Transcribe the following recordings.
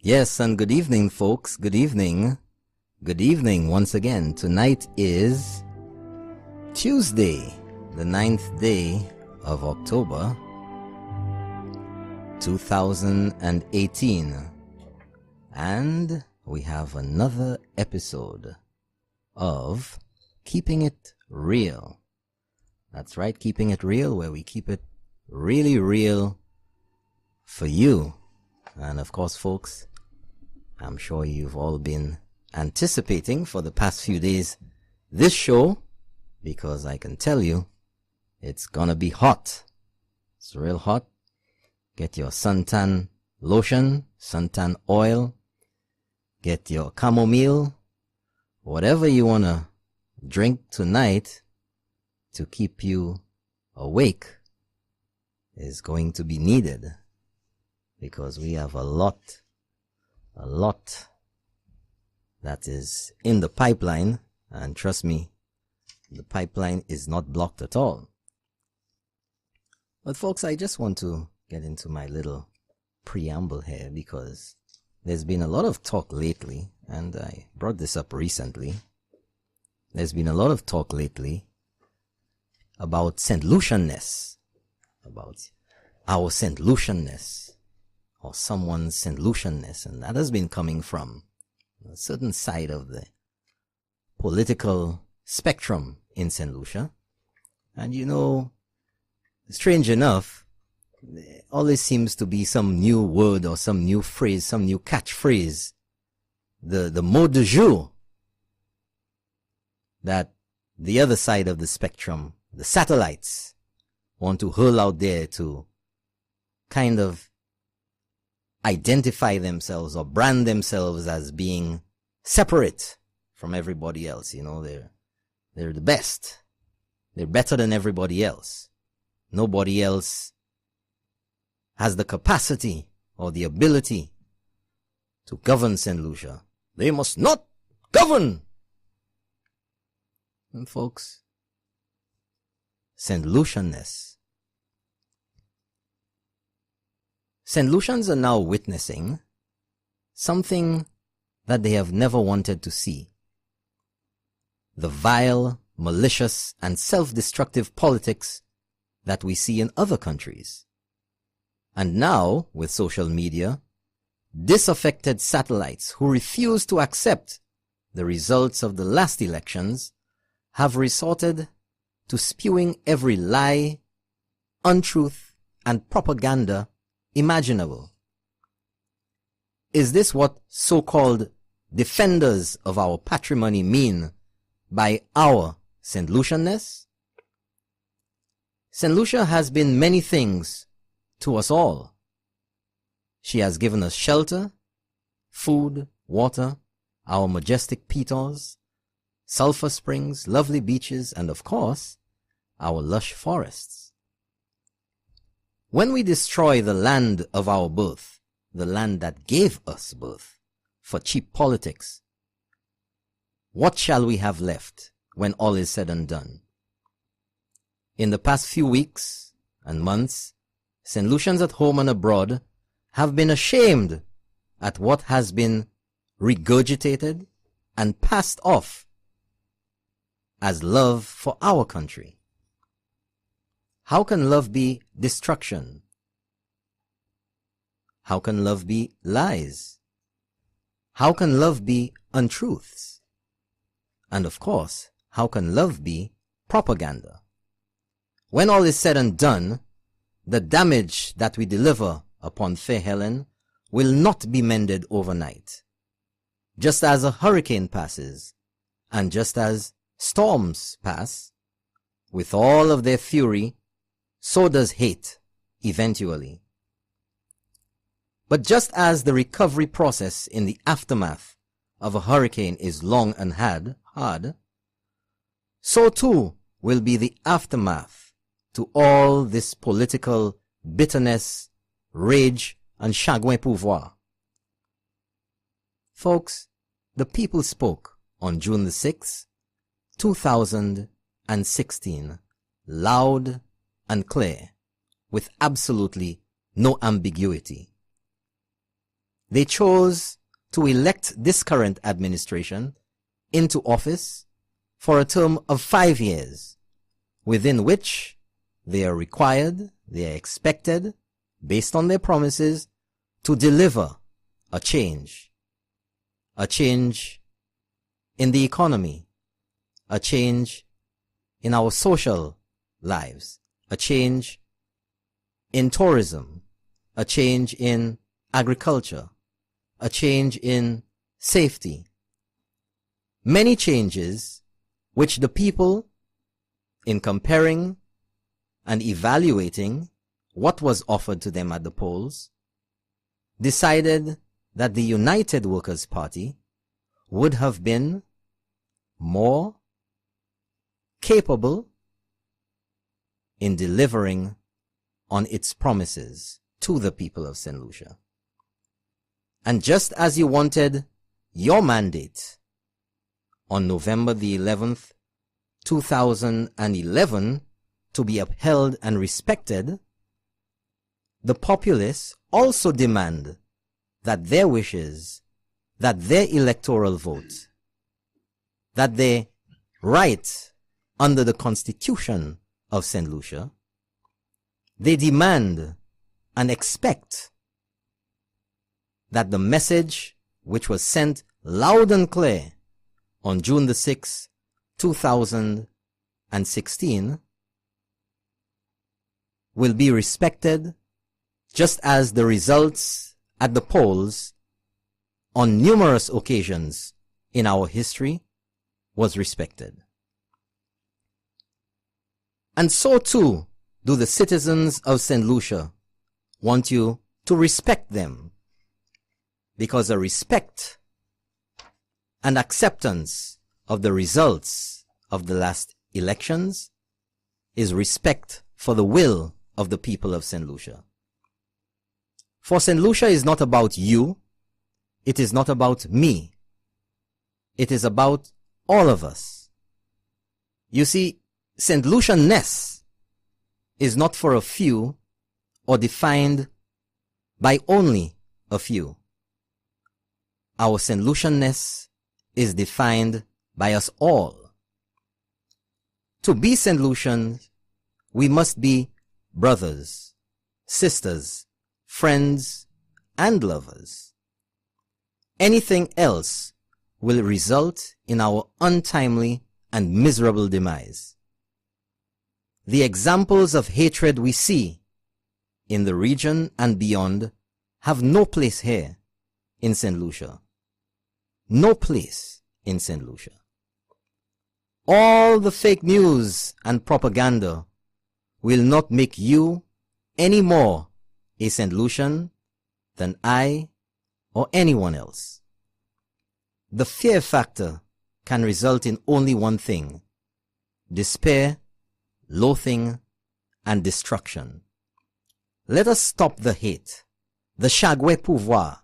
Yes, and good evening, folks. Good evening. Good evening once again. Tonight is Tuesday, the 9th day of October, 2018. And we have another episode of Keeping It Real. That's right, Keeping It Real, where we keep it really real for you. And of course, folks, I'm sure you've all been anticipating for the past few days this show, because I can tell you it's gonna be hot. It's real hot. Get your suntan lotion, suntan oil, get your chamomile, whatever you wanna drink tonight to keep you awake is going to be needed, because we have a lot that is in the pipeline, and trust me, the pipeline is not blocked at all. But folks, I just want to get into my little preamble here, because there's been a lot of talk lately, and I brought this up recently. There's been a lot of talk lately about St. Lucianness, about our St. Lucianness, or someone's St. Lucianness, and that has been coming from a certain side of the political spectrum in St. Lucia. And you know, strange enough, there always seems to be some new word or some new phrase, some new catchphrase, the mot de jour, that the other side of the spectrum, the satellites, want to hurl out there to kind of identify themselves or brand themselves as being separate from everybody else. You know, they're the best. They're better than everybody else. Nobody else has the capacity or the ability to govern St. Lucia. They must not govern. And folks, St. Lucianness. St. Lucians are now witnessing something that they have never wanted to see. The vile, malicious, and self-destructive politics that we see in other countries. And now, with social media, disaffected satellites who refuse to accept the results of the last elections have resorted to spewing every lie, untruth, and propaganda imaginable. Is this what so-called defenders of our patrimony mean by our St. Lucianness? St. Lucia has been many things to us all. She has given us shelter, food, water, our majestic peaters, sulfur springs, lovely beaches, and of course, our lush forests. When we destroy the land of our birth, the land that gave us birth, for cheap politics, what shall we have left when all is said and done? In the past few weeks and months, St. Lucians at home and abroad have been ashamed at what has been regurgitated and passed off as love for our country. How can love be destruction? How can love be lies? How can love be untruths? And of course, how can love be propaganda? When all is said and done, the damage that we deliver upon fair Helen will not be mended overnight. Just as a hurricane passes, and just as storms pass, with all of their fury, so does hate eventually. But just as the recovery process in the aftermath of a hurricane is long and hard, so too will be the aftermath to all this political bitterness, rage, and chagrin pouvoir. Folks, the people spoke on June the 6th, 2016, loud and clear, with absolutely no ambiguity. they chose to elect this current administration into office for a term of 5 years, within which they are required, they are expected, based on their promises, to deliver a change in the economy, a change in our social lives, a change in tourism, a change in agriculture, a change in safety. Many changes which the people, in comparing and evaluating what was offered to them at the polls, decided that the United Workers' Party would have been more capable in delivering on its promises to the people of St. Lucia. And just as you wanted your mandate on November the 11th, 2011 to be upheld and respected, the populace also demand that their wishes, that their electoral vote, that their right under the Constitution of St. Lucia, they demand and expect that the message which was sent loud and clear on June the 6th, 2016 will be respected, just as the results at the polls on numerous occasions in our history was respected. And so too do the citizens of St. Lucia want you to respect them, because a respect and acceptance of the results of the last elections is respect for the will of the people of St. Lucia. For St. Lucia is not about you, it is not about me, it is about all of us. You see, St. Lucia-ness is not for a few or defined by only a few. Our St. Lucian-ness is defined by us all. To be St. Lucians, we must be brothers, sisters, friends, and lovers. Anything else will result in our untimely and miserable demise. The examples of hatred we see in the region and beyond have no place here in St. Lucia. No place in St. Lucia. All the fake news and propaganda will not make you any more a St. Lucian than I or anyone else. The fear factor can result in only one thing: despair, loathing, and destruction. Let us stop the hate, the chagoué pouvoir,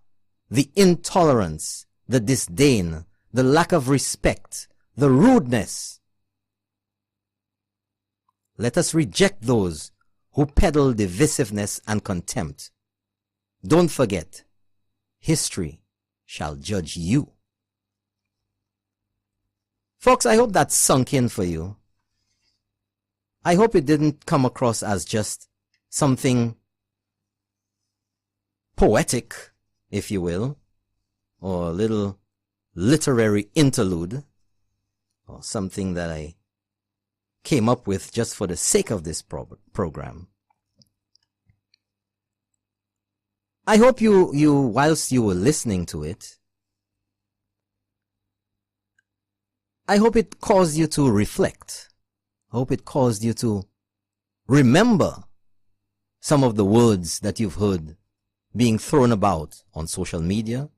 the intolerance, the disdain, the lack of respect, the rudeness. Let us reject those who peddle divisiveness and contempt. Don't forget, history shall judge you. Folks, I hope that sunk in for you. I hope it didn't come across as just something poetic, if you will, or a little literary interlude, or something that I came up with just for the sake of this program. I hope you, whilst you were listening to it, I hope it caused you to reflect. I hope it caused you to remember some of the words that you've heard being thrown about on social media,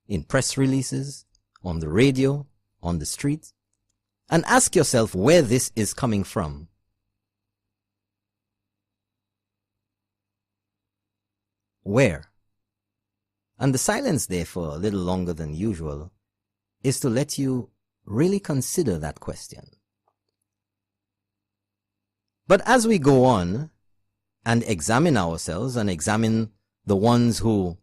in press releases, on the radio, on the street, and ask yourself where this is coming from. Where? And the silence there for a little longer than usual is to let you really consider that question. But as we go on and examine ourselves and examine the ones who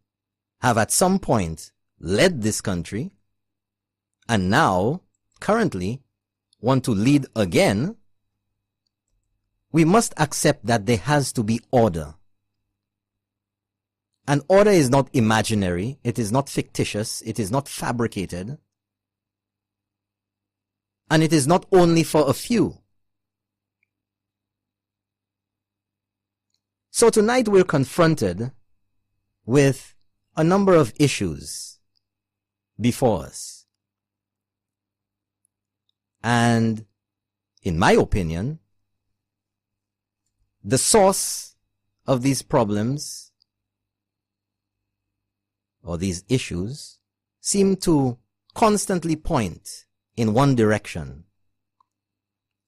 have at some point led this country and now, currently, want to lead again, we must accept that there has to be order. And order is not imaginary, it is not fictitious, it is not fabricated, and it is not only for a few. So tonight we're confronted with a number of issues before us. And in my opinion, the source of these problems or these issues seem to constantly point in one direction.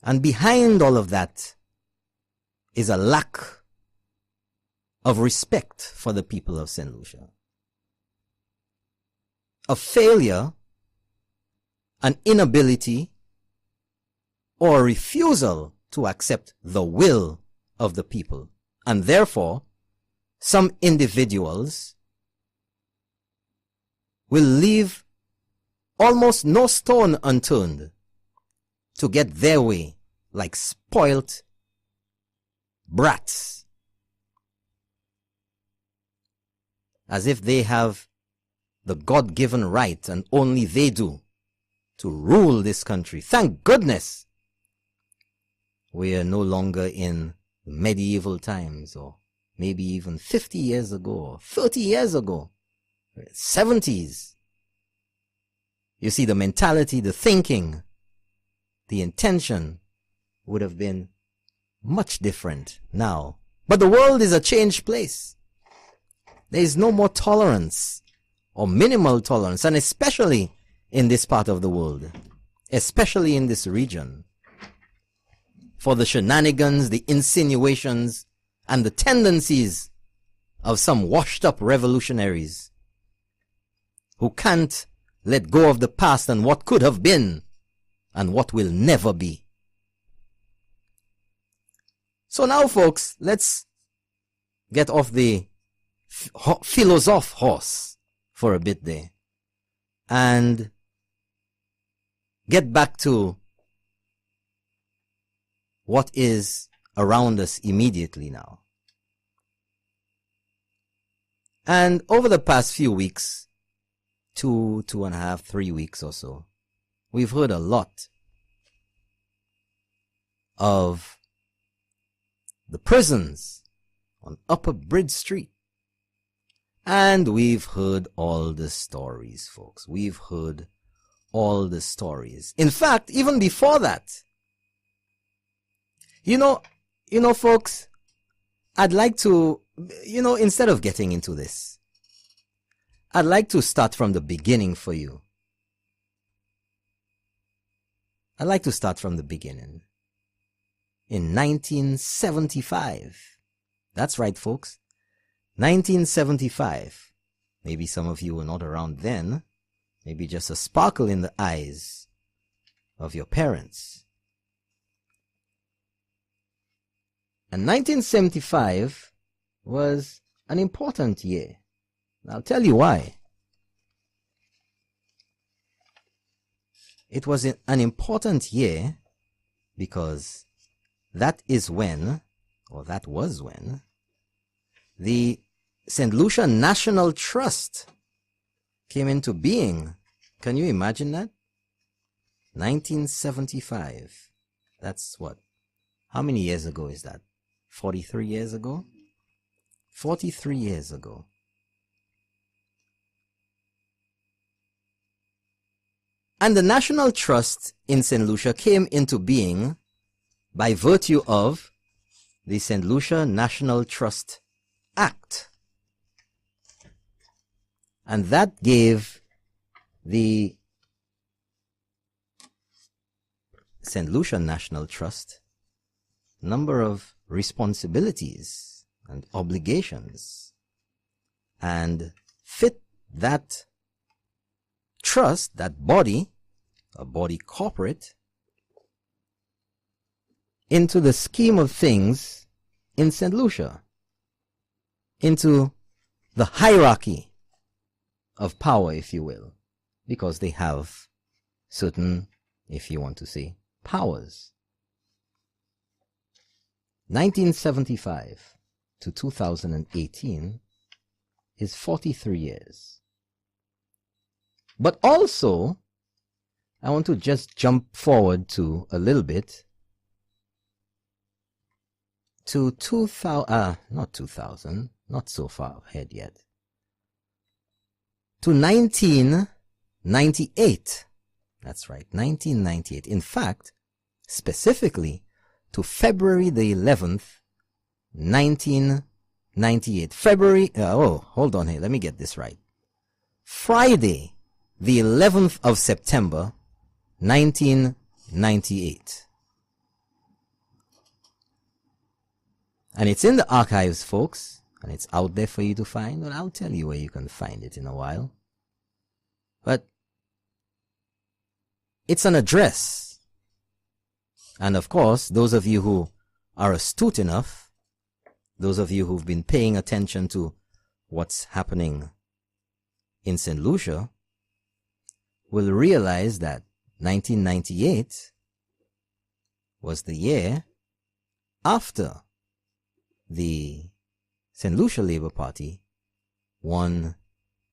And behind all of that is a lack of respect for the people of St. Lucia. A failure, an inability, or a refusal to accept the will of the people. And therefore, some individuals will leave almost no stone unturned to get their way like spoilt brats, as if they have the God-given right, and only they do, to rule this country. Thank goodness we are no longer in medieval times, or maybe even 50 years ago, or 30 years ago, 70s. You see, the mentality, the thinking, the intention would have been much different now. But the world is a changed place. There is no more tolerance, or minimal tolerance, and especially in this part of the world, especially in this region, for the shenanigans, the insinuations, and the tendencies of some washed-up revolutionaries who can't let go of the past and what could have been and what will never be. So now, folks, let's get off the philosoph horse for a bit there and get back to what is around us immediately now. And over the past few weeks, 2.5, 3 weeks or so, we've heard a lot of the prisons on Upper Bridge Street. And we've heard all the stories, folks. We've heard all the stories. In fact, even before that, you know, folks, I'd like to, instead of getting into this, I'd like to start from the beginning for you. I'd like to start from the beginning. In 1975. That's right, folks. 1975. Maybe some of you were not around then. Maybe just a sparkle in the eyes of your parents. And 1975 was an important year. I'll tell you why. It was an important year because that is when, or that was when, the St. Lucia National Trust came into being. Can you imagine that? 1975. That's what? How many years ago is that? 43 years ago? 43 years ago. And the National Trust in St. Lucia came into being by virtue of the St. Lucia National Trust Act. And that gave the St. Lucia National Trust a number of responsibilities and obligations, and fit that trust, that body, a body corporate, into the scheme of things in St. Lucia, into the hierarchy of power, if you will, because they have certain, if you want to say, powers. 1975 to 2018 is 43 years. But also, I want to just jump forward to a little bit to 2000, not 2000, not so far ahead yet, to 1998. That's right, 1998. In fact, specifically to February the 11th, 1998. Hold on here, let me get this right. Friday, the 11th of September, 1998. And it's in the archives, folks, and it's out there for you to find, and I'll tell you where you can find it in a while. But it's an address. And of course, those of you who are astute enough, those of you who've been paying attention to what's happening in St. Lucia, will realize that 1998 was the year after the St. Lucia Labour Party won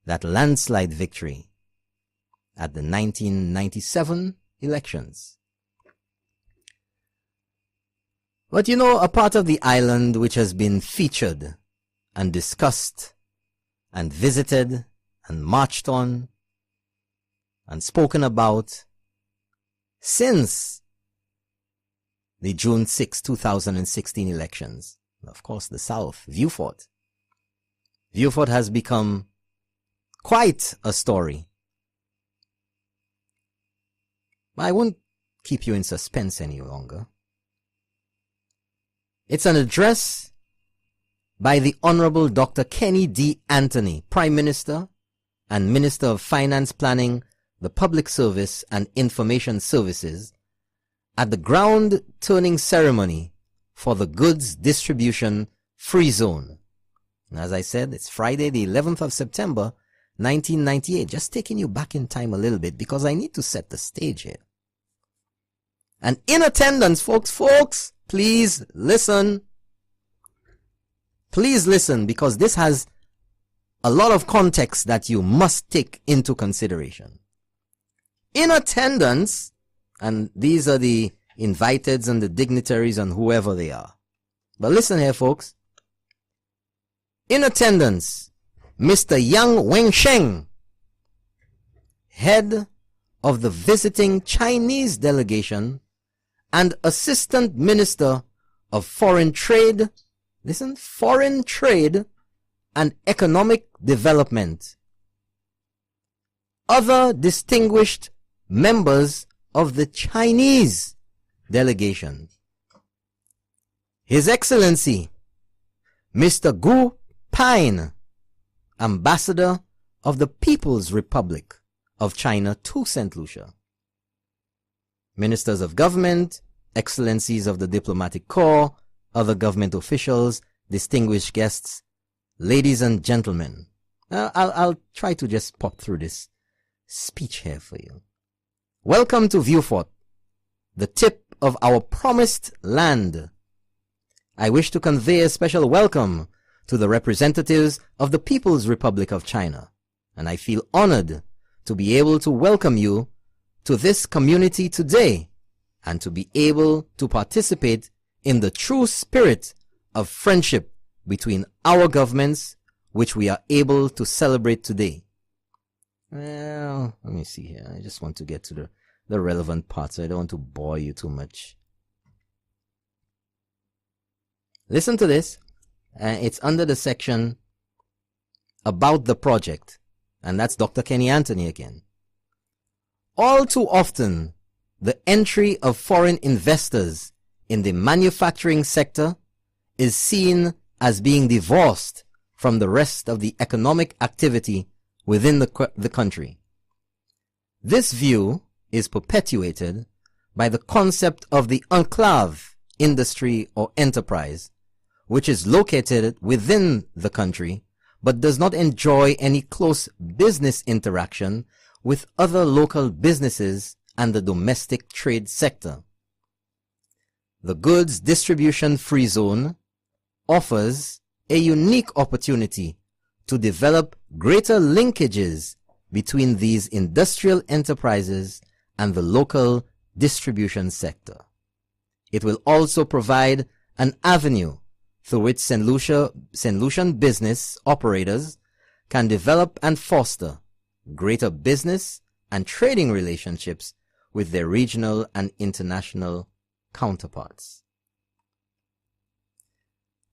that landslide victory at the 1997 elections. But you know, a part of the island which has been featured and discussed and visited and marched on and spoken about since the June 6, 2016 elections. Of course, the South, Viewfort. Viewfort has become quite a story. I won't keep you in suspense any longer. It's an address by the Honorable Dr. Kenny D. Anthony, Prime Minister and Minister of Finance Planning, the Public Service and Information Services, at the ground turning ceremony for the Goods Distribution Free Zone. And as I said, it's Friday the 11th of September, 1998. Just taking you back in time a little bit because I need to set the stage here. And in attendance, folks, please listen. Please listen, because this has a lot of context that you must take into consideration. In attendance, and these are the inviteds and the dignitaries and whoever they are. But listen here, folks. In attendance, Mr. Yang Wensheng, head of the visiting Chinese delegation and Assistant Minister of Foreign Trade, listen, Foreign Trade and Economic Development. Other distinguished members of the Chinese delegation. His Excellency, Mr. Gu Pine, Ambassador of the People's Republic of China to St. Lucia. Ministers of Government, Excellencies of the Diplomatic Corps, other government officials, distinguished guests, ladies and gentlemen. I'll try to just pop through this speech here for you. Welcome to Viewfort, the tip of our promised land. I wish to convey a special welcome to the representatives of the People's Republic of China, and I feel honored to be able to welcome you to this community today and to be able to participate in the true spirit of friendship between our governments, which we are able to celebrate today. Well, let me see here. I just want to get to the relevant parts. I don't want to bore you too much. Listen to this. It's under the section about the project. And that's Dr. Kenny Anthony again. All too often, the entry of foreign investors in the manufacturing sector is seen as being divorced from the rest of the economic activity within the country. This view is perpetuated by the concept of the enclave industry or enterprise, which is located within the country but does not enjoy any close business interaction with other local businesses and the domestic trade sector. The goods distribution free zone offers a unique opportunity to develop greater linkages between these industrial enterprises and the local distribution sector. It will also provide an avenue through which St. Lucian business operators can develop and foster greater business and trading relationships with their regional and international counterparts.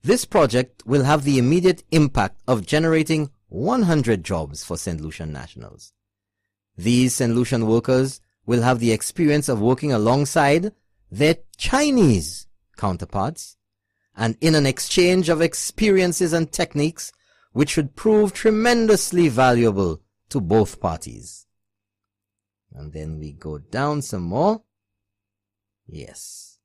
This project will have the immediate impact of generating 100 jobs for St. Lucian nationals. These St. Lucian workers will have the experience of working alongside their Chinese counterparts and in an exchange of experiences and techniques which should prove tremendously valuable to both parties. And then we go down some more. Yes.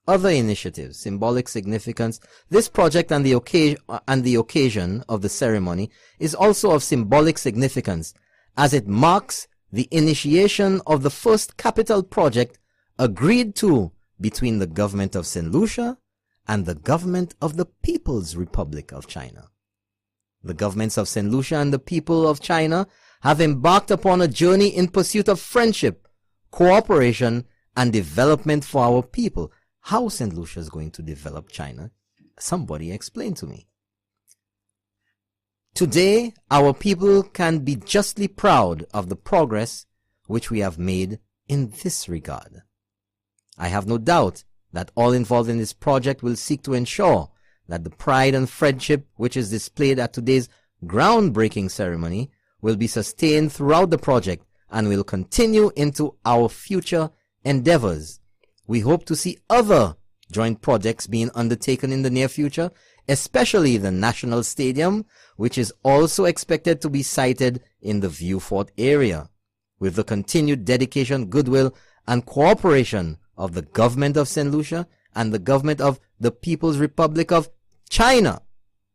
Other initiatives, symbolic significance. This project and the occasion of the ceremony is also of symbolic significance, as it marks the initiation of the first capital project agreed to between the government of St. Lucia and the government of the People's Republic of China. The governments of St. Lucia and the people of China have embarked upon a journey in pursuit of friendship, cooperation, and development for our people. How St. Lucia is going to develop China? Somebody explain to me. Today, our people can be justly proud of the progress which we have made in this regard. I have no doubt that all involved in this project will seek to ensure that the pride and friendship which is displayed at today's groundbreaking ceremony will be sustained throughout the project and will continue into our future endeavors. We hope to see other joint projects being undertaken in the near future, especially the National Stadium, which is also expected to be sited in the Vieux Fort area. With the continued dedication, goodwill, and cooperation of the government of St. Lucia and the government of the People's Republic of China,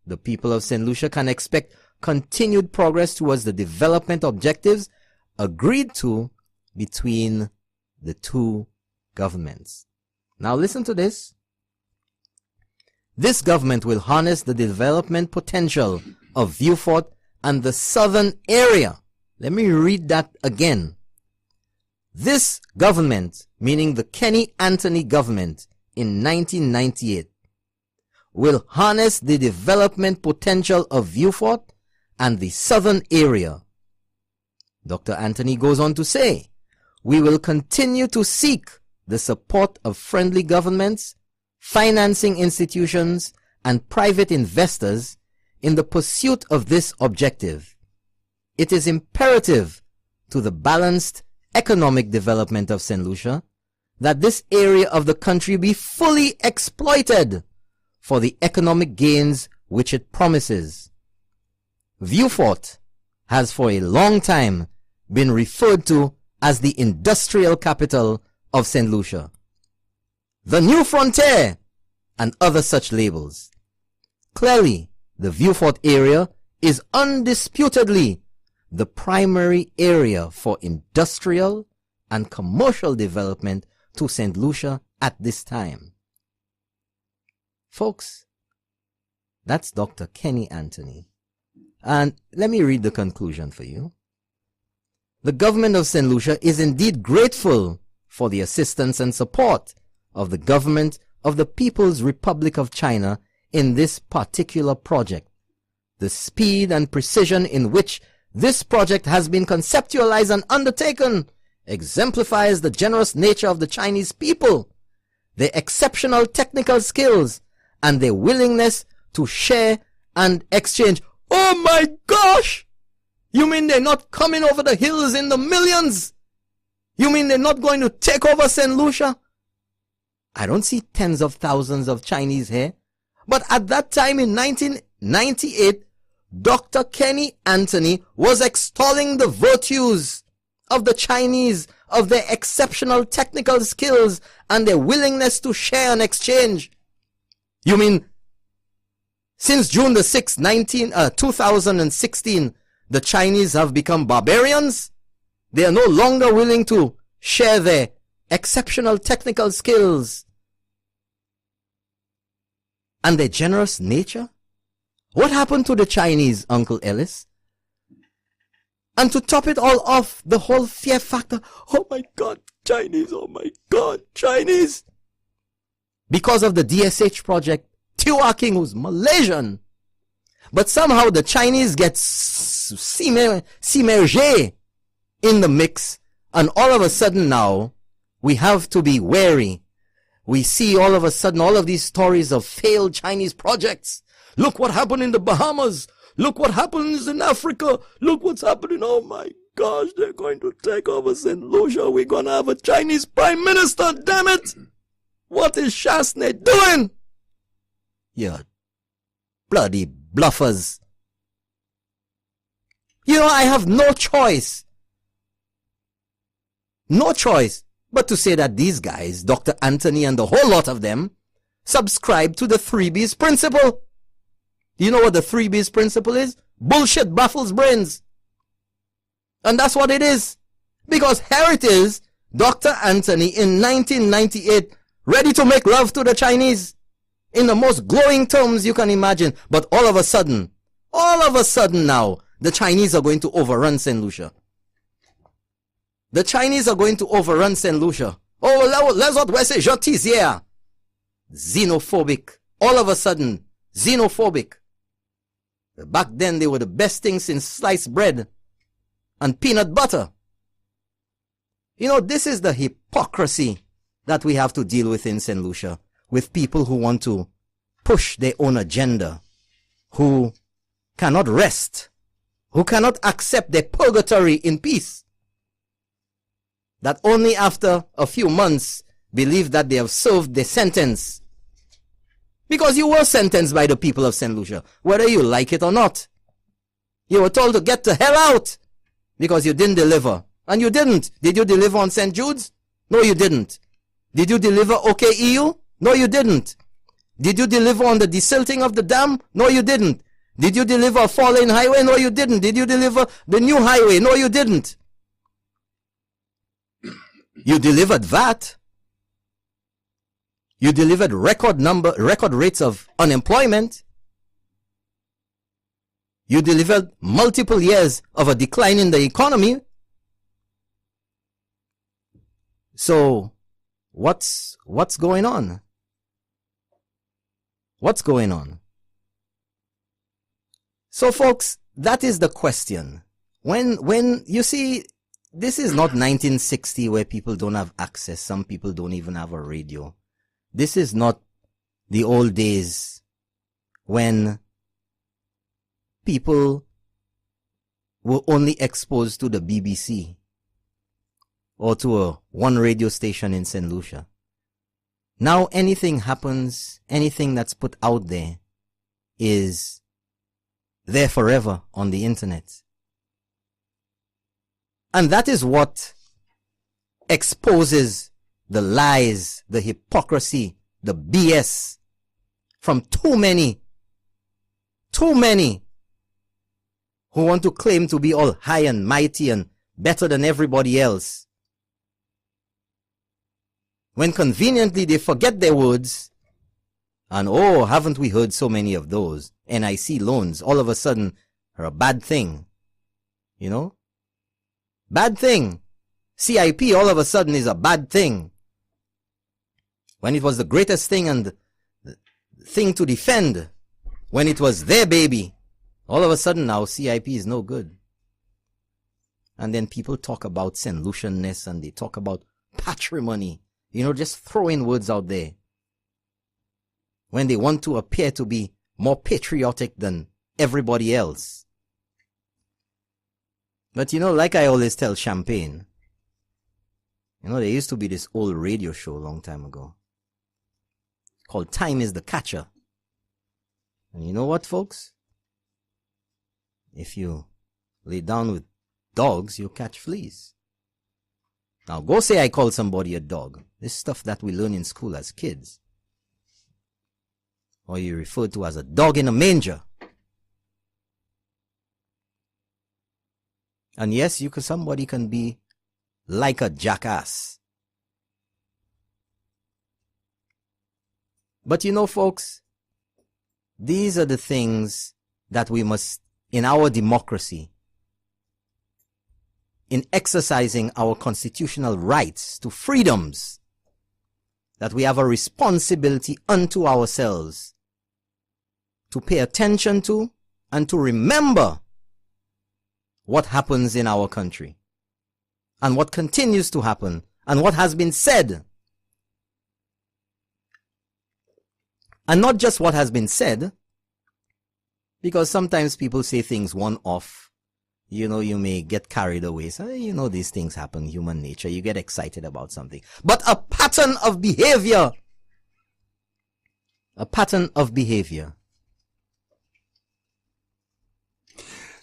the people of St. Lucia can expect continued progress towards the development objectives agreed to between the two governments. Now listen to this. This government will harness the development potential of Vieux Fort and the southern area. Let me read that again. This government, meaning the Kenny Anthony government in 1998, will harness the development potential of Vieux Fort and the southern area. Dr. Anthony goes on to say, we will continue to seek the support of friendly governments, financing institutions, and private investors in the pursuit of this objective. It is imperative to the balanced economic development of St. Lucia that this area of the country be fully exploited for the economic gains which it promises. Vieux Fort has for a long time been referred to as the industrial capital of St. Lucia, the New Frontier, and other such labels. Clearly, the Vieux Fort area is undisputedly the primary area for industrial and commercial development to St. Lucia at this time. Folks, that's Dr. Kenny Anthony. And let me read the conclusion for you. The government of St. Lucia is indeed grateful for the assistance and support of the government of the People's Republic of China in this particular project. The speed and precision in which this project has been conceptualized and undertaken exemplifies the generous nature of the Chinese people, their exceptional technical skills, and their willingness to share and exchange. Oh my gosh! You mean they're not coming over the hills in the millions? You mean they're not going to take over St. Lucia? I don't see tens of thousands of Chinese here. But at that time in 1998, Dr. Kenny Anthony was extolling the virtues of the Chinese, of their exceptional technical skills and their willingness to share and exchange. You mean Since June the 6th, 2016, the Chinese have become barbarians. They are no longer willing to share their exceptional technical skills and their generous nature. What happened to the Chinese, Uncle Ellis? And to top it all off, the whole fear factor. Oh my God, Chinese. Oh my God, Chinese. Because of the DSH project, Tiwa King was Malaysian. But somehow the Chinese get submerged in the mix. And all of a sudden now, we have to be wary. We see all of a sudden all of these stories of failed Chinese projects. Look what happened in the Bahamas. Look what happens in Africa. Look what's happening. Oh my gosh, they're going to take over St. Lucia. We're going to have a Chinese prime minister, damn it. What is Shasne doing? You bloody bluffers. You know, I have no choice. No choice but to say that these guys, Dr. Anthony and the whole lot of them, subscribe to the 3B's principle. You know what the 3B's principle is? Bullshit baffles brains. And that's what it is. Because here it is, Dr. Anthony in 1998, ready to make love to the Chinese in the most glowing terms you can imagine. But all of a sudden now, the Chinese are going to overrun St. Lucia. The Chinese are going to overrun St. Lucia. Oh, les autres, ouais, c'est gentil, yeah. Xenophobic. All of a sudden, xenophobic. Back then, they were the best things since sliced bread and peanut butter. You know, this is the hypocrisy that we have to deal with in St. Lucia, with people who want to push their own agenda, who cannot rest, who cannot accept their purgatory in peace, that only after a few months believe that they have served their sentence. Because you were sentenced by the people of St. Lucia, whether you like it or not. You were told to get the hell out because you didn't deliver. And you didn't. Did you deliver on St. Jude's? No, you didn't. Did you deliver OKEU? No, you didn't. Did you deliver on the desilting of the dam? No, you didn't. Did you deliver a 4-lane highway? No, you didn't. Did you deliver the new highway? No, you didn't. You delivered VAT. You delivered record rates of unemployment. You delivered multiple years of a decline in the economy. So, what's going on? What's going on? So, folks, that is the question. When you see, this is not 1960 where people don't have access. Some people don't even have a radio. This is not the old days when people were only exposed to the BBC or to one radio station in St. Lucia. Now anything happens, anything that's put out there is there forever on the internet. And that is what exposes the lies, the hypocrisy, the BS from too many who want to claim to be all high and mighty and better than everybody else. When conveniently they forget their words, and oh, haven't we heard so many of those? NIC loans all of a sudden are a bad thing. You know? Bad thing. CIP all of a sudden is a bad thing. When it was the greatest thing and the thing to defend, when it was their baby, all of a sudden now CIP is no good. And then people talk about St. Lucianness and they talk about patrimony. You know, just throwing words out there. When they want to appear to be more patriotic than everybody else. But you know, like I always tell Champagne, you know, there used to be this old radio show a long time ago called Time is the Catcher. And you know what, folks? If you lay down with dogs, you catch fleas. Now, go say I call somebody a dog. This stuff that we learn in school as kids. or you're referred to as a dog in a manger. And yes, somebody can be like a jackass. But you know, folks, these are the things that we must, in our democracy, in exercising our constitutional rights to freedoms, that we have a responsibility unto ourselves to pay attention to and to remember what happens in our country and what continues to happen and what has been said. And not just what has been said, because sometimes people say things one off. You know, you may get carried away. So, you know, these things happen, human nature. You get excited about something. But a pattern of behavior. A pattern of behavior.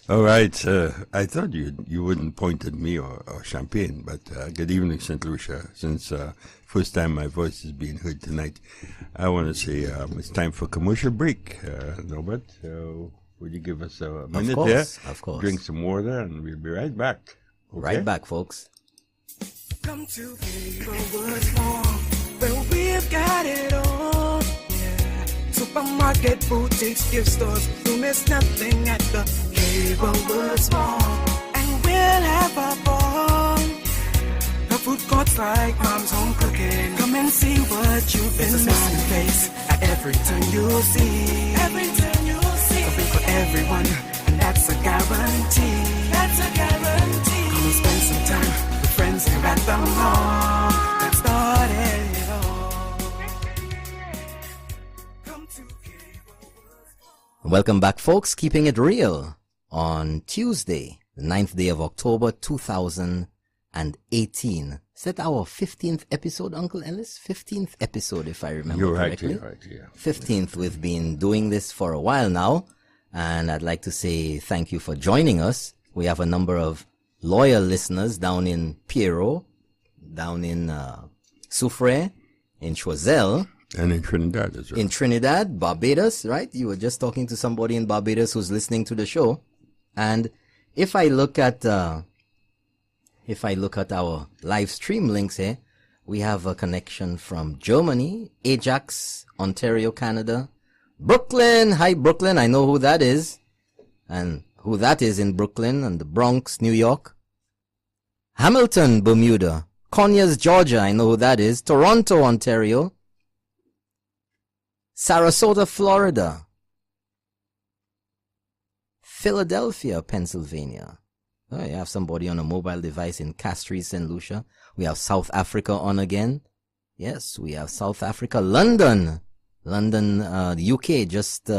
All right. I thought you wouldn't point at me or Champagne, but good evening, St. Lucia. Since first time my voice is being heard tonight, I want to say it's time for commercial break, Norbert. So would you give us a minute there? Of course. Drink some water, and we'll be right back. Okay? Right back, folks. Come to Neighborhood Mall, where we've got it all. Yeah. Supermarket, boutiques, gift stores, you miss nothing at the Neighborhood Mall. And we'll have a ball. The food courts like Mom's Home Cooking. Come and see what you've been missing, face at every turn you'll see. Every turn you'll see. Something for everyone, and that's a guarantee. That's a guarantee. Come and spend some time with friends here at the mall. That started it all. Come to Welcome back, folks. Keeping it real on Tuesday, the 9th day of October, 2018. Is that our 15th episode, Uncle Ellis? 15th episode, if I remember correctly. You're right, yeah. 15th. We've been doing this for a while now, and I'd like to say thank you for joining us. We have a number of loyal listeners down in Piero, down in Soufrière, in Choiseul. And in Trinidad as well. In Trinidad, Barbados, right? You were just talking to somebody in Barbados who's listening to the show. And if I look at our live stream links here, we have a connection from Germany, Ajax, Ontario, Canada, Brooklyn. Hi, Brooklyn. I know who that is. And who that is in Brooklyn and the Bronx, New York. Hamilton, Bermuda. Conyers, Georgia. I know who that is. Toronto, Ontario. Sarasota, Florida. Philadelphia, Pennsylvania. Oh, you have somebody on a mobile device in Castries, St. Lucia. We have South Africa on again. Yes, we have South Africa. London, the UK, just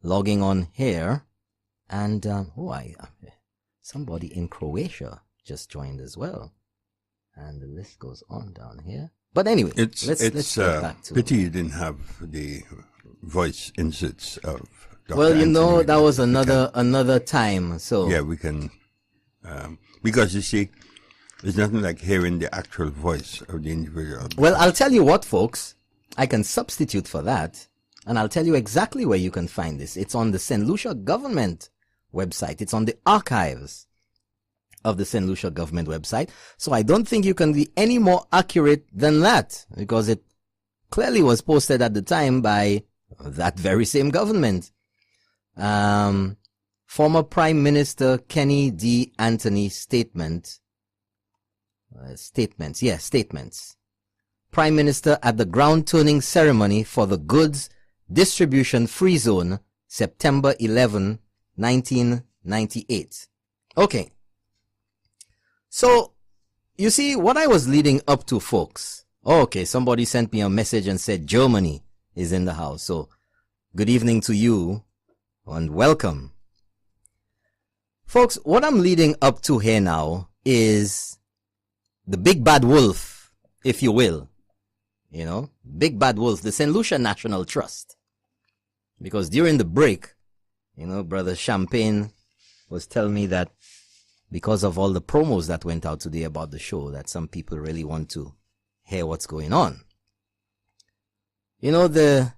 logging on here. And somebody in Croatia just joined as well. And the list goes on down here. But anyway, let's get back to pity you didn't have the voice inserts of Dr. Well, you know, Anthony that was another time. So yeah, we can because you see, there's nothing like hearing the actual voice of the individual. Well, I'll tell you what, folks, I can substitute for that, and I'll tell you exactly where you can find this. It's on the St. Lucia government website. It's on the archives of the St. Lucia government website. So I don't think you can be any more accurate than that, because it clearly was posted at the time by that very same government. Former Prime Minister Kenny D. Anthony statements. Prime Minister at the ground turning ceremony for the goods distribution free zone, September 11, 1998. Okay. So, you see, what I was leading up to, folks. Okay, somebody sent me a message and said Germany is in the house. So, good evening to you and welcome. Folks, what I'm leading up to here now is the big bad wolf, if you will. You know, big bad wolf, the St. Lucia National Trust. Because during the break, you know, Brother Champagne was telling me that because of all the promos that went out today about the show, that some people really want to hear what's going on. You know, the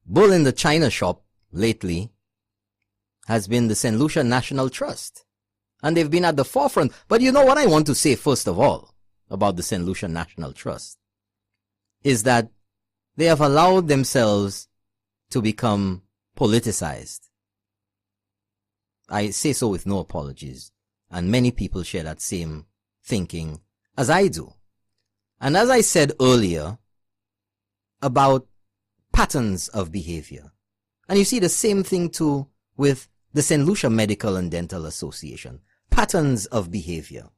bull in the china shop lately has been the St. Lucia National Trust. And they've been at the forefront. But you know what I want to say first of all about the St. Lucia National Trust is that they have allowed themselves to become politicized. I say so with no apologies. And many people share that same thinking as I do. And as I said earlier about patterns of behavior, and you see the same thing too with the St. Lucia Medical and Dental Association, patterns of behavior.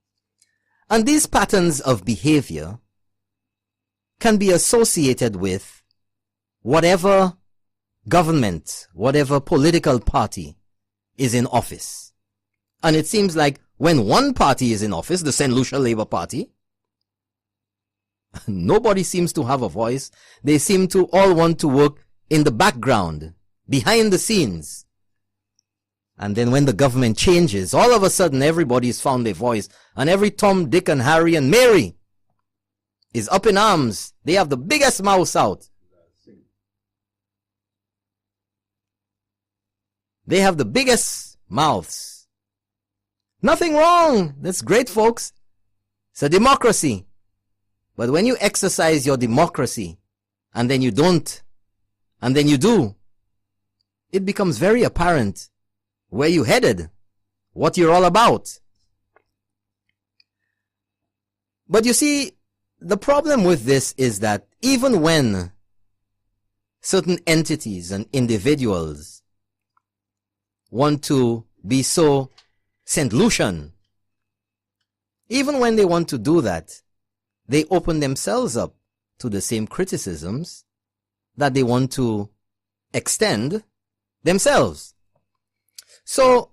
And these patterns of behavior can be associated with whatever government, whatever political party is in office. And it seems like when one party is in office, the St. Lucia Labour Party, nobody seems to have a voice. They seem to all want to work in the background, behind the scenes. And then when the government changes, all of a sudden everybody's found their voice. And every Tom, Dick, and Harry, and Mary is up in arms. They have the biggest mouths out. They have the biggest mouths. Nothing wrong. That's great, folks. It's a democracy. But when you exercise your democracy, and then you don't, and then you do, it becomes very apparent where you headed, what you're all about. But you see, the problem with this is that even when certain entities and individuals want to be so St. Lucian, even when they want to do that, they open themselves up to the same criticisms that they want to extend themselves. So,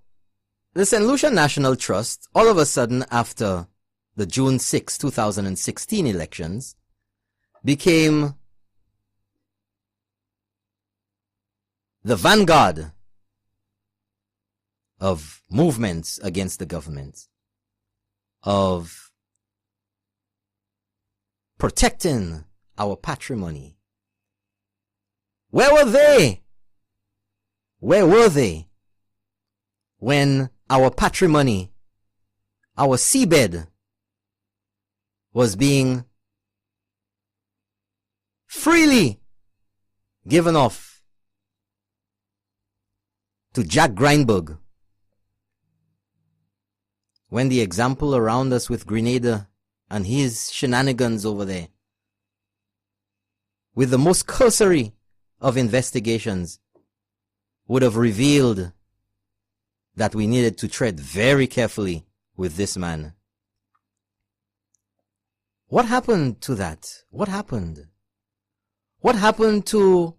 the St. Lucia National Trust, all of a sudden after the June 6, 2016 elections, became the vanguard of movements against the government, of protecting our patrimony. Where were they? Where were they when our patrimony, our seabed, was being freely given off to Jack Greinberg? When the example around us with Grenada and his shenanigans over there, with the most cursory of investigations, would have revealed that we needed to tread very carefully with this man. What happened to that? What happened? What happened to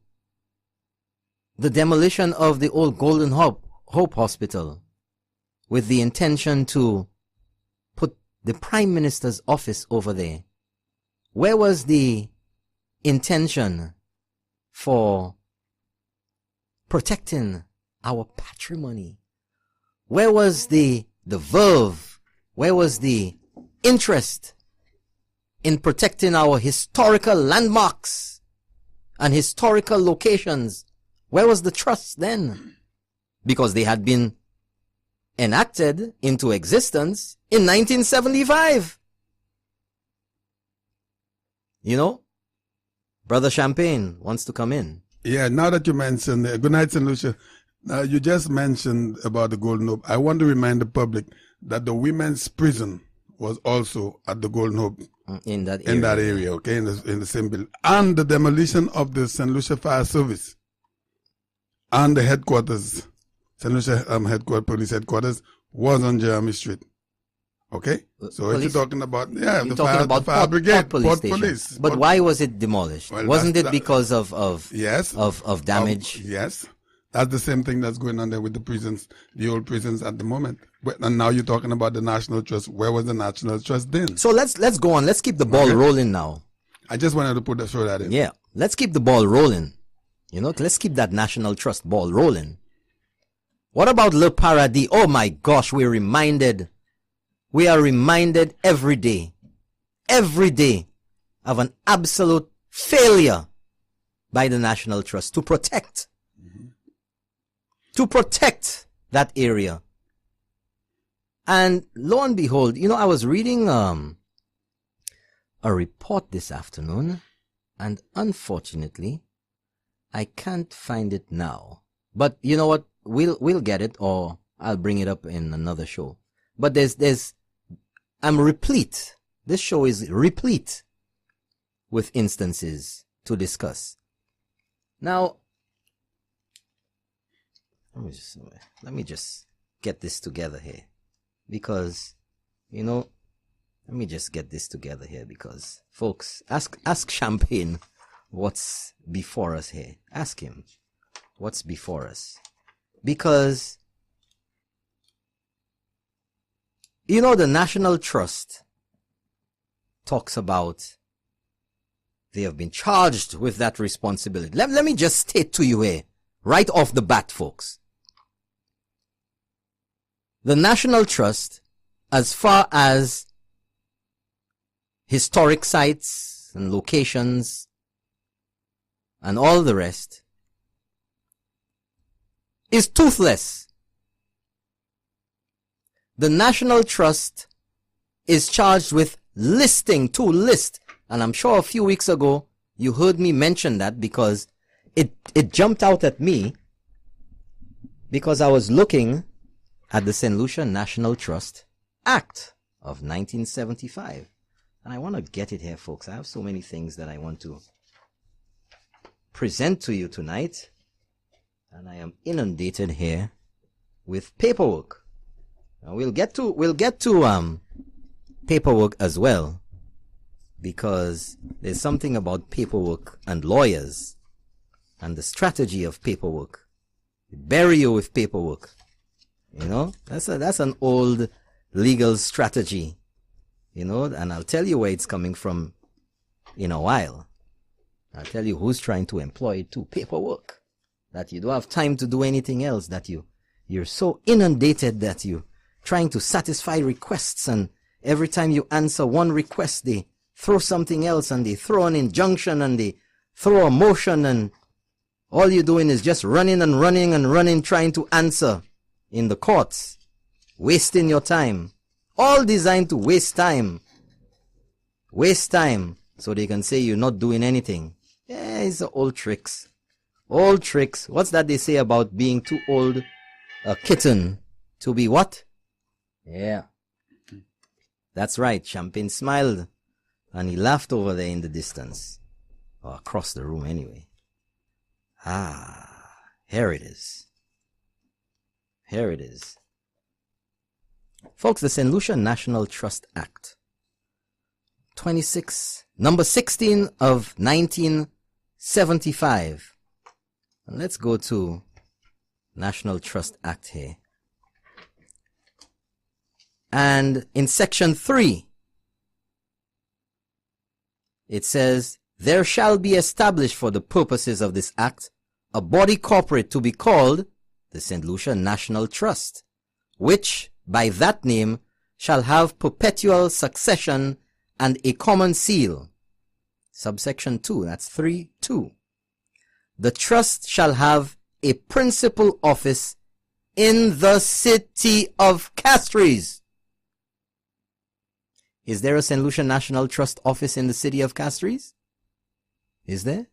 the demolition of the old Golden Hope Hospital with the intention to put the Prime Minister's office over there? Where was the intention for protecting our patrimony? Where was the verve? Where was the interest in protecting our historical landmarks and historical locations? Where was the trust then? Because they had been enacted into existence in 1975. You know, Brother Champagne wants to come in. Yeah, now that you mentioned, good night, St. Lucia. You just mentioned about the Golden Hope. I want to remind the public that the women's prison was also at the Golden Hope. In that area, okay, in the same building. And the demolition of the St. Lucia Fire Service and the headquarters, St. Lucia Police Headquarters, was on Jeremy Street. Okay? So if you're talking about, the fire brigade, Port Police. But why was it demolished? Well, wasn't it because of damage? Yes. That's the same thing that's going on there with the prisons, the old prisons at the moment. And now you're talking about the National Trust. Where was the National Trust then? So let's go on. Let's keep the ball rolling now. I just wanted to throw that in. Yeah. Let's keep the ball rolling. You know, let's keep that National Trust ball rolling. What about Le Paradis? Oh my gosh, we are reminded every day of an absolute failure by the National Trust to protect that area. And lo and behold, I was reading a report this afternoon, and unfortunately I can't find it now. But you know what? We'll get it, or I'll bring it up in another show. But I'm replete. This show is replete with instances to discuss. Now, let me just get this together here, because, let me just get this together here, because, folks, ask Champagne what's before us here. Ask him what's before us, because, the National Trust talks about they have been charged with that responsibility. Let me just state to you here, right off the bat, folks. The National Trust, as far as historic sites and locations and all the rest, is toothless. The National Trust is charged with to list. And I'm sure a few weeks ago, you heard me mention that, because it jumped out at me, because I was looking at the St. Lucia National Trust Act of 1975. And I want to get it here, folks. I have so many things that I want to present to you tonight. And I am inundated here with paperwork. Now we'll get to paperwork as well, because there's something about paperwork and lawyers and the strategy of paperwork. They bury you with paperwork. That's an old legal strategy, and I'll tell you where it's coming from in a while. I'll tell you who's trying to employ it too. Paperwork. That you don't have time to do anything else, that you're so inundated that you're trying to satisfy requests, and every time you answer one request, they throw something else, and they throw an injunction, and they throw a motion, and all you're doing is just running, trying to answer in the courts, wasting your time. All designed to waste time. So they can say you're not doing anything. Yeah, it's old tricks. Old tricks. What's that they say about being too old a kitten to be what? Yeah. That's right. Champagne smiled, and he laughed over there in the distance. Or across the room anyway. Here it is. Folks, the St. Lucia National Trust Act, number 16 of 1975. And let's go to National Trust Act here. And in section 3, it says, there shall be established for the purposes of this act a body corporate to be called the St. Lucia National Trust, which by that name shall have perpetual succession and a common seal. Subsection 2, that's 3.2. The trust shall have a principal office in the city of Castries. Is there a St. Lucia National Trust office in the city of Castries? Is there?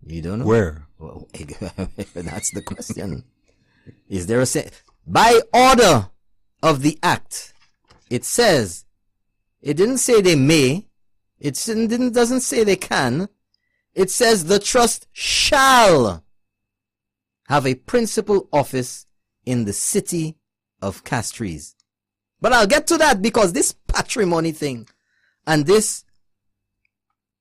You don't know? Where? Well, that's the question. Is there by order of the act, it says, it didn't say they may, doesn't say they can. It says the trust shall have a principal office in the city of Castries. But I'll get to that, because this patrimony thing and this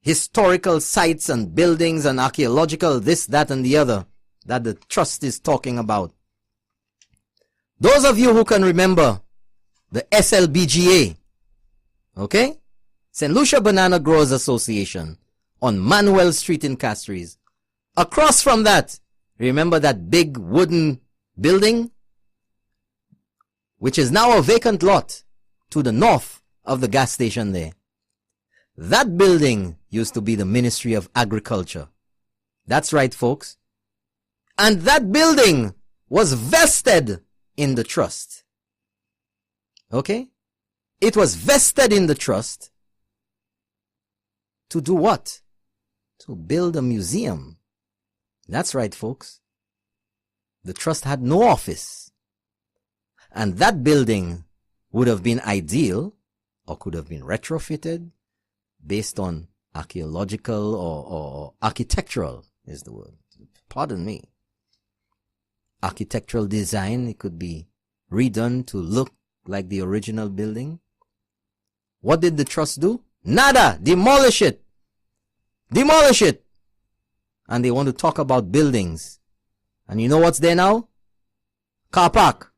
historical sites and buildings and archaeological this, that, and the other that the trust is talking about. Those of you who can remember the SLBGA, okay? St. Lucia Banana Growers Association on Manuel Street in Castries. Across from that, remember that big wooden building, which is now a vacant lot to the north of the gas station there. That building used to be the Ministry of Agriculture. That's right, folks. And that building was vested in the trust. Okay? It was vested in the trust to do what? To build a museum. That's right, folks. The trust had no office. And that building would have been ideal, or could have been retrofitted based on archaeological or architectural is the word. Pardon me. Architectural design. It could be redone to look like the original building. What did the trust do? Nada! Demolish it! Demolish it! And they want to talk about buildings. And you know what's there now? Car park.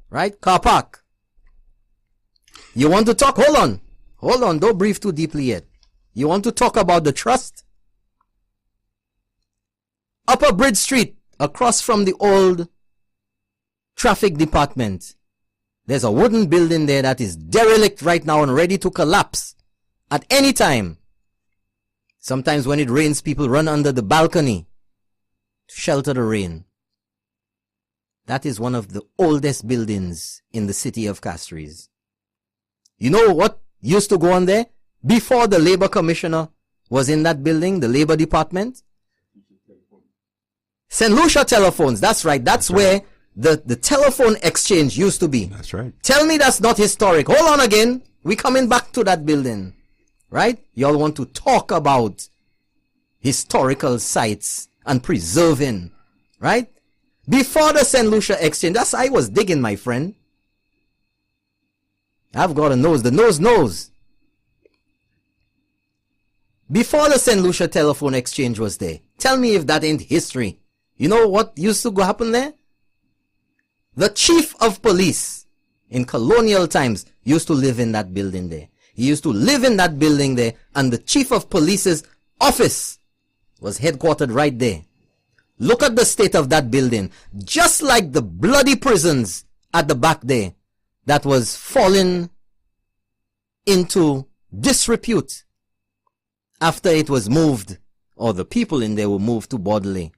Right? Car park. You want to talk? Hold on. Hold on. Don't breathe too deeply yet. You want to talk about the trust? Upper Bridge Street, across from the old traffic department. There's a wooden building there that is derelict right now and ready to collapse at any time. Sometimes when it rains, people run under the balcony to shelter the rain. That is one of the oldest buildings in the city of Castries. You know what used to go on there? Before the labor commissioner was in that building, the labor department? St. Lucia telephones, that's right. That's where the telephone exchange used to be. That's right. Tell me that's not historic. Hold on again. We're coming back to that building. Right? Y'all want to talk about historical sites and preserving. Right? Before the St. Lucia exchange, that's I was digging, my friend. I've got a nose. The nose knows. Before the St. Lucia telephone exchange was there. Tell me if that ain't history. You know what used to happen there? The chief of police in colonial times used to live in that building there. He used to live in that building there, and the chief of police's office was headquartered right there. Look at the state of that building. Just like the bloody prisons at the back there that was falling into disrepute after it was moved, or the people in there were moved to Bordelais.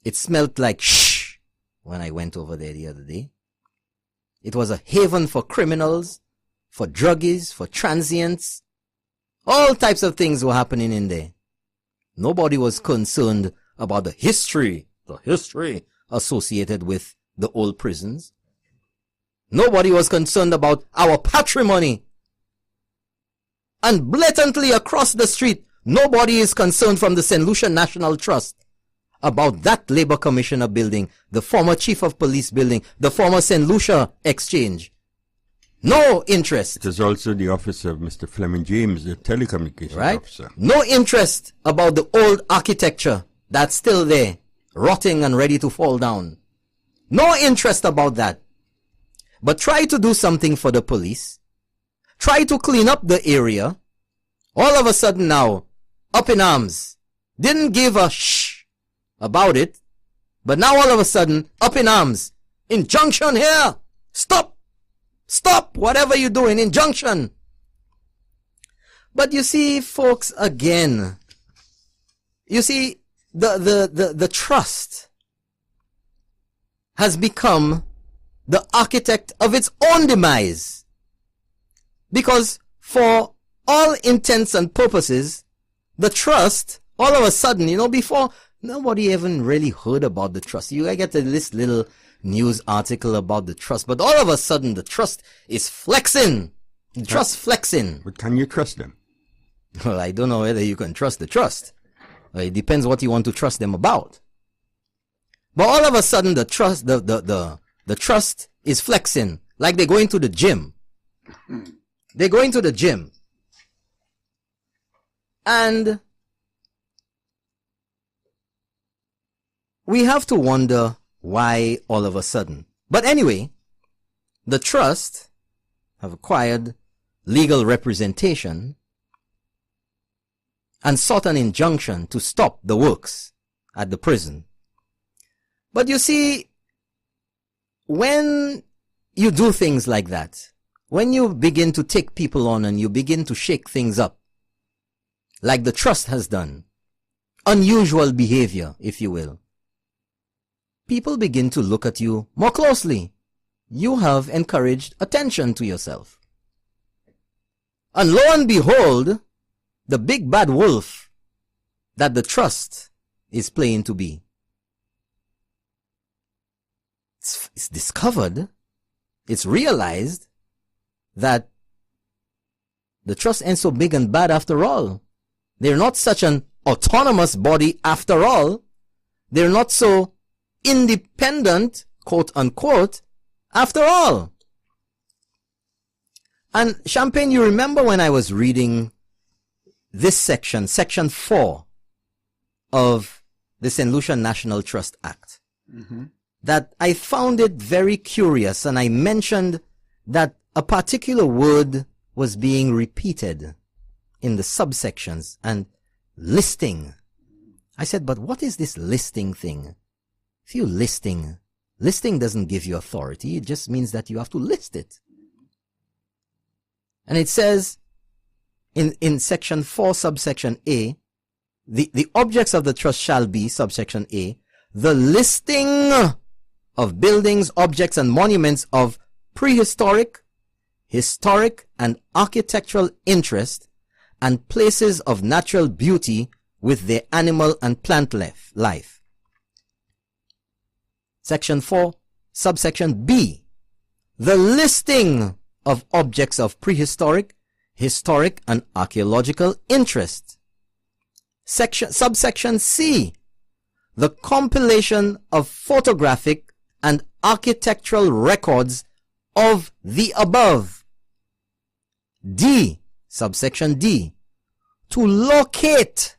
It smelt like shh when I went over there the other day. It was a haven for criminals, for druggies, for transients. All types of things were happening in there. Nobody was concerned about the history associated with the old prisons. Nobody was concerned about our patrimony. And blatantly across the street, nobody is concerned from the St. Lucia National Trust about that labor commissioner building, the former chief of police building, the former St. Lucia exchange. No interest. It is also the office of Mr. Fleming James, the telecommunications officer. No interest about the old architecture that's still there, rotting and ready to fall down. No interest about that. But try to do something for the police. Try to clean up the area. All of a sudden now, up in arms. Didn't give a shh about it. But now all of a sudden, up in arms. Injunction here. Stop. Stop whatever you're doing. Injunction. But you see, folks, again, you see, the trust has become the architect of its own demise. Because for all intents and purposes, the trust, all of a sudden, before, nobody even really heard about the trust. I get this little news article about the trust, but all of a sudden the trust is flexing. The trust flexing. But can you trust them? Well, I don't know whether you can trust the trust. It depends what you want to trust them about. But all of a sudden the trust, the trust is flexing. Like they're going to the gym. They're going to the gym. And we have to wonder why all of a sudden. But anyway, the trust have acquired legal representation and sought an injunction to stop the works at the prison. But you see, when you do things like that, when you begin to take people on and you begin to shake things up, like the trust has done, unusual behavior, if you will, people begin to look at you more closely. You have encouraged attention to yourself. And lo and behold, the big bad wolf that the trust is playing to be, it's discovered, it's realized that the trust ain't so big and bad after all. They're not such an autonomous body after all. They're not so independent, quote unquote, after all. And Champagne, you remember when I was reading this section 4 of the St. Lucia National Trust Act, that I found it very curious, and I mentioned that a particular word was being repeated in the subsections and listing. I said, but what is this listing thing? If you listing doesn't give you authority. It just means that you have to list it. And it says in section 4, subsection A, the objects of the trust shall be, subsection A, the listing of buildings, objects, and monuments of prehistoric, historic, and architectural interest, and places of natural beauty with their animal and plant life. Section 4, subsection B, the listing of objects of prehistoric, historic, and archaeological interest. Subsection C, the compilation of photographic and architectural records of the above. D, subsection D, to locate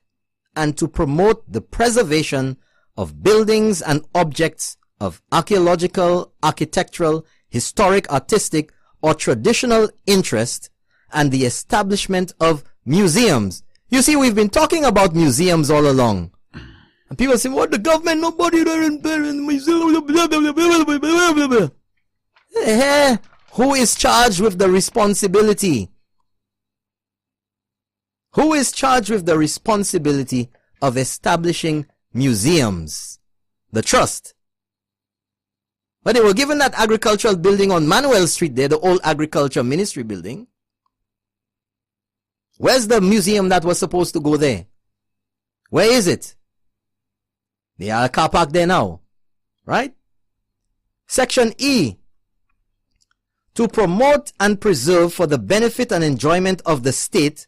and to promote the preservation of buildings and objects of archaeological, architectural, historic, artistic, or traditional interest, and the establishment of museums. You see, we've been talking about museums all along. And people say, what, the government, nobody there in the museum, blah, blah, blah, blah, blah. Who is charged with the responsibility? Who is charged with the responsibility of establishing museums? The trust. But they were given that agricultural building on Manuel Street there, the old agriculture ministry building. Where's the museum that was supposed to go there? Where is it? They are a car park there now. Right? Section E, to promote and preserve for the benefit and enjoyment of the state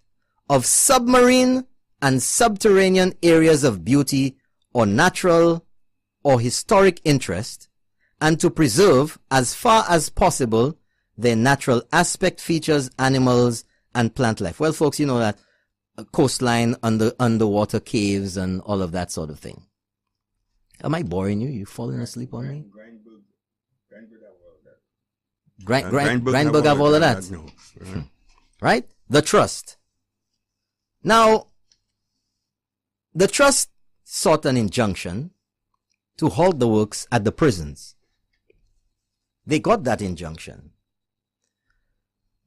of submarine and subterranean areas of beauty or natural or historic interest, and to preserve as far as possible their natural aspect, features, animals, and plant life. Well, folks, you know that coastline, underwater caves, and all of that sort of thing. Am I boring you? You falling asleep on me? Grindberg have all of that. No. Right? The trust. Now, the trust sought an injunction to halt the works at the prisons. They got that injunction.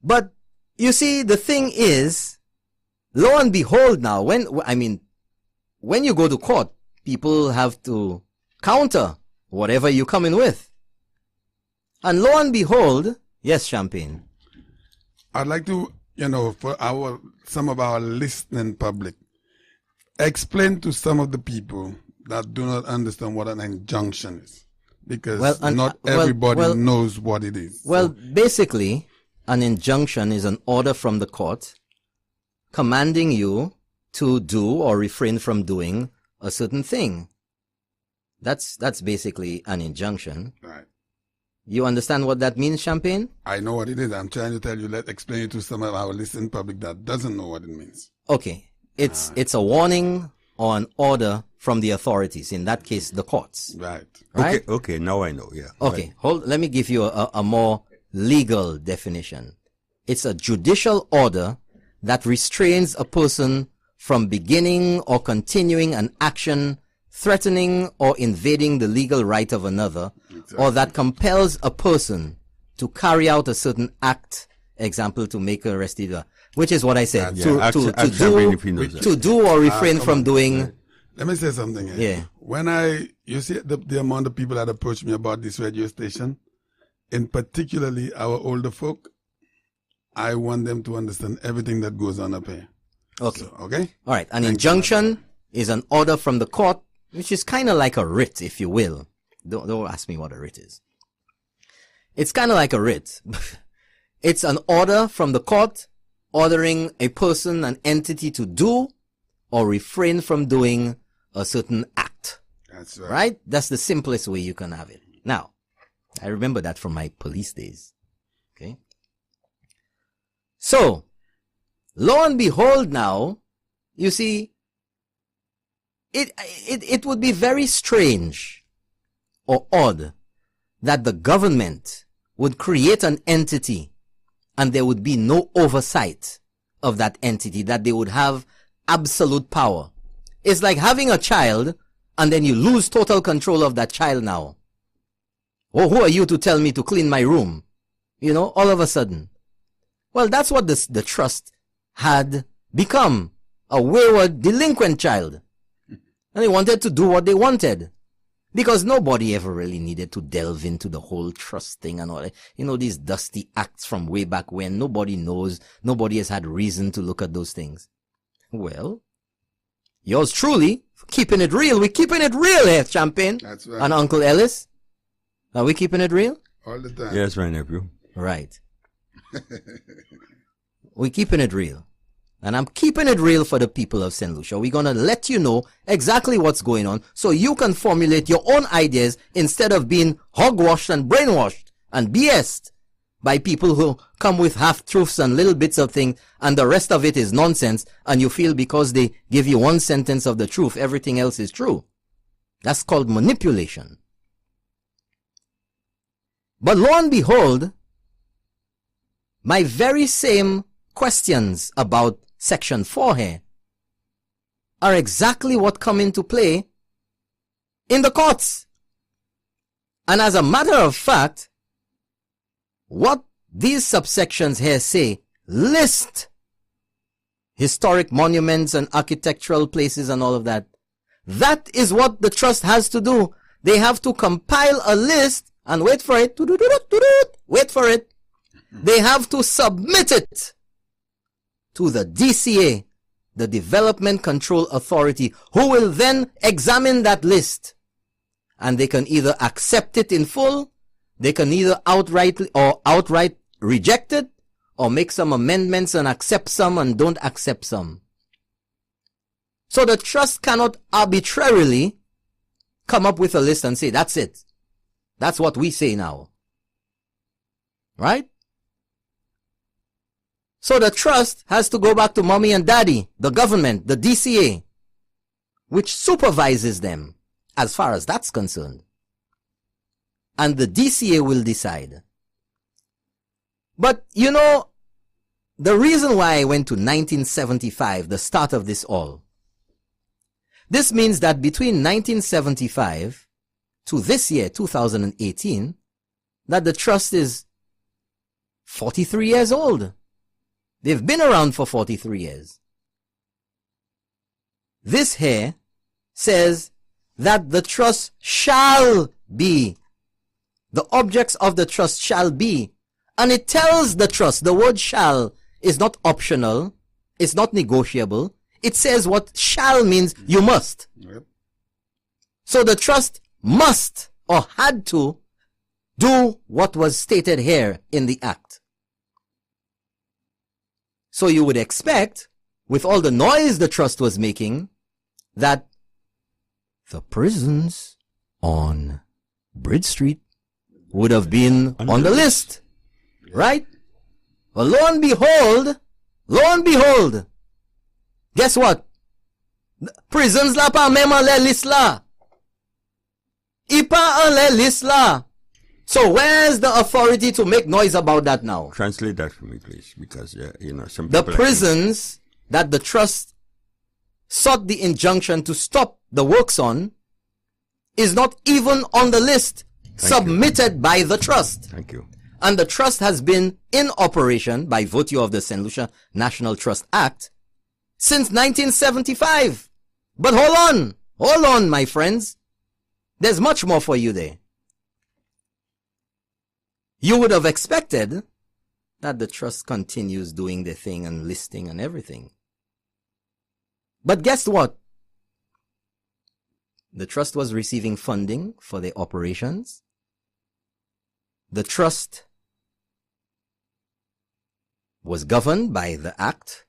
But, you see, the thing is, lo and behold now, when you go to court, people have to counter whatever you come in with. And lo and behold, yes, Champagne. I'd like to, for some of our listening public, explain to some of the people that do not understand what an injunction is. Because not everybody knows what it is. Well, basically, an injunction is an order from the court commanding you to do or refrain from doing a certain thing. That's basically an injunction. Right. You understand what that means, Champagne? I know what it is. I'm trying to tell you, explain it to some of our listening public that doesn't know what it means. Okay. It's a warning or an order from the authorities, in that case, the courts. Right. Okay, now I know, yeah. Okay, let me give you a more legal definition. It's a judicial order that restrains a person from beginning or continuing an action threatening or invading the legal right of another, or that compels a person to carry out a certain act, example, to make a restitution, which is what I said, to do or refrain from doing Let me say something here. Yeah. When you see the amount of people that approach me about this radio station, in particularly our older folk, I want them to understand everything that goes on up here. Okay. So, okay? All right. An injunction is an order from the court, which is kind of like a writ, if you will. Don't ask me what a writ is. It's kind of like a writ. It's an order from the court ordering a person, an entity to do or refrain from doing a certain act. That's right. Right? That's the simplest way you can have it. Now, I remember that from my police days. Okay. So, lo and behold now, you see, it would be very strange or odd that the government would create an entity and there would be no oversight of that entity, that they would have absolute power. It's like having a child and then you lose total control of that child now. Oh, who are you to tell me to clean my room? You know, all of a sudden. Well, that's what the trust had become. A wayward, delinquent child. And they wanted to do what they wanted. Because nobody ever really needed to delve into the whole trust thing and all that. You know, these dusty acts from way back when nobody knows, nobody has had reason to look at those things. Well, yours truly, keeping it real. We're keeping it real here, Champagne. That's right. And Uncle Ellis. Are we keeping it real? All the time. Yes, my nephew. Right. We're keeping it real. And I'm keeping it real for the people of St. Lucia. We're going to let you know exactly what's going on so you can formulate your own ideas instead of being hogwashed and brainwashed and BS'd by people who come with half-truths and little bits of things and the rest of it is nonsense and you feel because they give you one sentence of the truth, everything else is true. That's called manipulation. But lo and behold, my very same questions about Section 4 here are exactly what come into play in the courts. And as a matter of fact, what these subsections here say, list historic monuments and architectural places and all of that. That is what the trust has to do. They have to compile a list and wait for it. Wait for it. They have to submit it to the DCA, the Development Control Authority, who will then examine that list. And they can either accept it in full, they can either outright reject it, or make some amendments and accept some and don't accept some. So the trust cannot arbitrarily come up with a list and say, that's it. That's what we say now. Right? So the trust has to go back to mommy and daddy, the government, the DCA, which supervises them as far as that's concerned. And the DCA will decide. But, you know, the reason why I went to 1975, the start of this all, this means that between 1975 to this year, 2018, that the trust is 43 years old. They've been around for 43 years. This here says that the trust shall be, the objects of the trust shall be, and it tells the trust, the word shall is not optional, it's not negotiable, it says what shall means, you must. Yep. So the trust must or had to do what was stated here in the act. So you would expect, with all the noise the trust was making, that the prisons on Bridge Street would have been on the list. Right? Well, lo and behold, guess what? Prisons la pa même le list la. Ipa le list la. So where's the authority to make noise about that now? Translate that for me, please, because you know some people. The prisons that the trust sought the injunction to stop the works on is not even on the list submitted by the trust. Thank you. And the trust has been in operation by virtue of the St. Lucia National Trust Act since 1975. But hold on. Hold on, my friends. There's much more for you there. You would have expected that the trust continues doing their thing and listing and everything. But guess what? The trust was receiving funding for their operations. The trust was governed by the Act.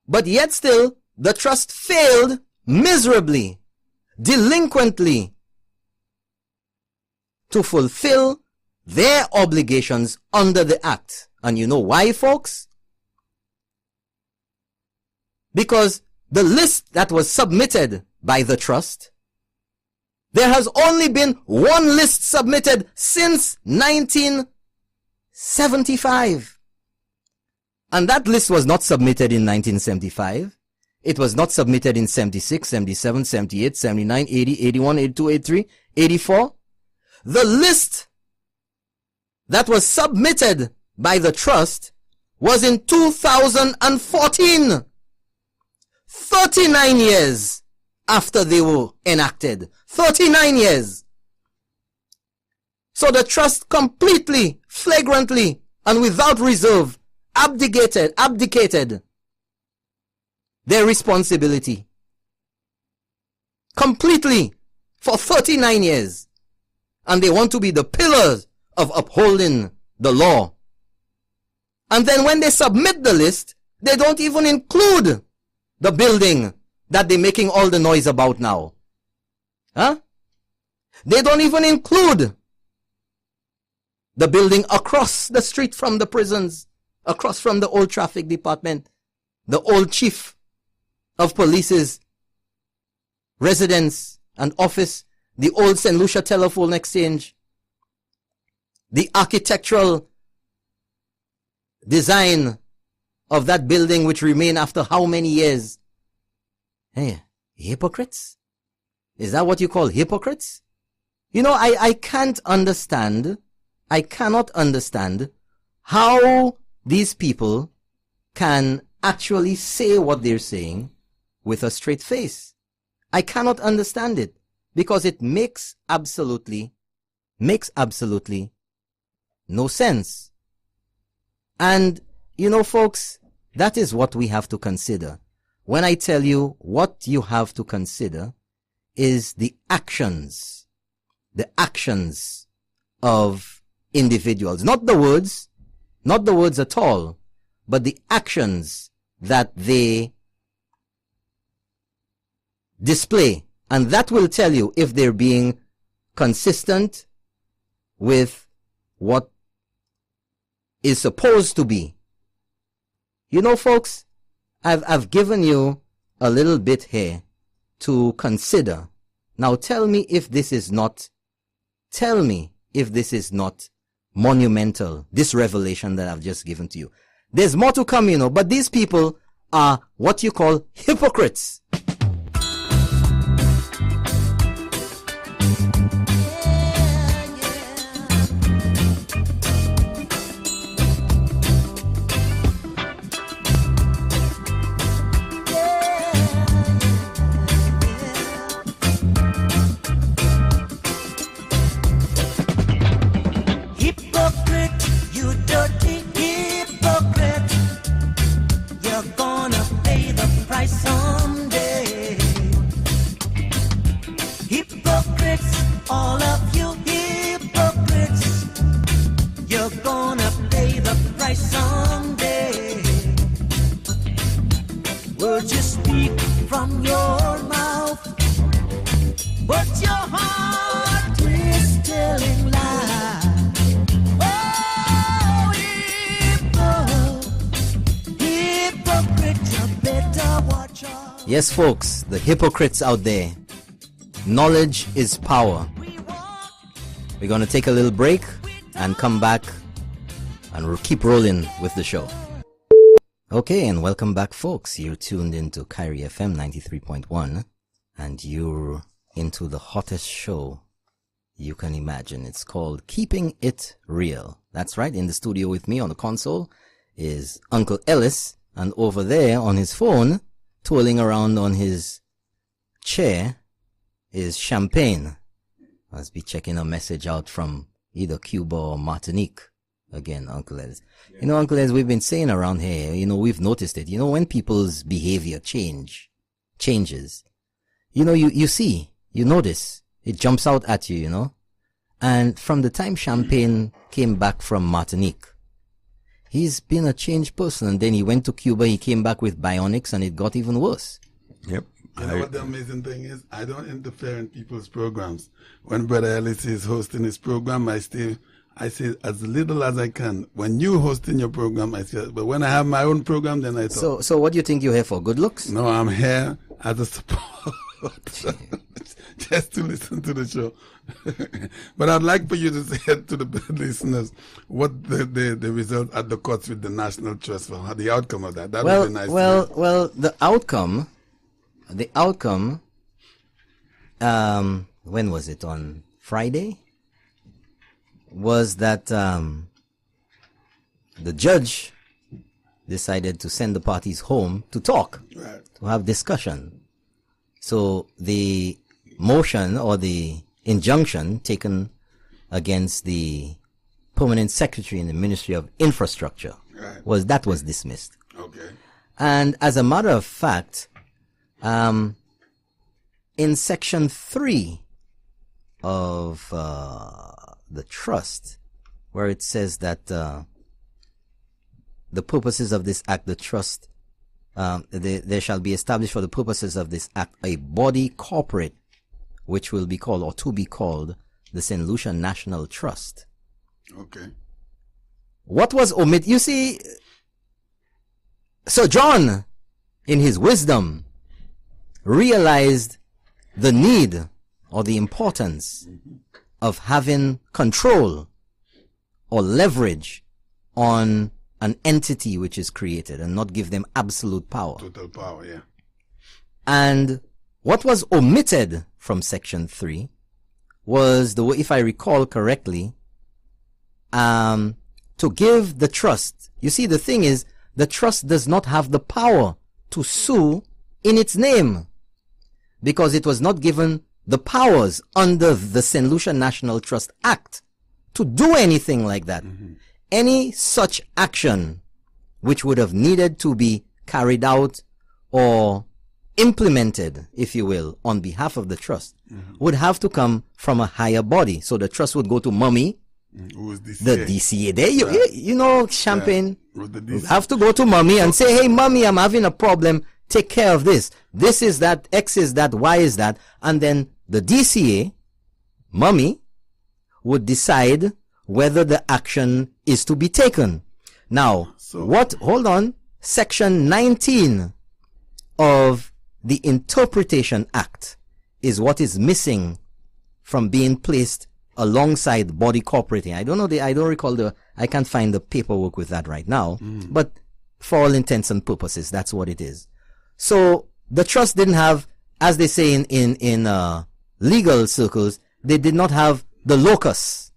But yet still, the trust failed miserably, delinquently, to fulfill their obligations under the Act. And you know why, folks? Because the list that was submitted by the trust, there has only been one list submitted since 1975. And that list was not submitted in 1975. It was not submitted in 76, 77, 78, 79, 80, 81, 82, 83, 84. The list that was submitted by the trust was in 2014. 39 years after they were enacted. 39 years. So the trust completely, flagrantly, and without reserve abdicated their responsibility. Completely. For 39 years. And they want to be the pillars of upholding the law. And then when they submit the list, they don't even include the building that they're making all the noise about now. Huh? They don't even include the building across the street from the prisons, across from the old traffic department, the old chief of police's residence and office, the old St. Lucia telephone exchange, the architectural design of that building which remain after how many years? Hey, hypocrites? Is that what you call hypocrites? You know, I can't understand, I cannot understand how these people can actually say what they're saying with a straight face. I cannot understand it because it makes absolutely no sense. And, you know, folks, that is what we have to consider. When I tell you what you have to consider is the actions of individuals, not the words at all, but the actions that they display. And that will tell you if they're being consistent with what is supposed to be. You know, folks, I've given you a little bit here to consider. Now tell me if this is not monumental, this revelation that I've just given to you. There's more to come, you know, but these people are what you call hypocrites. All of you hypocrites, you're gonna pay the price someday. Words you speak from your mouth, but your heart is telling lies. Oh, hypocrite, you better watch out. Yes, folks, the hypocrites out there. Knowledge is power. We're going to take a little break and come back and we'll keep rolling with the show. Okay, and welcome back, folks. You're tuned into Kyrie FM 93.1 and you're into the hottest show you can imagine. It's called Keeping It Real. That's right. In the studio with me on the console is Uncle Ellis, and over there on his phone, twirling around on his chair is Champagne. Must be checking a message out from either Cuba or Martinique. Again, Uncle Ez. Yeah. You know, Uncle Ez, we've been saying around here, you know, we've noticed it. You know, when people's behavior changes, you know, you notice, it jumps out at you, you know. And from the time Champagne came back from Martinique, he's been a changed person. And then he went to Cuba, he came back with bionics, and it got even worse. Yep. You know what the amazing thing is? I don't interfere in people's programs. When Brother Ellis is hosting his program, I say as little as I can. When you hosting your program, I say, but when I have my own program, then I talk. So what do you think you're here for? Good looks? No, I'm here as a support. Just to listen to the show. But I'd like for you to say to the listeners what the result at the courts with the National Trust for the outcome of that. That would be nice. Well, the outcome, when was it? On Friday? Was that the judge decided to send the parties home to talk, right, to have discussion. So the motion or the injunction taken against the permanent secretary in the Ministry of Infrastructure, right, was dismissed. Okay. And as a matter of fact, in section 3 of the trust, where it says that the purposes of this act, the trust, there shall be established for the purposes of this act a body corporate, which will be called, or to be called, the St. Lucia National Trust. Okay. What was omitted? You see, Sir John, in his wisdom, realized the need or the importance of having control or leverage on an entity which is created and not give them absolute power. Total power, yeah. And what was omitted from section 3 was if I recall correctly, to give the trust. You see, the thing is, the trust does not have the power to sue in its name because it was not given the powers under the St. Lucia National Trust Act to do anything like that. Mm-hmm. Any such action which would have needed to be carried out or implemented, if you will, on behalf of the trust, would have to come from a higher body. So the trust would go to Mummy, who is DCA? the DCA. There, you know, Champagne, the have to go to Mummy and say, hey, Mummy, I'm having a problem. Take care of this. This is that, X is that, Y is that. And then the DCA, Mummy, would decide whether the action is to be taken. Now, hold on, section 19 of the Interpretation Act is what is missing from being placed alongside body corporating. I don't recall I can't find the paperwork with that right now, but for all intents and purposes, that's what it is. So the trust didn't have, as they say in legal circles, they did not have the locus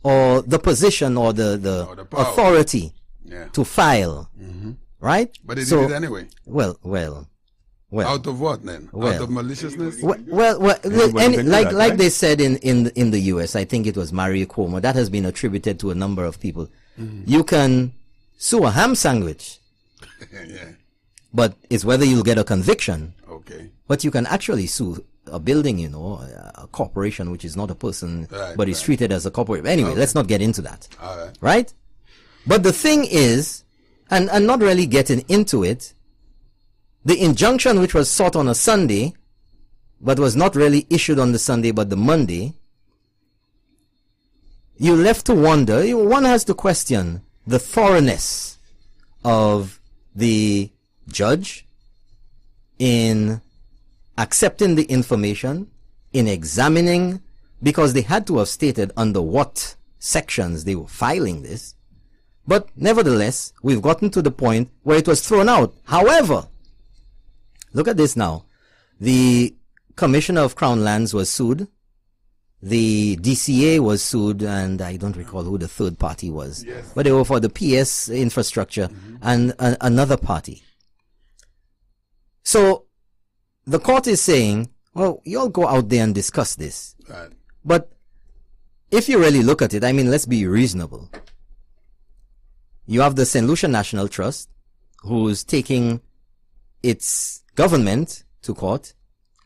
or the position or the authority to file, right? But they did it anyway. Well. Out of what then? Out of maliciousness? Like they said in the US, I think it was Mario Cuomo, that has been attributed to a number of people. You can sue a ham sandwich, yeah, but it's whether you'll get a conviction. Okay. But you can actually sue a building, you know, a corporation which is not a person, but is treated as a corporation. Anyway, let's not get into that. All right. Right? But the thing is, and not really getting into it, the injunction which was sought on a Sunday, but was not really issued on the Sunday, but the Monday, you're left to wonder, one has to question the thoroughness of the judge in accepting the information, in examining, because they had to have stated under what sections they were filing this. But nevertheless, we've gotten to the point where it was thrown out. However, look at this now. The Commissioner of Crown Lands was sued. The DCA was sued, and I don't recall who the third party was. Yes. But they were for the PS infrastructure and another party. So the court is saying, well, you all go out there and discuss this. Right. But if you really look at it, I mean, let's be reasonable. You have the St. Lucia National Trust, who's taking its government to court.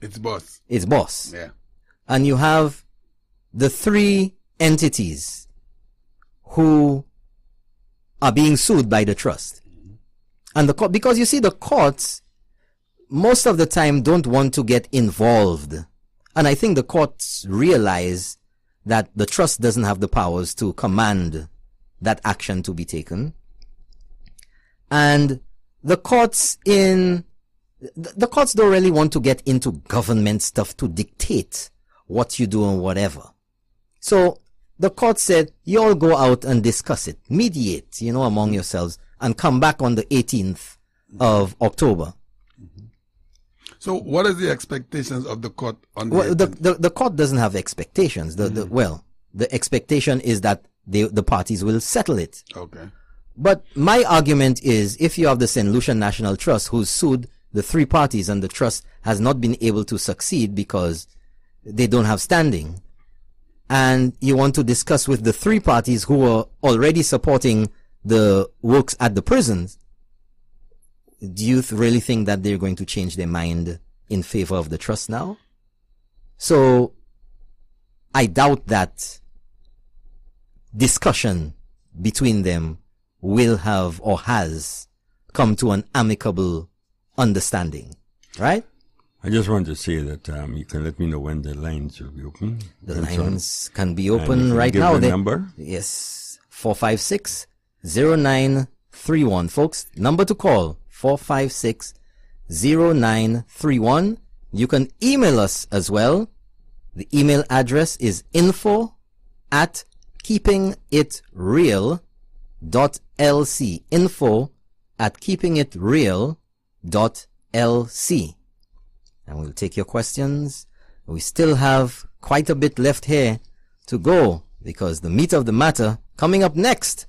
Its boss. Its boss. Yeah. And you have the three entities who are being sued by the trust. And the court, because you see, the courts most of the time don't want to get involved. And I think the courts realize that the trust doesn't have the powers to command that action to be taken. And the courts don't really want to get into government stuff to dictate what you do and whatever. So the court said, you all go out and discuss it, mediate, among yourselves, and come back on the 18th of October. So what is the expectations of the court on the Well, 18th? the court doesn't have expectations. The expectation is that the parties will settle it. Okay. But my argument is, if you have the St. Lucia National Trust who's sued the three parties and the trust has not been able to succeed because they don't have standing, and you want to discuss with the three parties who are already supporting the works at the prisons, do you really think that they're going to change their mind in favor of the trust now? So I doubt that discussion between them will have or has come to an amicable understanding, right? I just want to say that you can let me know when the lines will be open. The and so on. lines can be And open you can right give now. the number? Yes, 456-0931. Folks, number to call, 456-0931. You can email us as well. The email address is info@keepingitreal.lc. info@keepingitreal.lc. And we'll take your questions. We still have quite a bit left here to go, because the meat of the matter coming up next.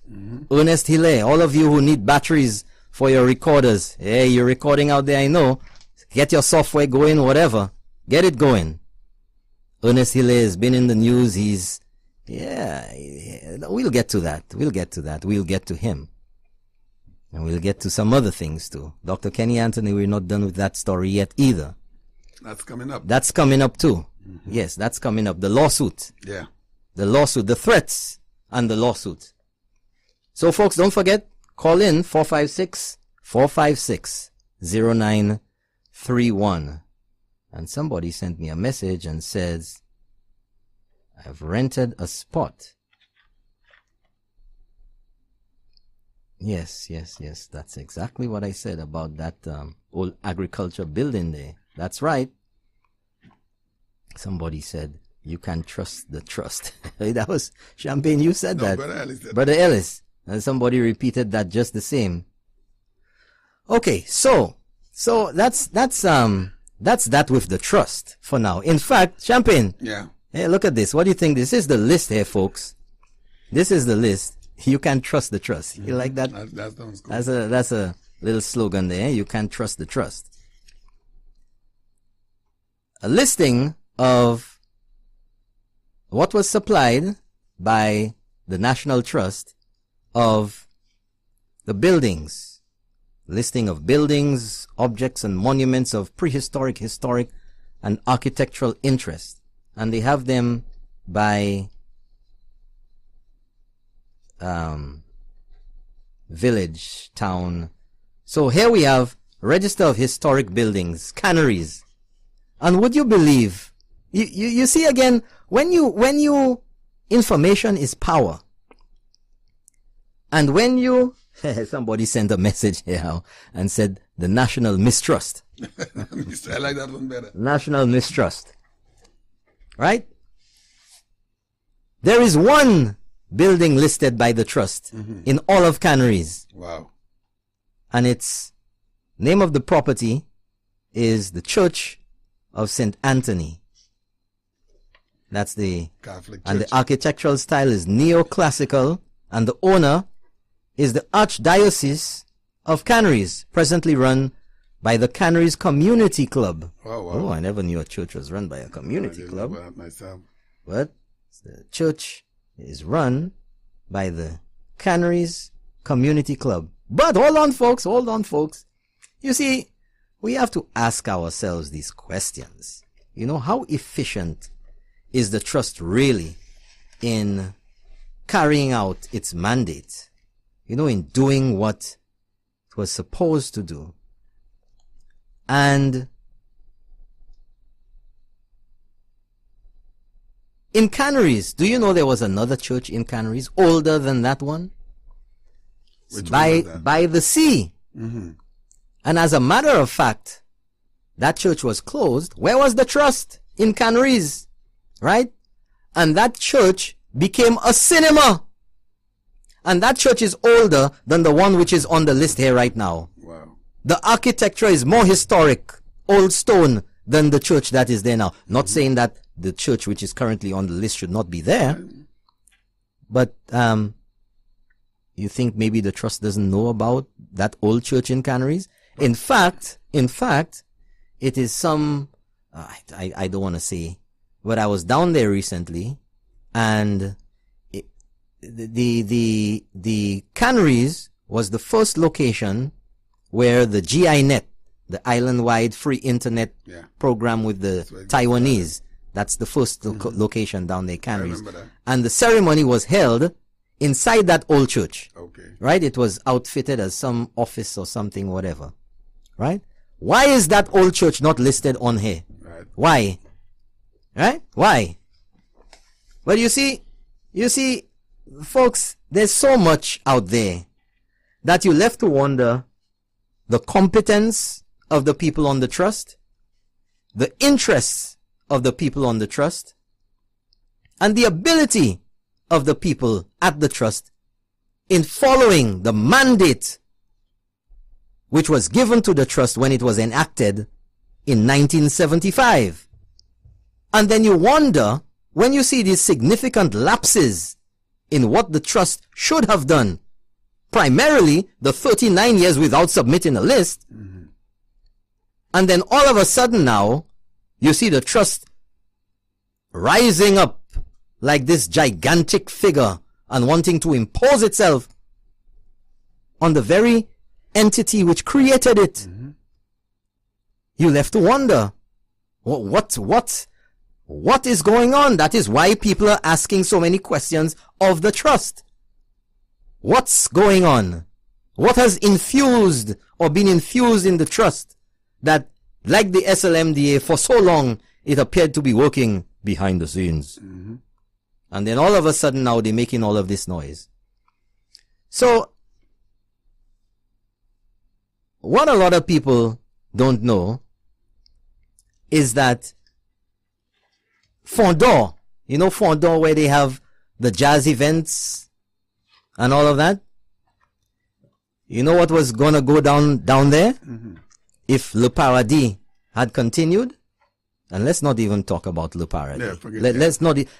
Ernest Hilaire, all of you who need batteries for your recorders. Hey, you're recording out there, I know. Get your software going, whatever. Get it going. Ernest Hilaire has been in the news. We'll get to that. We'll get to him. And we'll get to some other things too. Dr. Kenny Anthony, we're not done with that story yet either. That's coming up. That's coming up too. Yes, that's coming up. The lawsuit. Yeah. The lawsuit, the threats and the lawsuit. So folks, don't forget, call in 456-456-0931. And somebody sent me a message and says, I've rented a spot. Yes. That's exactly what I said about that old agriculture building there. That's right. Somebody said, you can trust the trust. That was Champagne. You said that. Brother Ellis said Brother Ellis. And somebody repeated that just the same. Okay, so that's that with the trust for now. In fact, Champagne. Yeah. Hey, look at this. What do you think? This is the list here, folks. This is the list. You can trust the trust. You like that? That sounds cool. That's a little slogan there. You can trust the trust. A listing of what was supplied by the National Trust of the buildings. Listing of buildings, objects, and monuments of prehistoric, historic, and architectural interest. And they have them by village, town. So here we have Register of Historic Buildings, canneries. And would you believe, you see again, when you information is power. And when you, somebody sent a message here and said the national mistrust. I like that one better. National mistrust. Right? There is one building listed by the trust in all of canneries. Wow. And its name of the property is the Church of St. Anthony. That's the Catholic Church. And the architectural style is neoclassical, and the owner is the Archdiocese of Canneries, presently run by the Canaries Community Club. Oh, wow. Oh, I never knew a church was run by a community club. Know that myself. But the church is run by the Canaries Community Club. But hold on, folks. You see, we have to ask ourselves these questions. You know, how efficient is the trust really in carrying out its mandate? You know, in doing what it was supposed to do. And in Canaries, do you know there was another church in Canaries older than that one? Which by one was that? by the sea. Mm-hmm. And as a matter of fact, that church was closed. Where was the trust? In Canaries, right? And that church became a cinema. And that church is older than the one which is on the list here right now. Wow. The architecture is more historic, old stone, than the church that is there now. Not saying that the church which is currently on the list should not be there. But you think maybe the trust doesn't know about that old church in Canaries? In fact, it is some, I don't want to say, but I was down there recently, and the Canaries was the first location where the GINet, the island-wide free internet program with the Taiwanese, that's the first location down there, Canaries. I remember that. And the ceremony was held inside that old church. Okay. Right? It was outfitted as some office or something, whatever. Right? Why is that old church not listed on here? Right. Why? Right? Why? But you see, folks, there's so much out there that you're left to wonder the competence of the people on the trust, the interests of the people on the trust, and the ability of the people at the trust in following the mandate which was given to the trust when it was enacted in 1975. And then you wonder, when you see these significant lapses in what the trust should have done, primarily the 39 years without submitting a list, and then all of a sudden now, you see the trust rising up like this gigantic figure and wanting to impose itself on the very entity which created it. You left to wonder, what is going on? That is why people are asking so many questions of the trust. What's going on? What has infused or been infused in the trust that, like the SLMDA, for so long it appeared to be working behind the scenes? And then all of a sudden now they're making all of this noise. So, what a lot of people don't know is that Fondor, you know Fondor, where they have the jazz events and all of that? You know what was gonna go down there? If Le Paradis had continued? And let's not even talk about Le Paradis.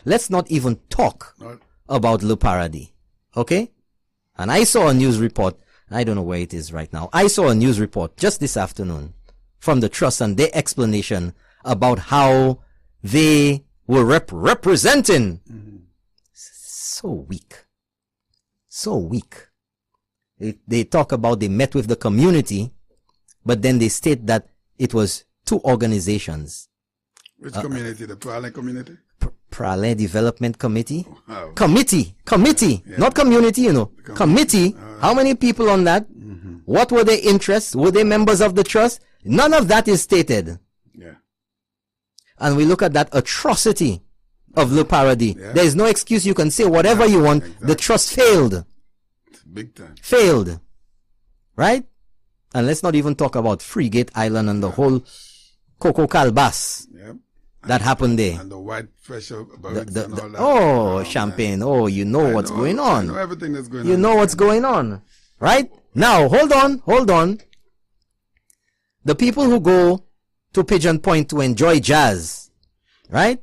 Let's not even talk about Le Paradis. Okay? And I saw a news report. I don't know where it is right now. I saw a news report just this afternoon from the trust and their explanation about how they were representing. So weak. So weak. They talk about they met with the community, but then they state that it was two organizations. Which community? The Prale community? Prale Development Committee. Wow. Committee, not community, you know. Committee. How many people on that? What were their interests? Were they members of the trust? None of that is stated. Yeah. And we look at that atrocity of Le Paradis. There is no excuse. You can say whatever you want. Exactly. The trust failed. Big time. Failed. Right? And let's not even talk about Frigate Island and the whole Coco Calbas that happened there. And the white pressure barracks and all that. Oh, Champagne. Oh, you know what's going on. I know everything that's going on. You know what's going on. Right? Now, hold on. The people who go to Pigeon Point to enjoy jazz, right?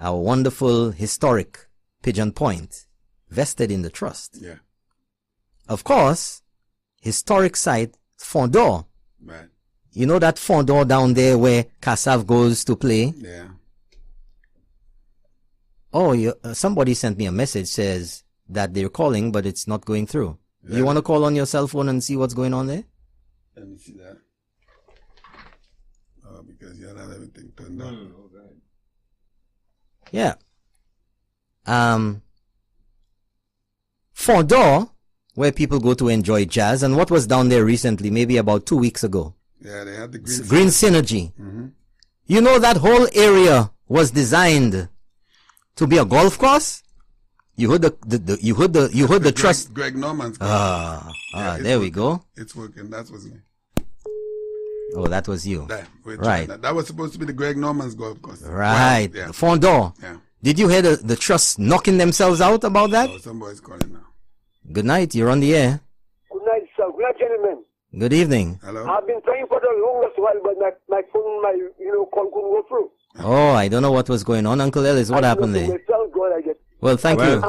Our wonderful, historic Pigeon Point, vested in the trust. Yeah. Of course, historic site Fondor. Right. You know that Fondor down there where Kassav goes to play? Yeah. Oh, somebody sent me a message, says that they're calling, but it's not going through. Yeah. You want to call on your cell phone and see what's going on there? Let me see that. Oh, because you have everything turned on. Yeah. Fondor, where people go to enjoy jazz, and what was down there recently, maybe about 2 weeks ago? Yeah, they had the Green Synergy. Mm-hmm. You know that whole area was designed to be a golf course? You heard the trust. Greg Norman's. There we go. It's working. That was me. Oh, that was you. Right. That was supposed to be the Greg Norman's golf course. Right. Well, yeah. Fondor. Yeah. Did you hear the trust knocking themselves out about that? Oh, somebody's calling now. Good night. You're on the air. Good night, sir. Good night, gentlemen. Good evening. Hello. I've been trying for the longest while, but my phone, call couldn't go through. Oh, I don't know what was going on. Uncle Ellis, what happened there? Myself, God, I guess. Well, thank you.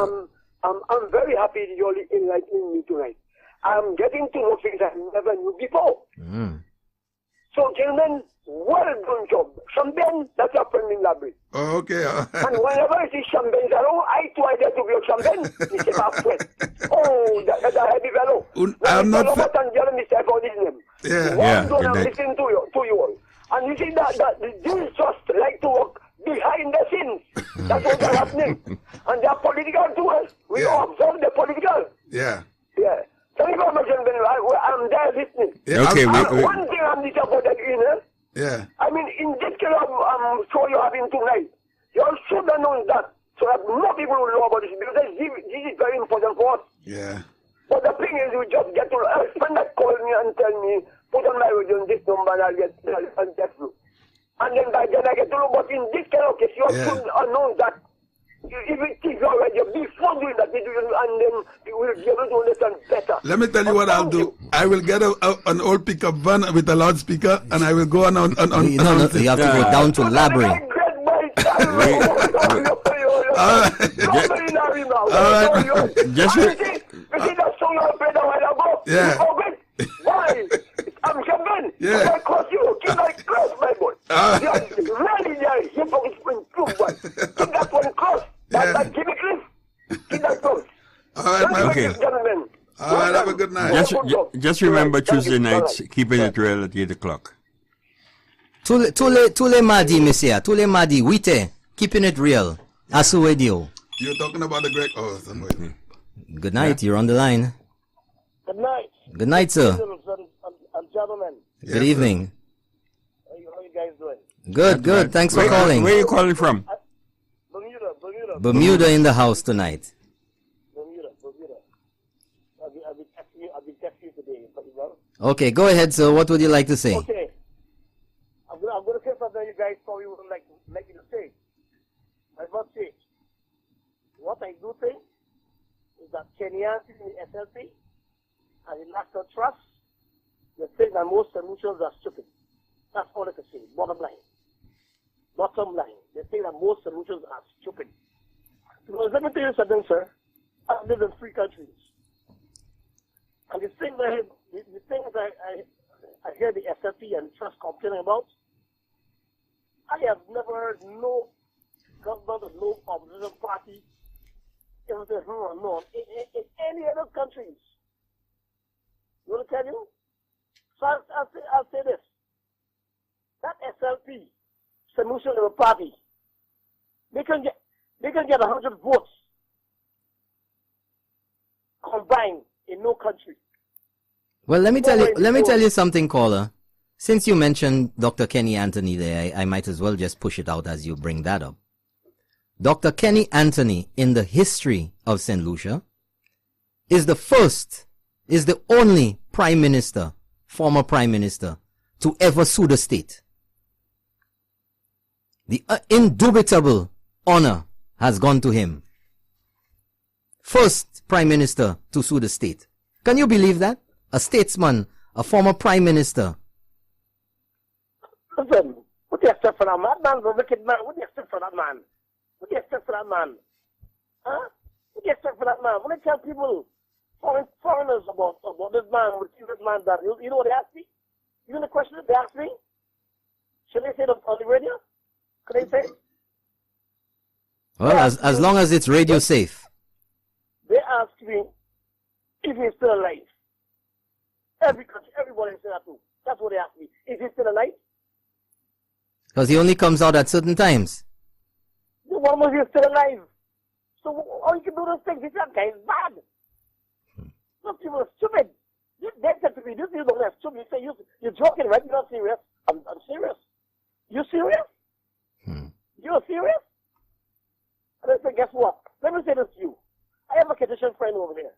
I'm very happy you're enlightening me tonight. I'm getting to know things I never knew before. Mm. So, gentlemen, well done job. Champagne, that's a friend in library. Oh, okay. And whenever I see champagne, I too idea to be a champagne. He said, my friend. Oh, that's a heavy fellow. I'm not. Mr. for his name. Yeah. Yeah, I'm good listening to you all. And you see that these just like to work behind the scenes. That's what's happening. And they are political too. We observe the political. Yeah. Yeah. Thank you very much, gentlemen. I'm there listening. Yeah, Okay, One thing I'm disappointed in, Yeah. I mean, in this kind of show you're having tonight, you all should have known that so that more people will know about this because this is very important for us. Yeah. But the thing is, you just get to friend that call me and tell me, put on my radio this number and I'll get through. And then by then I get to know, but in this kind of case, you should announce that if it is already before doing that, and then you will be able to understand better. Let me tell you what I'll do. I will get an old pickup van with a loudspeaker and I will go on. No, you have to go down to library. Yeah. Why? I'm Champagne. Yeah. I cross you. Keep my cross, my boy. You're really there. Here for improve one. Keep that one cross. That Jimmy Cliff. Keep that close. All right, my Okay. Gentlemen. All right, have a good night. Just remember Tuesday nights, keeping it real at 8 o'clock. Tule Madi, monsieur. Tule Madi. Wite. Keeping it real. Asuwedio. You're talking about the Greg. Oh, somebody. Good night. You're on the line. Good night. Good night, sir. And gentlemen. Good evening. How you guys doing? Good. Thanks for calling. Where are you calling from? Bermuda in the house tonight. Bermuda. I've been texting you today. Okay, go ahead, sir. What would you like to say? Okay. I'm gonna say something you guys probably wouldn't like me to say. I must say, what I do think is that Kenyans in the SLP and the National Trust, they think that most solutions are stupid. That's all I can say. Bottom line. They think that most solutions are stupid. Because let me tell you something, sir. I've lived in 3 countries. And the thing that I hear the SLP and Trust complaining about, I have never heard no government or no opposition party ever say no in any other countries. You want to tell you? So I'll say this. That SLP solution of a party, they can get 100 votes combined in no country. Well, let me tell you something, caller. Since you mentioned Dr. Kenny Anthony there, I might as well just push it out as you bring that up. Dr. Kenny Anthony, in the history of St. Lucia, is the only former prime minister, to ever sue the state. The indubitable honor has gone to him. First prime minister to sue the state. Can you believe that? A statesman, a former prime minister. Listen, what do you expect for that man? Man's a wicked man. What do you expect for that man? What do you expect for that man? Huh? What do you expect for that man? When I tell people foreigners about this man, what this man done. You know what they asked me? You know the question that they asked me? Should they say it on the radio? Could they say it? Well, as long as it's radio safe. They asked me if he's still alive. Every country, everybody said that too. That's what they asked me. Is he still alive? Because he only comes out at certain times. The one was he still alive. So all you can do those things. This guy is bad. Those people are stupid. They said to me, this is not stupid. You say you're joking, right? You're not serious. I'm serious. You serious? You're serious? And I said, guess what? Let me say this to you. I have a Canadian friend over there.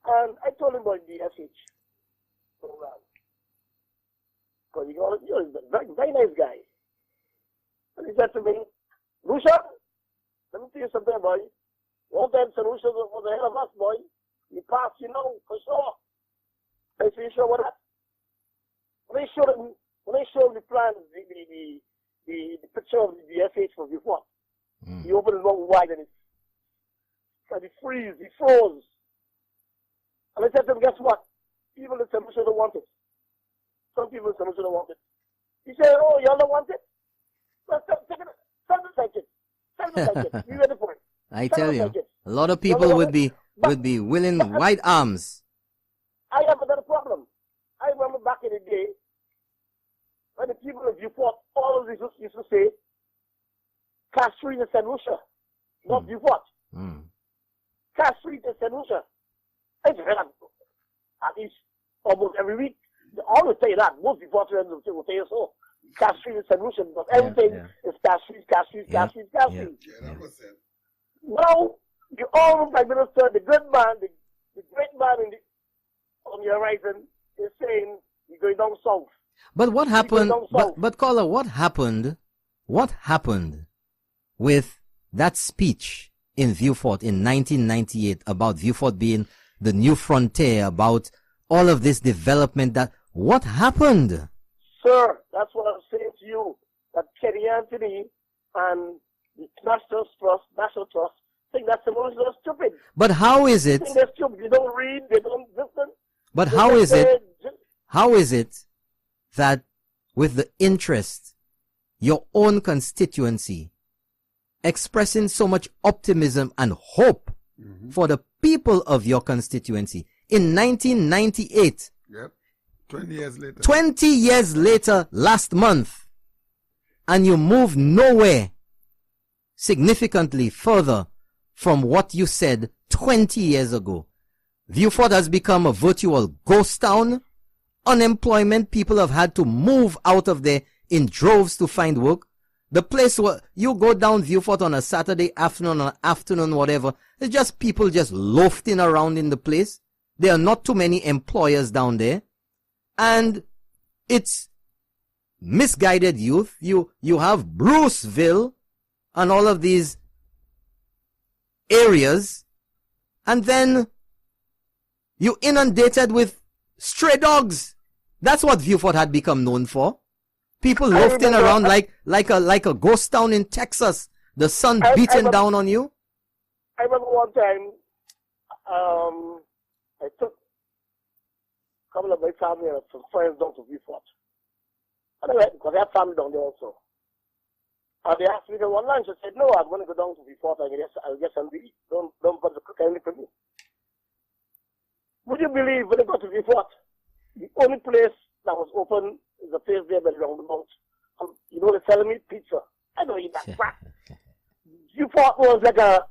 And I told him about the SH program. Because you're a very, very nice guy. And he said to me, Lucia, let me tell you something, boy. One time, Lucia was ahead of us, boy. You passed, for sure. I said, you sure about that? When they showed the plans, the picture of the SH from before, he opened his mouth wide and he froze. And I said to him, guess what? People in Sabotage don't want it. Some people in Sabotage don't want it. He said, oh, y'all don't want it? Well, send it. You ready for it? I tell you, a lot of people would be willing wide arms. I have another problem. I remember back in the day when the people of Viewport always used to say, Cash Street in St. Lucia, not Viewport. Cash Street in St. Lucia. I heard that at least almost every week. They always say that. Most Viewport friends will say so. Cash Street in St. Lucia, because everything is Cash Street. Yeah, that was it. Now, the old Prime Minister, the good man, the great man on the horizon is saying you're going down south. But what happened? But caller, what happened? What happened with that speech in Viewport in 1998 about Viewport being the new frontier, about all of this development? What happened? Sir, that's what I'm saying to you. That Kenny Anthony and the National Trust think that Samoans are stupid. But how is it? They think they're stupid. They don't read. They don't listen. But how is it? How is it that with the interest, your own constituency, expressing so much optimism and hope for the people of your constituency in 1998? Yep. 20 years later. 20 years later, last month, and you move nowhere significantly further from what you said 20 years ago. Viewport has become a virtual ghost town. Unemployment, people have had to move out of there in droves to find work. The place where you go down Viewport on a Saturday afternoon or afternoon, whatever, it's just people just loafing around in the place. There are not too many employers down there. And it's misguided youth. You have Bruceville and all of these areas, and then you inundated with stray dogs. That's what Viewport had become known for. People loafing around like a ghost town in Texas. The sun beating down on you. I remember one time, I took a couple of my family and some friends down to Viewport. And I went because I have family down there also. And they asked me to one lunch. I said, no, I'm going to go down to Viewport. I'll get something to eat. Don't bother to cook anything for me. Would you believe when I got to Viewport, the only place that was open is the place there by the roundabout. They're selling me pizza. I don't eat that crap. Viewport was like a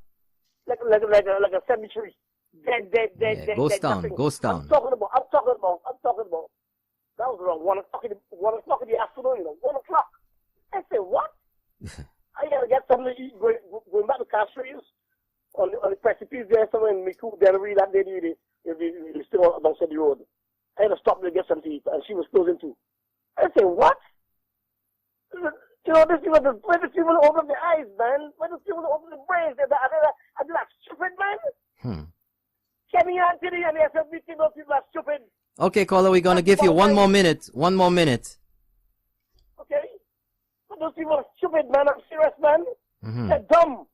cemetery. Dead. Ghost town. I'm talking about. That was around 1 o'clock in the afternoon, 1 o'clock. I said, what? I gotta get something to eat, going back to Castries on the precipice there somewhere in Miku, Delary, that lady, they still alongside the road. I had to stop to get something to eat, and she was closing too. I said, what? This people, when the people open their eyes, man, when the people open their brains, they're that stupid, man. Kenny Anthony and the SLBC, those people are stupid. Okay, caller, we're gonna give you one more minute. Okay? But those people are stupid, man. I'm serious, man. They're dumb.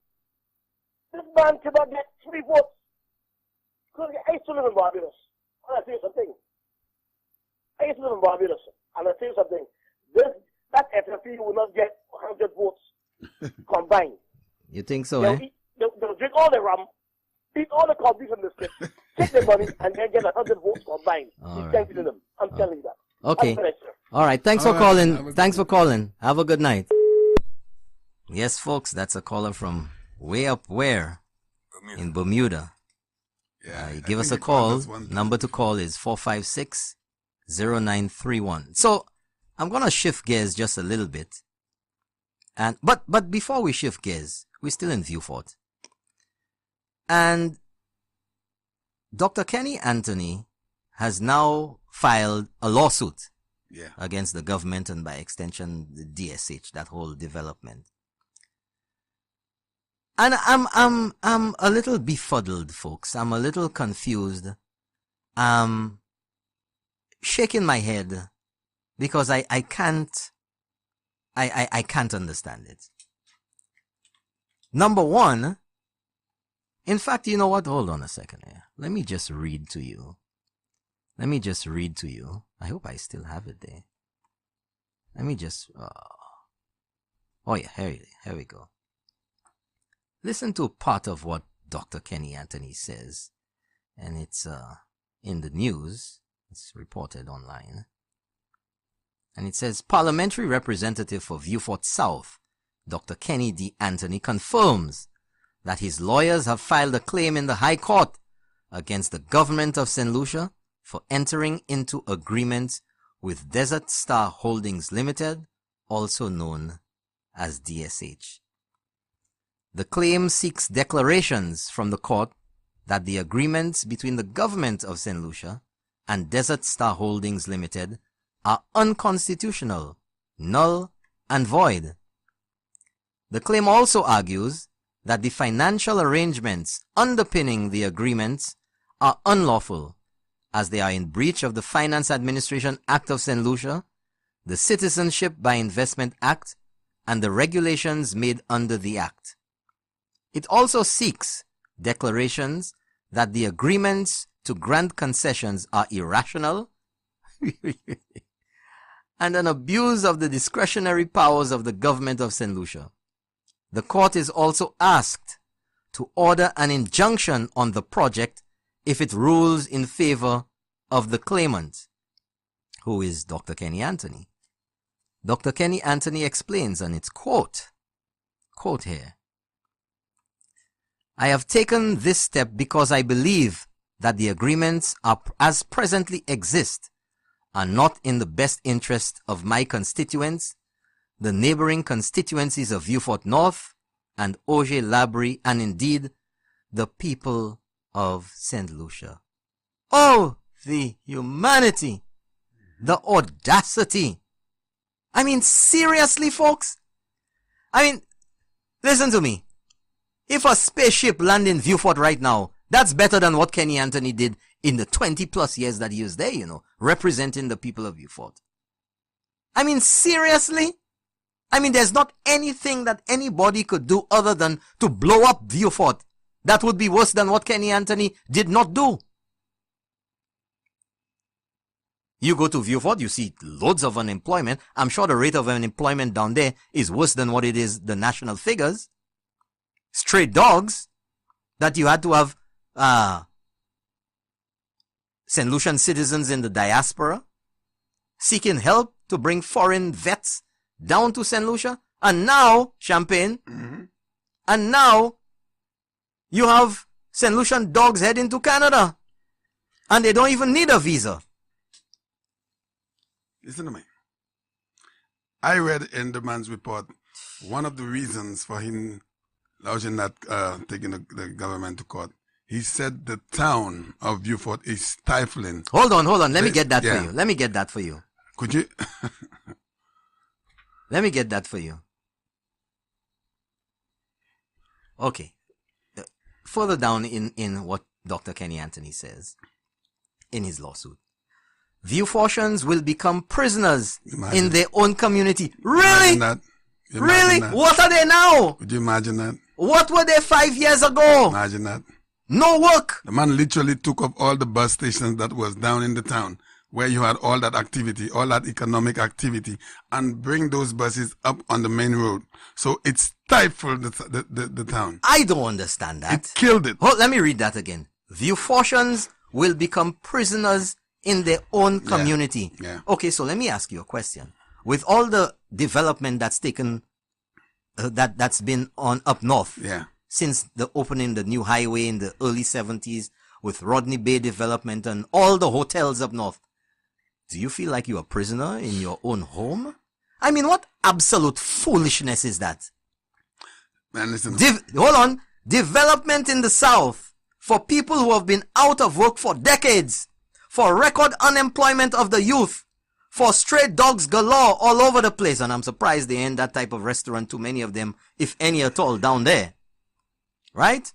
This man cannot get 3 votes Because I used to live in Barbados. And I'll tell you something. I used to live in Barbados. And I'll tell you something. That FFP will not get 100 votes combined. You think so, eh? They'll drink all the rum, eat all the coffee from the stick, take the money, and then get 100 votes combined. All Thank you to them. I'm telling you that. Okay. I'm sir. All right. Thanks for calling. Thanks for calling. Have a good night. Yes, folks, that's a caller from way up where? Bermuda. In Bermuda. Yeah. You give us a call. Number to call is 456-0931. So I'm going to shift gears just a little bit. But before we shift gears, we're still in Viewfort. And Dr. Kenny Anthony has now filed a lawsuit against the government and by extension the DSH, that whole development. And I'm a little befuddled, folks. I'm a little confused. I'm shaking my head because I can't understand it. Number one, in fact, you know what? Hold on a second here. Let me just read to you. I hope I still have it there. Let me just, oh yeah, here we go. Listen to part of what Dr. Kenny Anthony says. And it's, in the news. It's reported online. And it says, Parliamentary Representative for Viewfort South, Dr. Kenny D. Anthony, confirms that his lawyers have filed a claim in the High Court against the government of St. Lucia for entering into agreements with Desert Star Holdings Limited, also known as DSH. The claim seeks declarations from the court that the agreements between the government of St. Lucia and Desert Star Holdings Limited are unconstitutional, null, and void. The claim also argues that the financial arrangements underpinning the agreements are unlawful, as they are in breach of the Finance Administration Act of St. Lucia, the Citizenship by Investment Act, and the regulations made under the Act. It also seeks declarations that the agreements to grant concessions are irrational and an abuse of the discretionary powers of the government of St. Lucia. The court is also asked to order an injunction on the project if it rules in favor of the claimant, who is Dr. Kenny Anthony. Dr. Kenny Anthony explains, and it's quote here, I have taken this step because I believe that the agreements are, as presently exist, are not in the best interest of my constituents, the neighboring constituencies of Viewfort North and Auger Labrie, and indeed the people of St. Lucia. Oh, the humanity, the audacity. I mean, seriously, folks? I mean, listen to me. If a spaceship land in Viewfort right now, that's better than what Kenny Anthony did in the 20 plus years that he was there, representing the people of Viewfort. I mean, seriously? I mean, there's not anything that anybody could do other than to blow up Viewfort that would be worse than what Kenny Anthony did not do. You go to Viewfort, you see loads of unemployment. I'm sure the rate of unemployment down there is worse than what it is, the national figures. Stray dogs that you had to have St. Lucian citizens in the diaspora seeking help to bring foreign vets down to St. Lucia. And now, Champagne, and now you have St. Lucian dogs heading to Canada. And they don't even need a visa. Listen to me. I read in the man's report one of the reasons for him launching that, taking the government to court. He said the town of Viewfort is stifling. Hold on. Let me get that for you. Could you? Let me get that for you. Okay. Further down in what Dr. Kenny Anthony says in his lawsuit. Viewfortians will become prisoners in their own community. Really? Really? What are they now? Could you imagine that? What were they 5 years ago? Imagine that. No work. The man literally took up all the bus stations that was down in the town where you had all that activity, all that economic activity, and bring those buses up on the main road. So it stifled the town. I don't understand that. It killed it. Oh, let me read that again. Viewfortians will become prisoners in their own community. Yeah. Okay, so let me ask you a question. With all the development that's taken, that's been on up north, Yeah. since the opening the new highway in the early 70s, with Rodney Bay development and all the hotels up north, do you feel like you're a prisoner in your own home? I mean, what absolute foolishness is that? Man, listen. Hold on. Development in the South for people who have been out of work for decades, for record unemployment of the youth, for stray dogs galore all over the place. And I'm surprised they ain't that type of restaurant, too many of them, if any at all, down there. Right?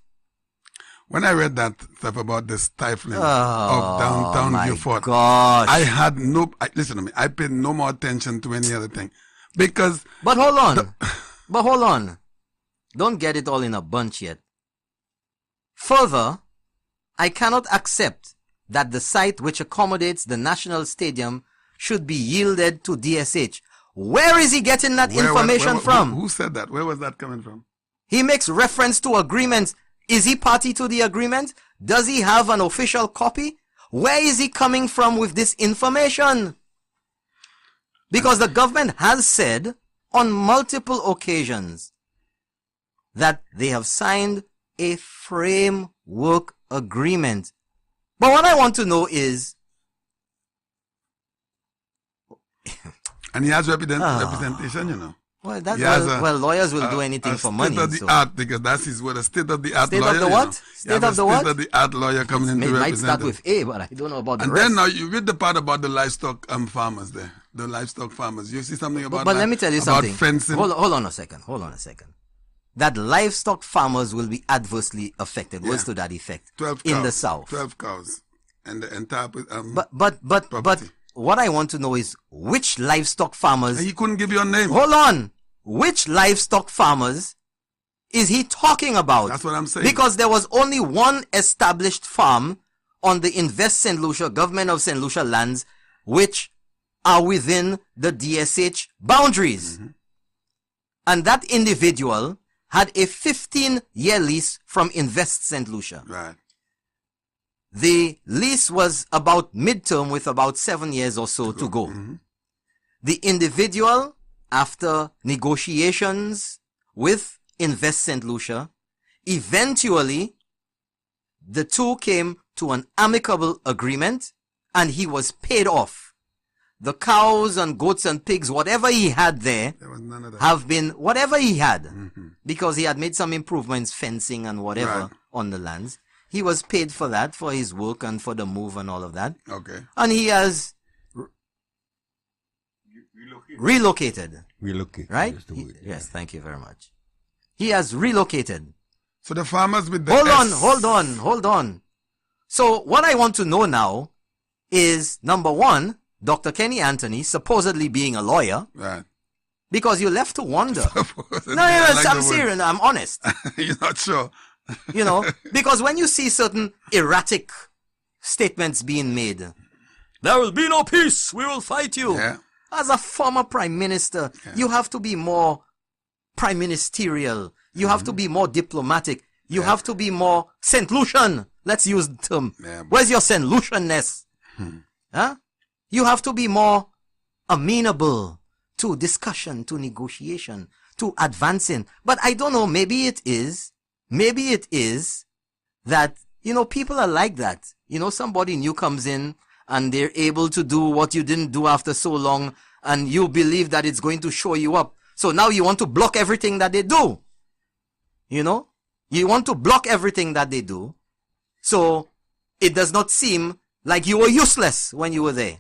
When I read that stuff about the stifling Oh, of downtown my Beaufort, gosh. I had listen to me, I paid no more attention to any other thing. Because... But hold on. But hold on. Don't get it all in a bunch yet. Further, I cannot accept that the site which accommodates the National Stadium should be yielded to DSH. Where is he getting that information from? Who said that? Where was that coming from? He makes reference to agreements. Is he party to the agreement? Does he have an official copy? Where is he coming from with this information? Because the government has said on multiple occasions that they have signed a framework agreement. But what I want to know is... And he has representation, you know. Well, lawyers will do anything for money. State of the art, because that's his word, a state of the art lawyer. State of the what? State of the what? State of the art lawyer coming in to represent. Might start with A, but I don't know about the rest. And then now you read the part about the livestock farmers there. The livestock farmers. You see something about But let me tell you something. Fencing. Hold on a second. That livestock farmers will be adversely affected. Words to that effect. 12 in cows, the South. 12 cows. And the entire But what I want to know is which livestock farmers... He couldn't give you a name. Hold on. Which livestock farmers is he talking about? That's what I'm saying. Because there was only one established farm on the Invest St. Lucia, Government of St. Lucia lands, which are within the DSH boundaries. Mm-hmm. And that individual had a 15-year lease from Invest St. Lucia. Right. The lease was about midterm with about 7 years or so to go. Mm-hmm. The individual, after negotiations with Invest St. Lucia, eventually the two came to an amicable agreement and he was paid off. The cows and goats and pigs, whatever he had there was none of that. have been whatever he had, because he had made some improvements, fencing and whatever on the lands. He was paid for that, for his work and for the move and all of that. Okay. And he has relocated. Right? Yes, thank you very much. He has relocated. So the farmers with the Hold on. So what I want to know now is, number one, Dr. Kenny Anthony supposedly being a lawyer. Right. Because you left to wonder. I'm serious. I'm honest. You're not sure. You know, because when you see certain erratic statements being made, there will be no peace, we will fight you. Yeah. As a former prime minister, you have to be more prime ministerial. You have to be more diplomatic. You have to be more St. Lucian. Let's use the term. Yeah, where's your St. Lucianness? Huh? You have to be more amenable to discussion, to negotiation, to advancing. But I don't know, maybe it is that, you know, people are like that. You know, somebody new comes in and they're able to do what you didn't do after so long, and you believe that it's going to show you up. So now you want to block everything that they do. You know? You want to block everything that they do. So it does not seem like you were useless when you were there.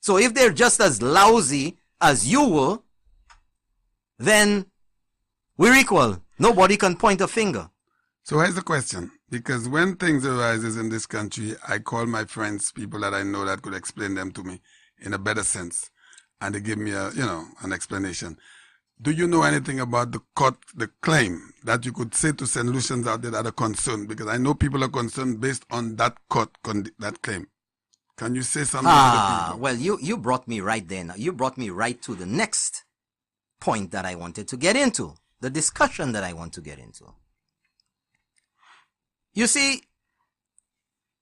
So if they're just as lousy as you were, then we're equal. Nobody can point a finger. So here's the question. Because when things arises in this country, I call my friends, people that I know that could explain them to me in a better sense. And they give me an explanation. Do you know anything about the claim that you could say to St. Lucians out there that are concerned? Because I know people are concerned based on that that claim. Can you say something to the people? Well, you brought me right there. Now. You brought me right to the next point that I wanted to get into, the discussion that I want to get into. You see,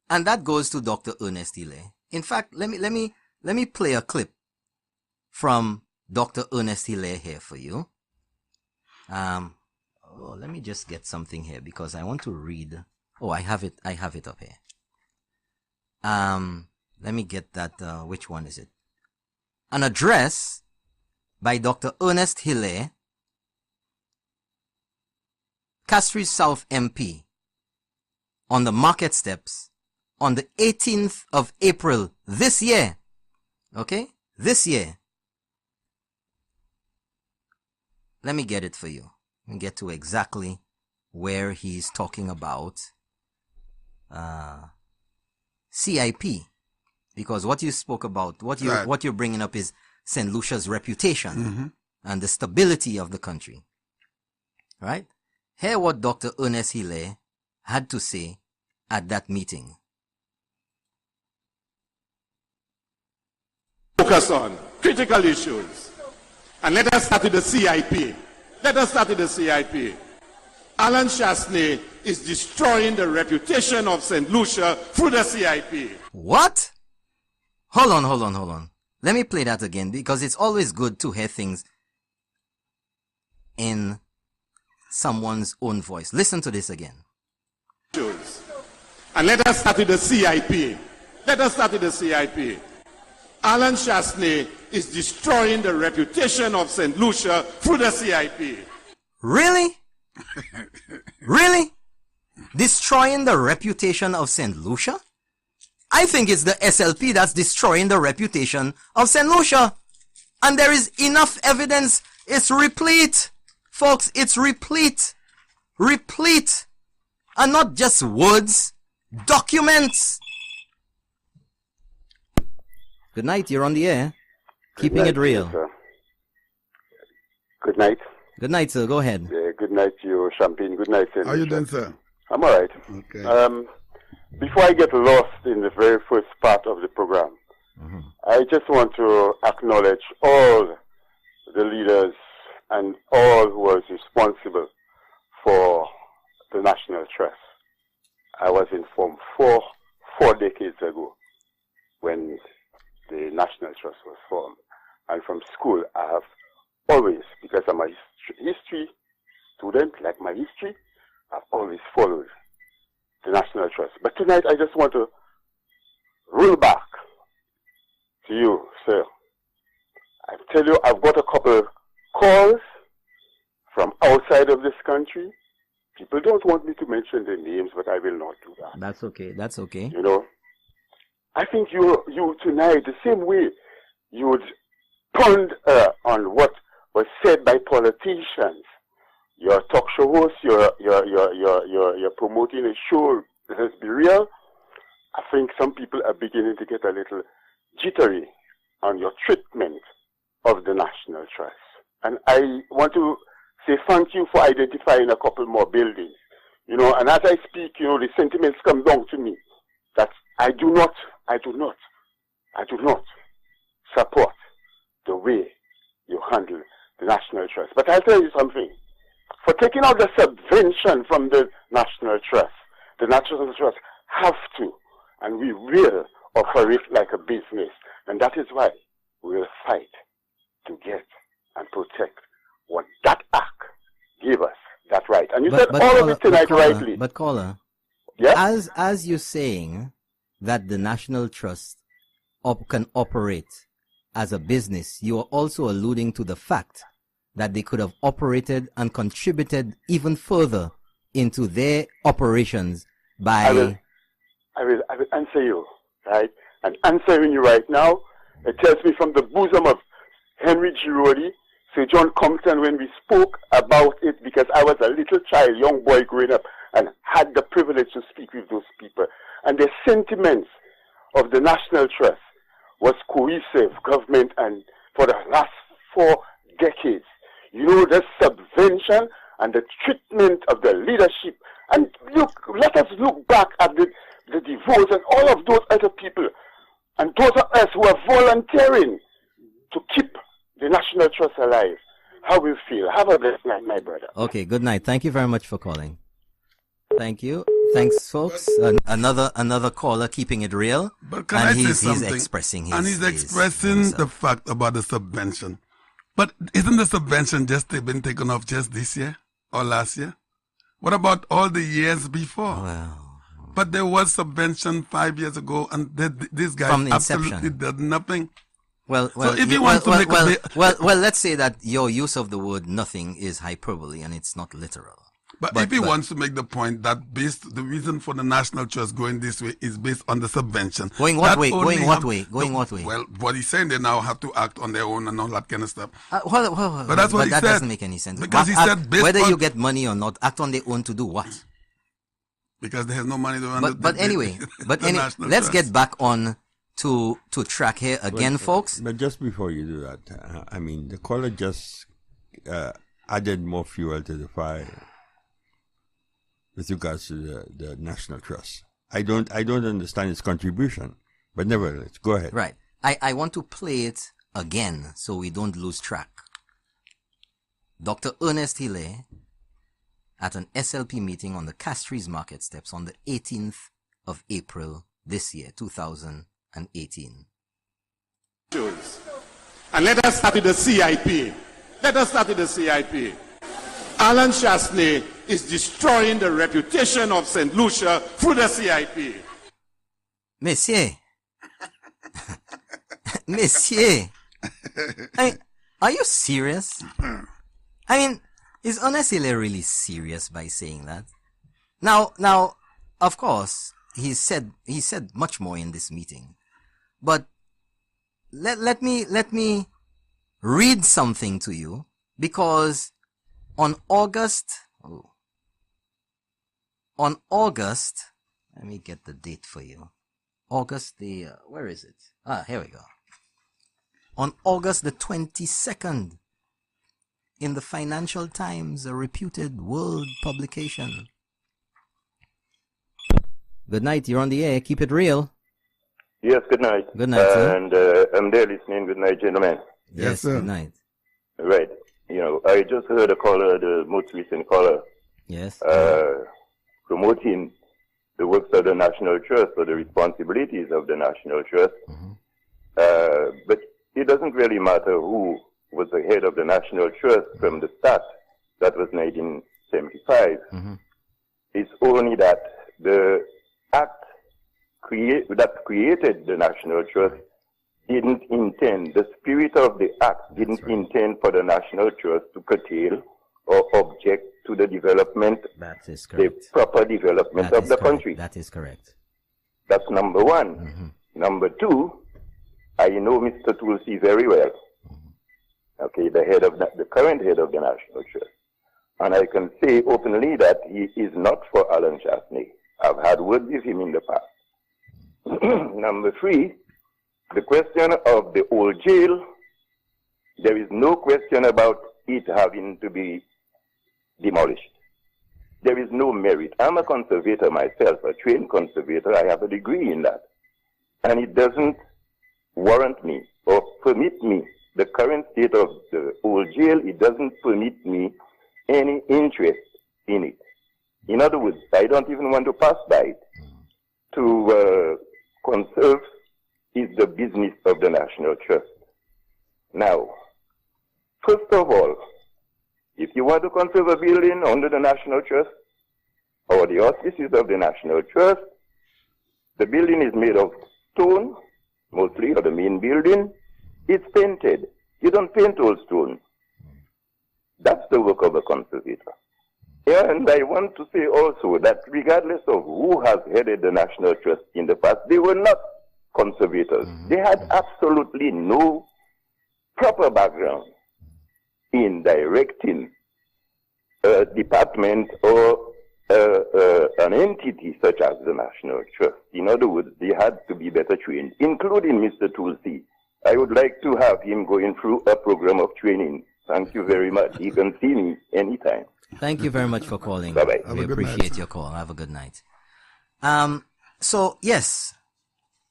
and that goes to Dr. Ernest Hille. In fact, let me play a clip from Dr. Ernest Hille here for you. Let me just get something here because I want to read. Oh, I have it up here. Let me get that. Which one is it? An address by Dr. Ernest Hille, Castries South MP, on the market steps on the 18th of April this year. Okay? This year. Let me get it for you. Let me get to exactly where he's talking about CIP. Because what you spoke about, what you're bringing up is St. Lucia's reputation and the stability of the country. Right? Hear what Dr. Ernest Hille had to say at that meeting. Focus on critical issues. And let us start with the CIP. Let us start with the CIP. Alan Chasney is destroying the reputation of St. Lucia through the CIP. What? Hold on. Let me play that again because it's always good to hear things in someone's own voice. Listen to this again. And let us start with the CIP. Let us start with the CIP. Alan Chasney is destroying the reputation of St. Lucia through the CIP. Really? Really? Destroying the reputation of St. Lucia? I think it's the SLP that's destroying the reputation of St. Lucia. And there is enough evidence. It's replete. Folks, it's replete. Replete. And not just words. Documents. Good night, you're on the air. Keeping it real. Sir. Good night. Good night, sir. Go ahead. Good night to you, Champagne. Good night, sir. How are you doing, sir? I'm all right. Okay. Before I get lost in the very first part of the program, I just want to acknowledge all the leaders and all who was responsible for the National Trust. I was informed four decades ago when the National Trust was formed. And from school, I have always, because I'm a history student, like my history, I've always followed the National Trust. But tonight, I just want to roll back to you, sir. I tell you, I've got a couple calls from outside of this country. People don't want me to mention their names, but I will not do that. That's okay. That's okay. You know, I think you tonight, the same way you would ponder on what was said by politicians. You're a talk show host, you're promoting a show, let's be real. I think some people are beginning to get a little jittery on your treatment of the National Trust. And I want to say thank you for identifying a couple more buildings. You know, and as I speak, you know, the sentiments come down to me that I do not support the way you handle the National Trust. But I'll tell you something. For taking out the subvention from the National Trust, the National Trust have to, and we will operate like a business. And that is why we will fight to get and protect what that act gave us, that right. And you said all of it tonight rightly. But caller, yeah? as you're saying that the National Trust can operate as a business, you are also alluding to the fact that they could have operated and contributed even further into their operations by... I will answer you, right? And answering you right now, it tells me from the bosom of Henry Girodi, Sir John Compton, when we spoke about it, because I was a little child, young boy growing up, and had the privilege to speak with those people. And the sentiments of the National Trust was cohesive government, and for the last 4 decades, the subvention and the treatment of the leadership. And look, let us look back at the divorce and all of those other people. And those of us who are volunteering to keep the National Trust alive. How we feel. Have a blessed night, my brother. Okay, good night. Thank you very much for calling. Thank you. Thanks, folks. Another caller keeping it real. But can I say something? He's expressing his... And he's expressing the fact about the subvention. But isn't the subvention just been taken off just this year or last year? What about all the years before? Well, but there was subvention 5 years ago, and this guy absolutely did nothing. Well, so if you want to make let's say that your use of the word nothing is hyperbole and it's not literal. But if he wants to make the point that the reason for the National Trust going this way is based on the subvention. Going what way? Going what way? Going what way? Well, what he's saying, they now have to act on their own and all that kind of stuff. But that's what he said. That doesn't make any sense. Because he said whether you get money or not, act on their own to do what? Because there's no money to run But anyway, let's get back on to track here again, folks. But just before you do that, I mean, the caller just added more fuel to the fire with regards to the National Trust. I don't understand its contribution, but nevertheless, go ahead. Right. I want to play it again so we don't lose track. Dr. Ernest Hille at an SLP meeting on the Castries Market steps on the 18th of April this year, 2018. And let us start with the CIP. Alan Chasney is destroying the reputation of St. Lucia through the CIP. Monsieur. Monsieur. Are you serious? I mean, is Ernest Hille really serious by saying that? Now, of course, he said much more in this meeting. But let me read something to you, because on August, let me get the date for you. Where is it? Here we go. On August the 22nd, in the Financial Times, a reputed world publication. Good night, you're on the air, keep it real. Yes, good night. Good night, sir. And I'm there listening. Good night, gentlemen. Yes, sir. Good night. Right. I just heard a caller, the most recent caller, yes, promoting the works of the National Trust or the responsibilities of the National Trust. Mm-hmm. But it doesn't really matter who was the head of the National Trust from the start. That was 1975. Mm-hmm. It's only that the act that created the National Trust didn't intend, the spirit of the act didn't intend for the National Trust to curtail or object to the development, the proper development of the country. That is correct. That's number one. Mm-hmm. Number two, I know Mr. Tulsi very well. Mm-hmm. Okay, the current head of the National Trust. And I can say openly that he is not for Alan Chasney. I've had words with him in the past. Number three, the question of the old jail, there is no question about it having to be demolished. There is no merit. I'm a conservator myself, a trained conservator. I have a degree in that. And it doesn't warrant me or permit me, the current state of the old jail, it doesn't permit me any interest in it. In other words, I don't even want to pass by it. To conserve is the business of the National Trust. Now, first of all, if you want to conserve a building under the National Trust or the auspices of the National Trust, the building is made of stone, mostly, or the main building. It's painted. You don't paint old stone. That's the work of a conservator. And I want to say also that regardless of who has headed the National Trust in the past, they were not conservators. Mm-hmm. They had absolutely no proper background in directing a department or an entity such as the National Trust. In other words, they had to be better trained, including Mr. Tulsi. I would like to have him going through a program of training Thank you very much. You can see me anytime. Thank you very much for calling. Bye-bye. We appreciate your call. Have a good night. So, yes.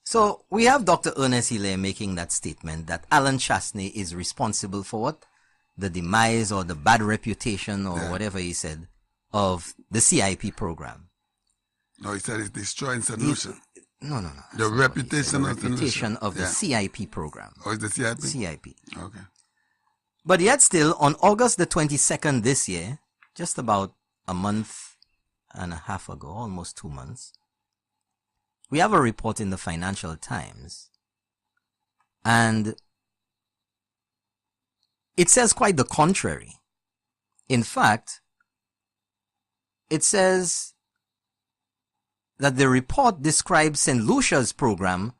So, we have Dr. Ernest Hilaire making that statement that Alan Chasney is responsible for what? The demise or the bad reputation or whatever he said of the CIP program. No, he said it's destroying St. Lucia. No. The reputation of St. Lucia. Reputation of the CIP program. Oh, it's the CIP? CIP. Okay. But yet still, on August the 22nd this year, just about a month and a half ago, almost 2 months, we have a report in the Financial Times, and it says quite the contrary. In fact, it says that the report describes St. Lucia's program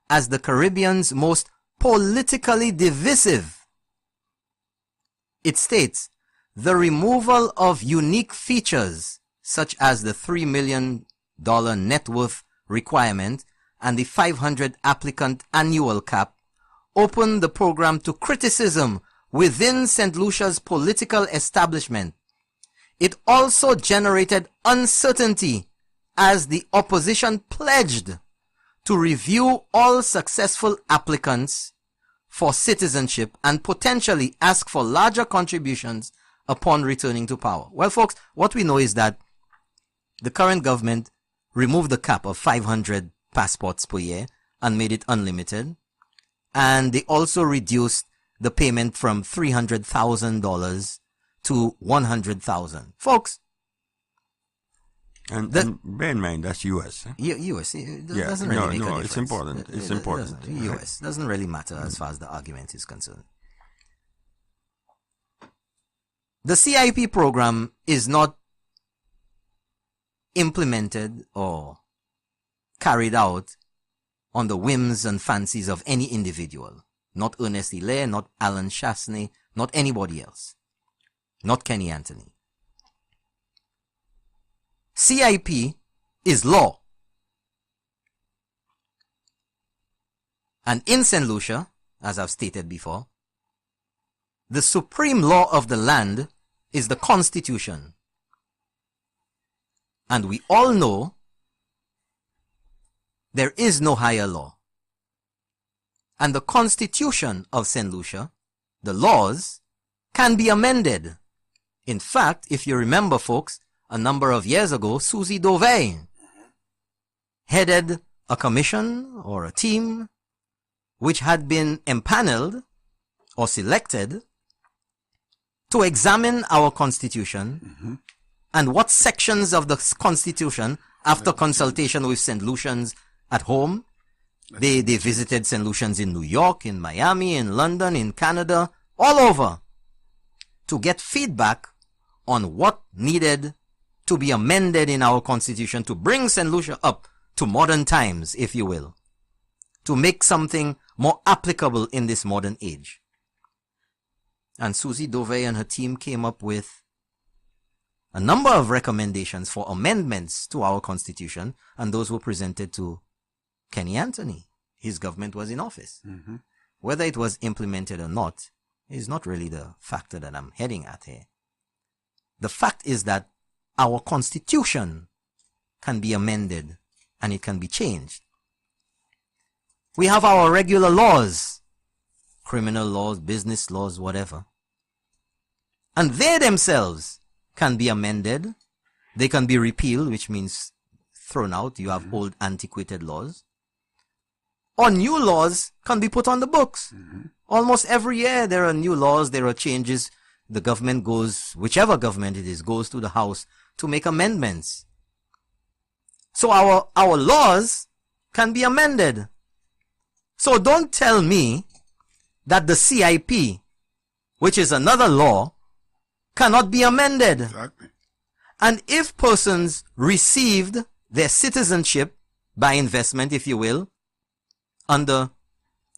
as the Caribbean's most politically divisive. It states, the removal of unique features such as the $3 million net worth requirement and the 500 applicant annual cap opened the program to criticism within St. Lucia's political establishment. It also generated uncertainty as the opposition pledged to review all successful applicants for citizenship and potentially ask for larger contributions upon returning to power. Well, folks, what we know is that the current government removed the cap of 500 passports per year and made it unlimited. And they also reduced the payment from $300,000 to $100,000. Folks. And bear in mind, that's U.S. Eh? U.S. It doesn't really make a difference. It's important. It's important. U.S. doesn't really matter as far as the argument is concerned. The CIP program is not implemented or carried out on the whims and fancies of any individual. Not Ernest Hilaire, not Alan Chasney, not anybody else. Not Kenny Anthony. CIP is law. And in St. Lucia, as I've stated before, the supreme law of the land is the Constitution. And we all know there is no higher law. And the Constitution of St. Lucia, the laws, can be amended. In fact, if you remember, folks, a number of years ago, Susie Dovey headed a commission or a team which had been empaneled or selected to examine our Constitution and what sections of the Constitution, after consultation with St. Lucians at home, they visited St. Lucians in New York, in Miami, in London, in Canada, all over, to get feedback on what needed to be amended in our Constitution to bring St. Lucia up to modern times, if you will, to make something more applicable in this modern age. And Susie Dovey and her team came up with a number of recommendations for amendments to our Constitution, and those were presented to Kenny Anthony. His government was in office. Whether it was implemented or not is not really the factor that I'm heading at here. The fact is that our Constitution can be amended and it can be changed. We have our regular laws, criminal laws, business laws, whatever. And they themselves can be amended. They can be repealed, which means thrown out. You have old antiquated laws. Or new laws can be put on the books. Almost every year there are new laws, there are changes. The government goes, whichever government it is, goes to the House to make amendments. So our laws can be amended. So don't tell me that the CIP, which is another law, cannot be amended. Exactly. And if persons received their citizenship by investment, if you will, under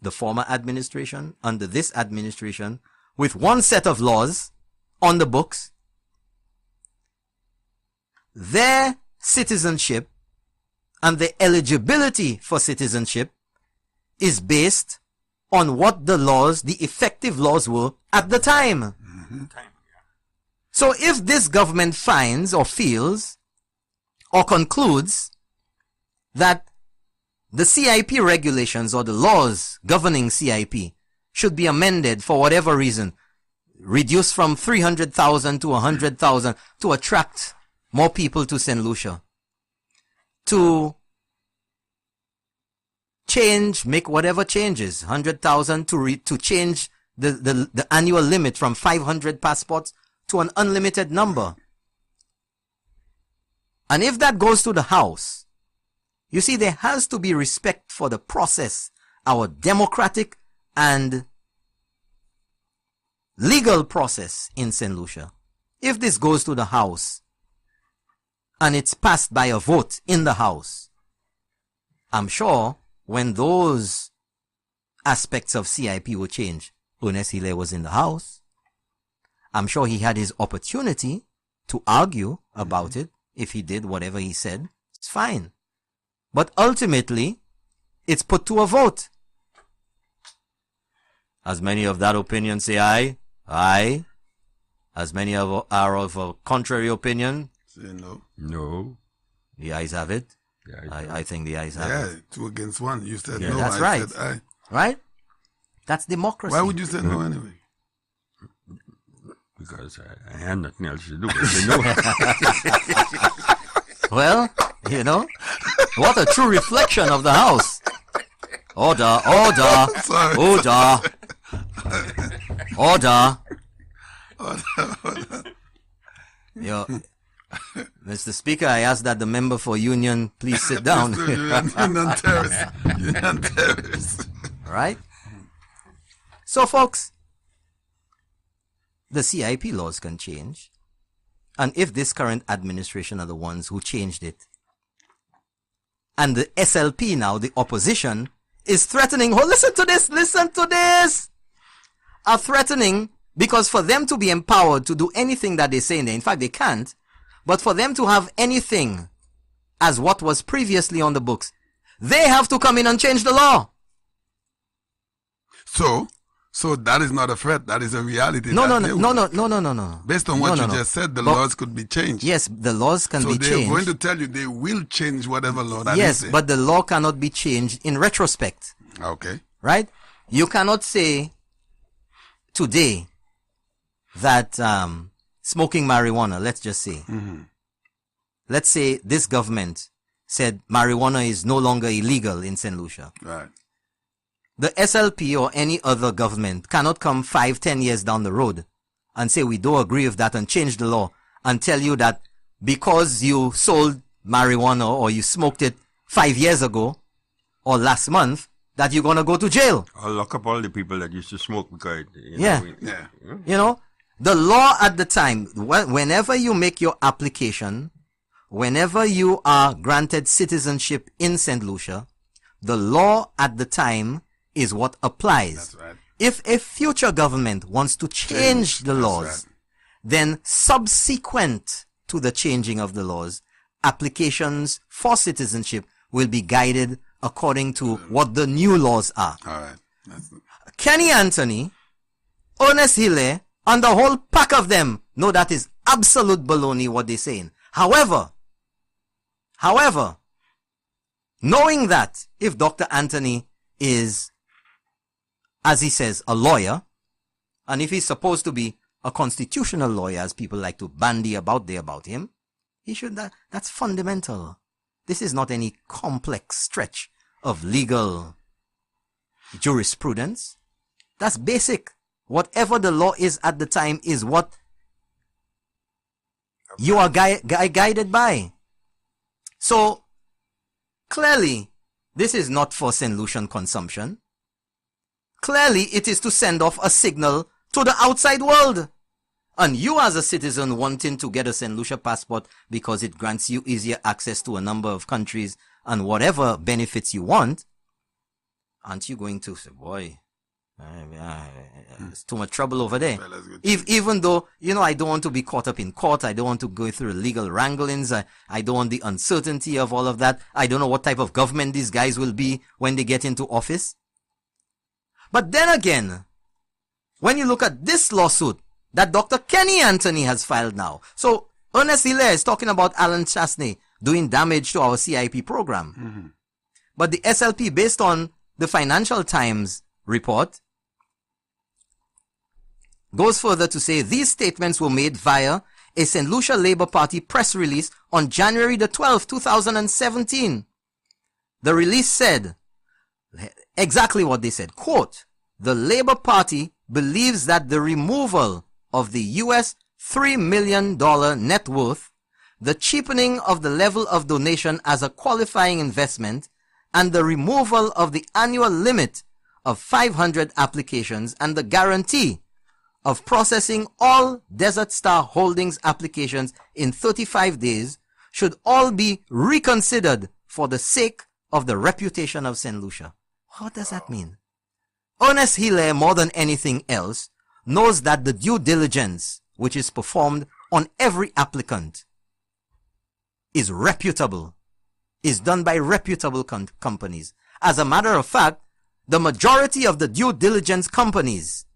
the former administration, under this administration, with one set of laws on the books, their citizenship and the eligibility for citizenship is based on what the laws, the effective laws were at the time. So if this government finds or feels or concludes that the CIP regulations or the laws governing CIP should be amended for whatever reason, reduced from 300,000 to 100,000 to attract more people to St. Lucia, to change, make whatever changes, 100,000 to change the annual limit from 500 passports to an unlimited number. And if that goes to the House, you see, there has to be respect for the process, our democratic and legal process in St. Lucia. If this goes to the House and it's passed by a vote in the House, I'm sure when those aspects of CIP will change, Ernest Hilaire was in the House. I'm sure he had his opportunity to argue about it. If he did whatever he said, it's fine. But ultimately, it's put to a vote. As many of that opinion say aye, aye. As many are of a contrary opinion, say no. No. The ayes have it. Yeah, I think the ayes have it. 2 against 1. You said Yeah, no, that's I right. said aye. Right? That's democracy. Why would you say no anyway? Because I had nothing else to do but say no. Well, you know, what a true reflection of the House. Order, order, Sorry. order, order. Yo, Mr. Speaker, I ask that the member for Union please sit down. Union Terrace. Union Terrace. Right? So, folks, the CIP laws can change. And if this current administration are the ones who changed it, and the SLP now, the opposition, is threatening, oh, listen to this, are threatening, because for them to be empowered to do anything that they say in there, in fact, they can't, but for them to have anything as what was previously on the books, they have to come in and change the law. So that is not a threat. That is a reality. No. Based on what you just said, the laws could be changed. Yes, the laws can be So they're changed. going to tell you they will change whatever law that is. Yes, there. but the law cannot be changed in retrospect. Okay. Right? You cannot say today that smoking marijuana, let's just say, let's say this government said marijuana is no longer illegal in St. Lucia. Right. The SLP or any other government cannot come 5-10 years down the road and say we don't agree with that and change the law and tell you that because you sold marijuana or you smoked it 5 years ago or last month that you're going to go to jail. I'll lock up all the people that used to smoke because, Yeah. You know, the law at the time, whenever you make your application, whenever you are granted citizenship in St. Lucia, the law at the time is what applies. That's right. If a future government wants to change the laws, right. then subsequent to the changing of the laws, applications for citizenship will be guided according to what the new laws are. All right. Kenny Anthony, Ernest Hilaire, and the whole pack of them know that is absolute baloney what they're saying. However, knowing that if Dr. Anthony is, as he says, a lawyer, and if he's supposed to be a constitutional lawyer, as people like to bandy about him, he should, that's fundamental. This is not any complex stretch of legal jurisprudence. That's basic. Whatever the law is at the time is what you are guided by. So, clearly, this is not for St. Lucian consumption. Clearly, it is to send off a signal to the outside world. And you as a citizen wanting to get a St. Lucia passport because it grants you easier access to a number of countries and whatever benefits you want, aren't you going to say, boy, it's too much trouble over there. Even though, I don't want to be caught up in court. I don't want to go through legal wranglings. I don't want the uncertainty of all of that. I don't know what type of government these guys will be when they get into office. But then again, when you look at this lawsuit that Dr. Kenny Anthony has filed now. So Ernest Hilaire is talking about Alan Chasney doing damage to our CIP program. But the SLP, based on the Financial Times report, goes further to say these statements were made via a St. Lucia Labour Party press release on January the 12th, 2017. The release said exactly what they said. Quote, the Labour Party believes that the removal of the US $3 million net worth, the cheapening of the level of donation as a qualifying investment, and the removal of the annual limit of 500 applications and the guarantee of processing all Desert Star Holdings applications in 35 days should all be reconsidered for the sake of the reputation of St. Lucia. What does that mean? Ernest Hilaire, more than anything else, knows that the due diligence which is performed on every applicant is reputable, is done by reputable companies. As a matter of fact, the majority of the due diligence companies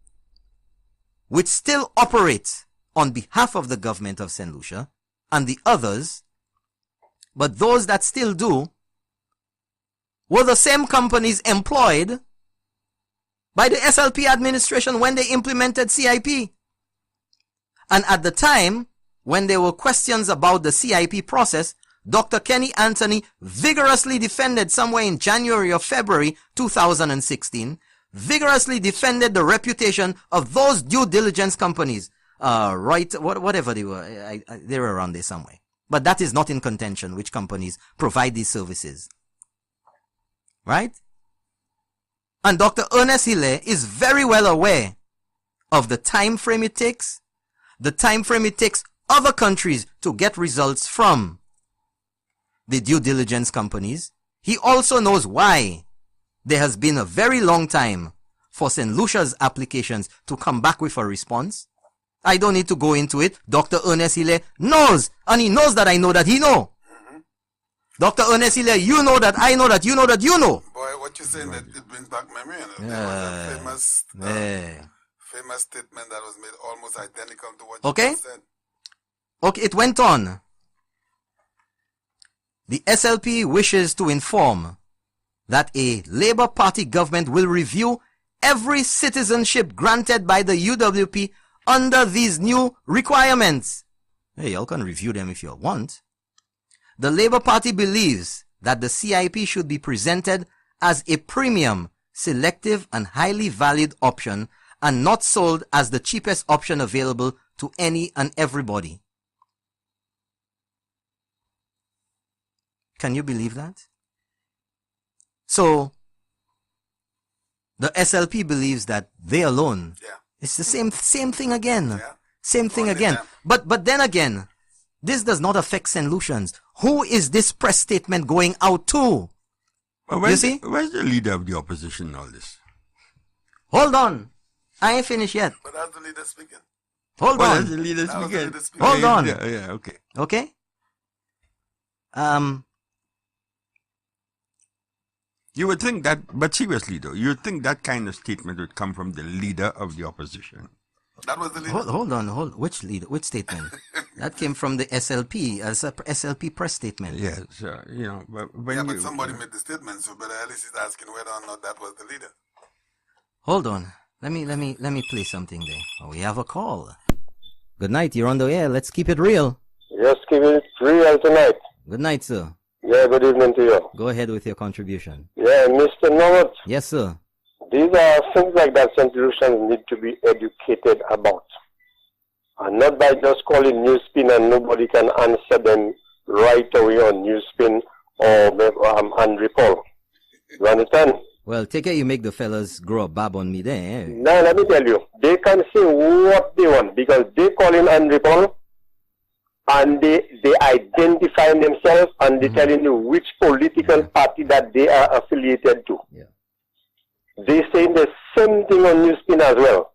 which still operate on behalf of the government of St. Lucia and the others, but those that still do, were the same companies employed by the SLP administration when they implemented CIP. And at the time, when there were questions about the CIP process, Dr. Kenny Anthony vigorously defended somewhere in January or February 2016, vigorously defended the reputation of those due diligence companies. Whatever they were, they were around there somewhere. But that is not in contention, which companies provide these services. Right? And Dr. Ernest Hilaire is very well aware of the time frame it takes, the time frame it takes other countries to get results from the due diligence companies. He also knows why there has been a very long time for St. Lucia's applications to come back with a response. I don't need to go into it. Dr. Ernest Hilaire knows, and he knows that I know that he know. Dr. Ernest Hilaire, you know that I know that you know that you know. Boy, what you're saying, that it brings back memory. There was a famous statement that was made almost identical to what you just said. Okay, it went on. The SLP wishes to inform that a Labour Party government will review every citizenship granted by the UWP under these new requirements. Hey, y'all can review them if you want. The Labour Party believes that the CIP should be presented as a premium, selective and highly valued option and not sold as the cheapest option available to any and everybody. Can you believe that? So, the SLP believes that they alone, it's the same thing again. Same thing again. But then again, this does not affect St. Lucians. Who is this press statement going out to? Well, you see? Where's the leader of the opposition in all this? Hold on. I ain't finished yet. But that's the leader speaking. Hold on. That's the leader speaking. Hold on. Yeah, okay. Okay? You would think that, but seriously though, you would think that kind of statement would come from the leader of the opposition. That was the leader. Hold on. Which leader? Which statement? That came from the SLP, as a SLP press statement. Yes, you know, but when but somebody made the statement, so Brother Ellis is asking whether or not that was the leader. Hold on. Let me play something there. Oh, we have a call. Good night. You're on the air. Let's keep it real. Yes, keep it real tonight. Good night, sir. Yeah, good evening to you. Go ahead with your contribution. Yeah, Mr. Norwood. Yes, sir. These are things like that St. Lucians need to be educated about. And not by just calling Newspin and nobody can answer them right away on Newspin or Henry Paul. You understand? Well, take care you make the fellas grow a bab on me there. Eh? Now, let me tell you, they can say what they want because they call in Henry Paul and they identify themselves and they telling you which political party that they are affiliated to. Yeah. They saying the same thing on Newspin as well.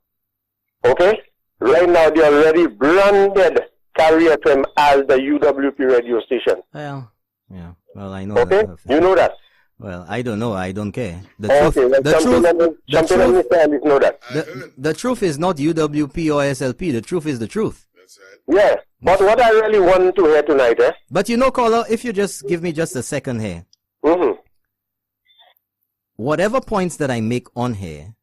Okay? Right now they already branded Carrier FM as the UWP radio station. Well, yeah. Well, I know okay? that. You know that. Well, I don't know. I don't care. The truth is not UWP or SLP. The truth is the truth. That's right. Yeah, but what I really want to hear tonight, But you know, caller, if you just give me just a second here. Mm-hmm. Whatever points that I make on here,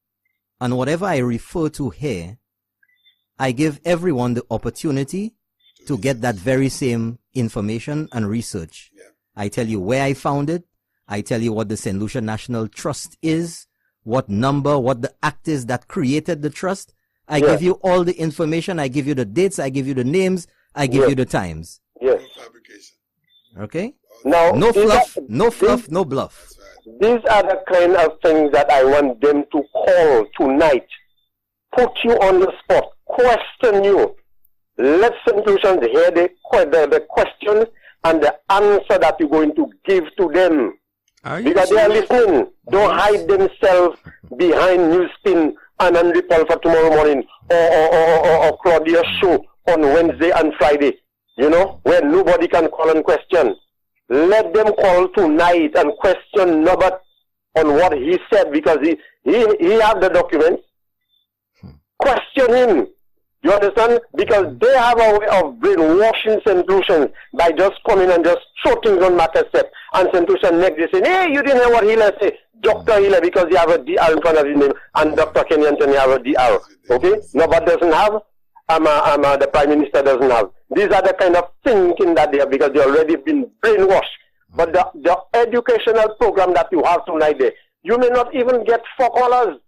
and whatever I refer to here, I give everyone the opportunity to get that very same information and research. Yeah. I tell you where I found it. I tell you what the St. Lucia National Trust is, what number, what the act is that created the trust. I give you all the information. I give you the dates. I give you the names. I give you the times. Yes. No fabrication. Okay? Now, No fluff, no bluff. These are the kind of things that I want them to call tonight. Put you on the spot. Question you. Let St. Lucians hear the question and the answer that you're going to give to them. Because they are listening. Don't hide themselves behind Newspin and Ripple for tomorrow morning or Claudia's show on Wednesday and Friday. You know, where nobody can call and question. Let them call tonight and question Norbert on what he said because he have the documents. Question him. You understand? Because they have a way of brainwashing St. Lucians by just coming and just throw things on matter step. And St. Lucian next day saying, hey, you didn't hear what Hiller say. Dr. Hiller, because you have a DR in front of his name, and Dr. Kenny Anthony have a DR. Okay? Nobody doesn't have. The Prime Minister doesn't have. These are the kind of thinking that they have because they already been brainwashed. But the educational program that you have tonight there, you may not even get 4 callers.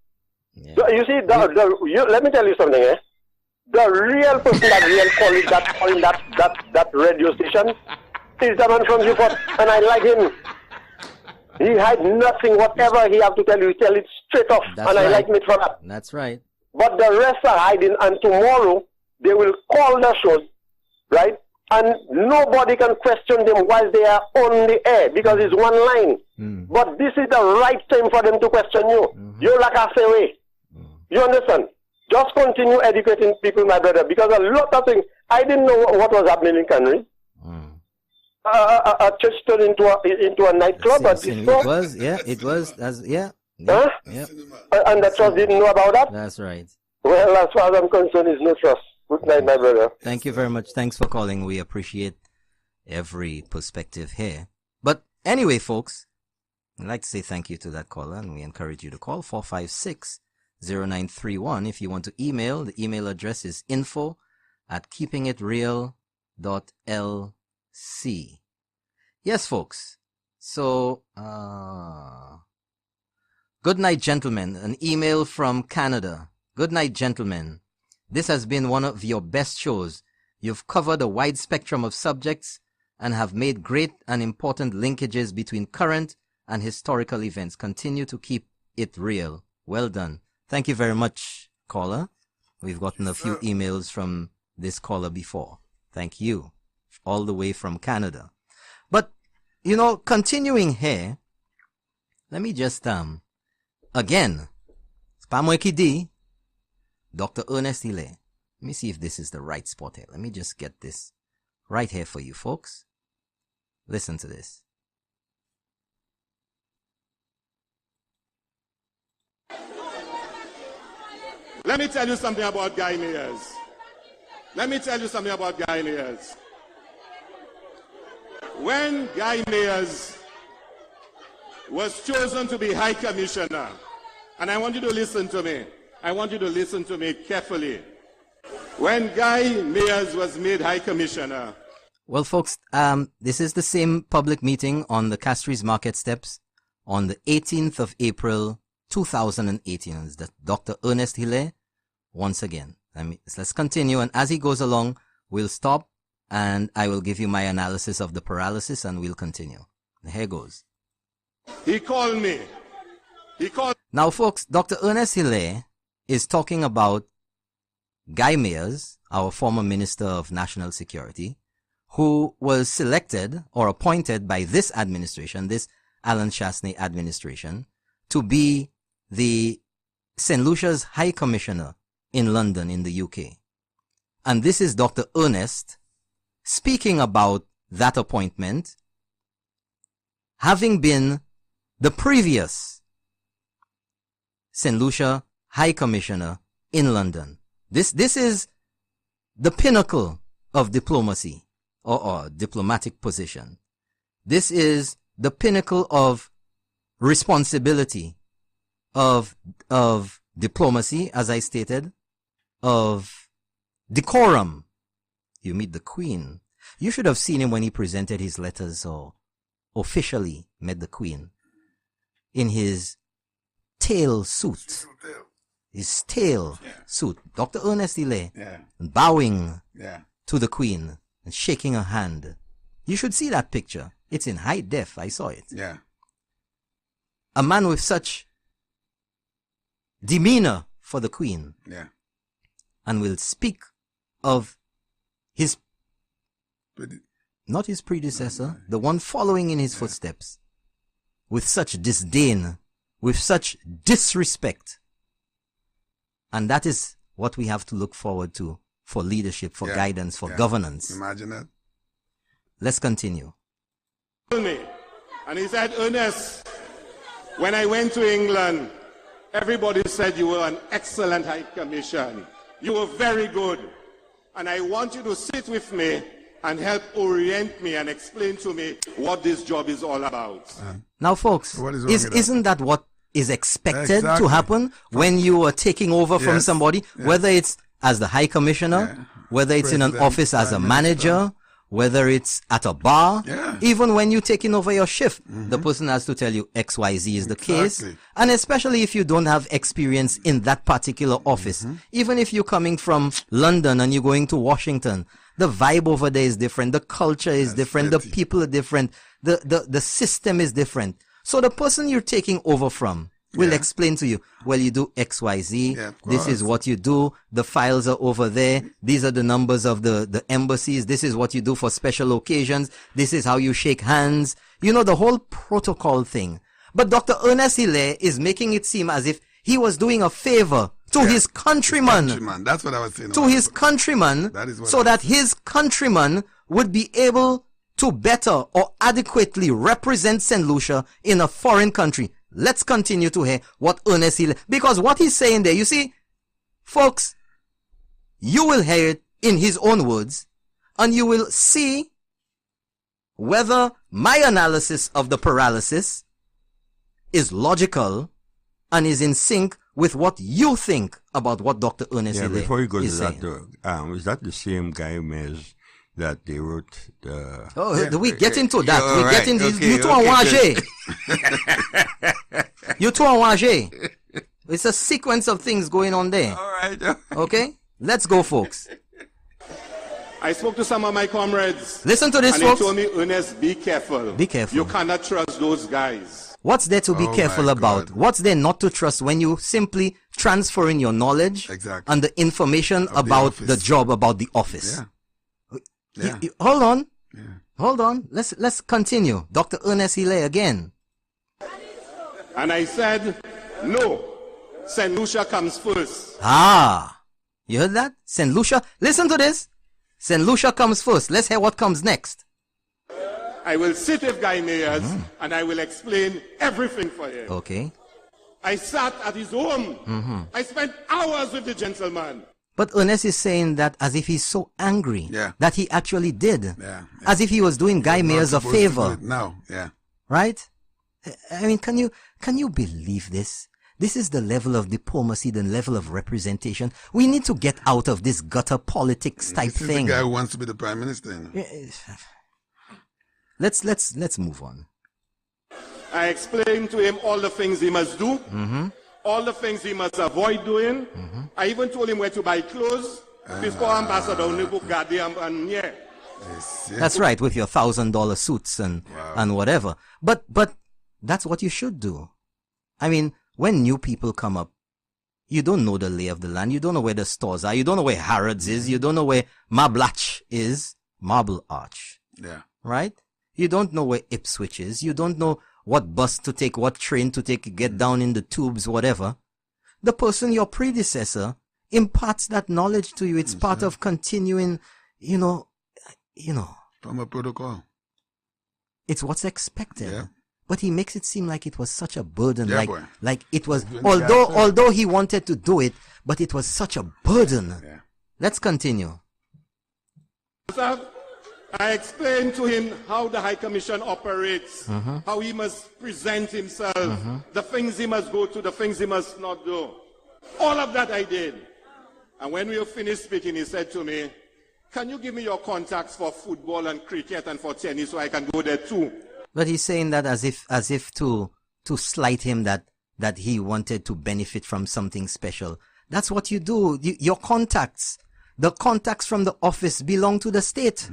Yeah. So you see, let me tell you something, The real person that calling that radio station is the man from Newport, and I like him. He hides nothing. Whatever he have to tell you, he tell it straight off, I like him for that. That's right. But the rest are hiding, and tomorrow they will call the shows, right? And nobody can question them while they are on the air because it's one line. But this is the right time for them to question you. You're like a away. You understand? Just continue educating people, my brother, because a lot of things. I didn't know what was happening in Canary. A church turned into a nightclub. It was. Huh? Yeah. And the trust didn't know about that? That's right. Well, as far as I'm concerned, it's no trust. Good night, my brother. Thank you very much. Thanks for calling. We appreciate every perspective here. But anyway, folks, I'd like to say thank you to that caller, and we encourage you to call 456-0931. If you want to email, the email address is info@keepingitreal.lc. Yes, folks. So, good night, gentlemen. An email from Canada. Good night, gentlemen. This has been one of your best shows. You've covered a wide spectrum of subjects and have made great and important linkages between current and historical events. Continue to keep it real. Well done. Thank you very much, caller. We've gotten a few emails from this caller before. Thank you. All the way from Canada. But, you know, continuing here, let me just, again, Spamweki D, Dr. Ernest Hille. Let me see if this is the right spot here. Let me just get this right here for you, folks. Listen to this. Let me tell you something about Guineans. When Guineas was chosen to be High Commissioner, and I want you to listen to me. I want you to listen to me carefully. When Guy Mears was made High Commissioner. Well, folks, this is the same public meeting on the Castries Market Steps on the 18th of April, 2018. It's Dr. Ernest Hille once again. Let's continue, and as he goes along, we'll stop, and I will give you my analysis of the paralysis, and we'll continue. Here goes. He called me. Now, folks, Dr. Ernest Hille is talking about Guy Mears, our former Minister of National Security, who was selected or appointed by this administration, this Alan Chasney administration, to be the St. Lucia's High Commissioner in London in the UK. And this is Dr. Ernest speaking about that appointment, having been the previous St. Lucia High Commissioner in London. This is the pinnacle of diplomacy or diplomatic position. This is the pinnacle of responsibility of diplomacy, as I stated, of decorum. You meet the Queen. You should have seen him when he presented his letters or officially met the Queen in his tail suit. His tail suit. Dr. Ernest Ile bowing to the Queen and shaking her hand. You should see that picture. It's in high def. I saw it. Yeah. A man with such demeanor for the Queen. Yeah. And will speak of his, not his predecessor, the one following in his footsteps, with such disdain, with such disrespect. And that is what we have to look forward to for leadership, for guidance, for governance. Imagine that. Let's continue. And he said, Ernest, when I went to England, everybody said you were an excellent High Commission. You were very good. And I want you to sit with me and help orient me and explain to me what this job is all about. Now, folks, isn't that what is expected to happen when you are taking over from somebody, whether it's as the High Commissioner, whether it's in an office as a manager, whether it's at a bar, even when you're taking over your shift, the person has to tell you XYZ is the case. And especially if you don't have experience in that particular office, even if you're coming from London and you're going to Washington, the vibe over there is different. The culture is different. The people are different. The system is different. So the person you're taking over from will explain to you, well, you do XYZ. This is what you do. The files are over there. These are the numbers of the embassies. This is what you do for special occasions. This is how you shake hands. You know, the whole protocol thing. But Dr. Ernest Hilaire is making it seem as if he was doing a favor to his countrymen. That's what I was saying. To his countrymen, so that his countrymen would be able to better or adequately represent St. Lucia in a foreign country. Let's continue to hear what Ernest Hilaire, because what he's saying there, you see, folks, you will hear it in his own words, and you will see whether my analysis of the paralysis is logical and is in sync with what you think about what Dr. Ernest Hilaire before you go to is that, saying. is that the same guy, Mez, that they wrote the... we get into that. We get into you two en You two en It's a sequence of things going on there. All right. Okay? Let's go, folks. I spoke to some of my comrades. Listen to this, and folks. they told me, Ernest, be careful. Be careful. You cannot trust those guys. What's there to be careful about? What's there not to trust when you simply transferring your knowledge and the information about the job, about the office? Hold on. Hold on. Let's continue. Dr. Ernest Hilaire again. And I said, no. St. Lucia comes first. You heard that? St. Lucia. Listen to this. St. Lucia comes first. Let's hear what comes next. I will sit with Guy Mayers and I will explain everything for him. Okay. I sat at his home. I spent hours with the gentleman. But Ernest is saying that as if he's so angry that he actually did. As if he was doing Guy Mayers a favor. Right? I mean, can you believe this? This is the level of diplomacy, the level of representation. We need to get out of this gutter politics type this thing. Is the guy who wants to be the prime minister. Let's move on. I explained to him all the things he must do, all the things he must avoid doing. I even told him where to buy clothes. Before Ambassador That's right, with your $1,000 suits and whatever. But that's what you should do. I mean, when new people come up, you don't know the lay of the land. You don't know where the stores are. You don't know where Harrods is. You don't know where Mablach is. Marble Arch. Right? You don't know where Ipswich is. You don't know what bus to take, what train to take, get down in the tubes, whatever. The person, your predecessor, imparts that knowledge to you. It's part of continuing, you know. From a protocol. It's what's expected. But he makes it seem like it was such a burden, Yeah, like boy. like it was. Doing Although that, although he wanted to do it, but it was such a burden. Yeah. Let's continue. Sir, I explained to him how the High Commission operates, how he must present himself, the things he must go to, the things he must not do. All of that I did. And when we were finished speaking, he said to me, can you give me your contacts for football and cricket and for tennis so I can go there too? But he's saying that as if to slight him, that he wanted to benefit from something special. That's what you do. Your contacts, the contacts from the office belong to the state.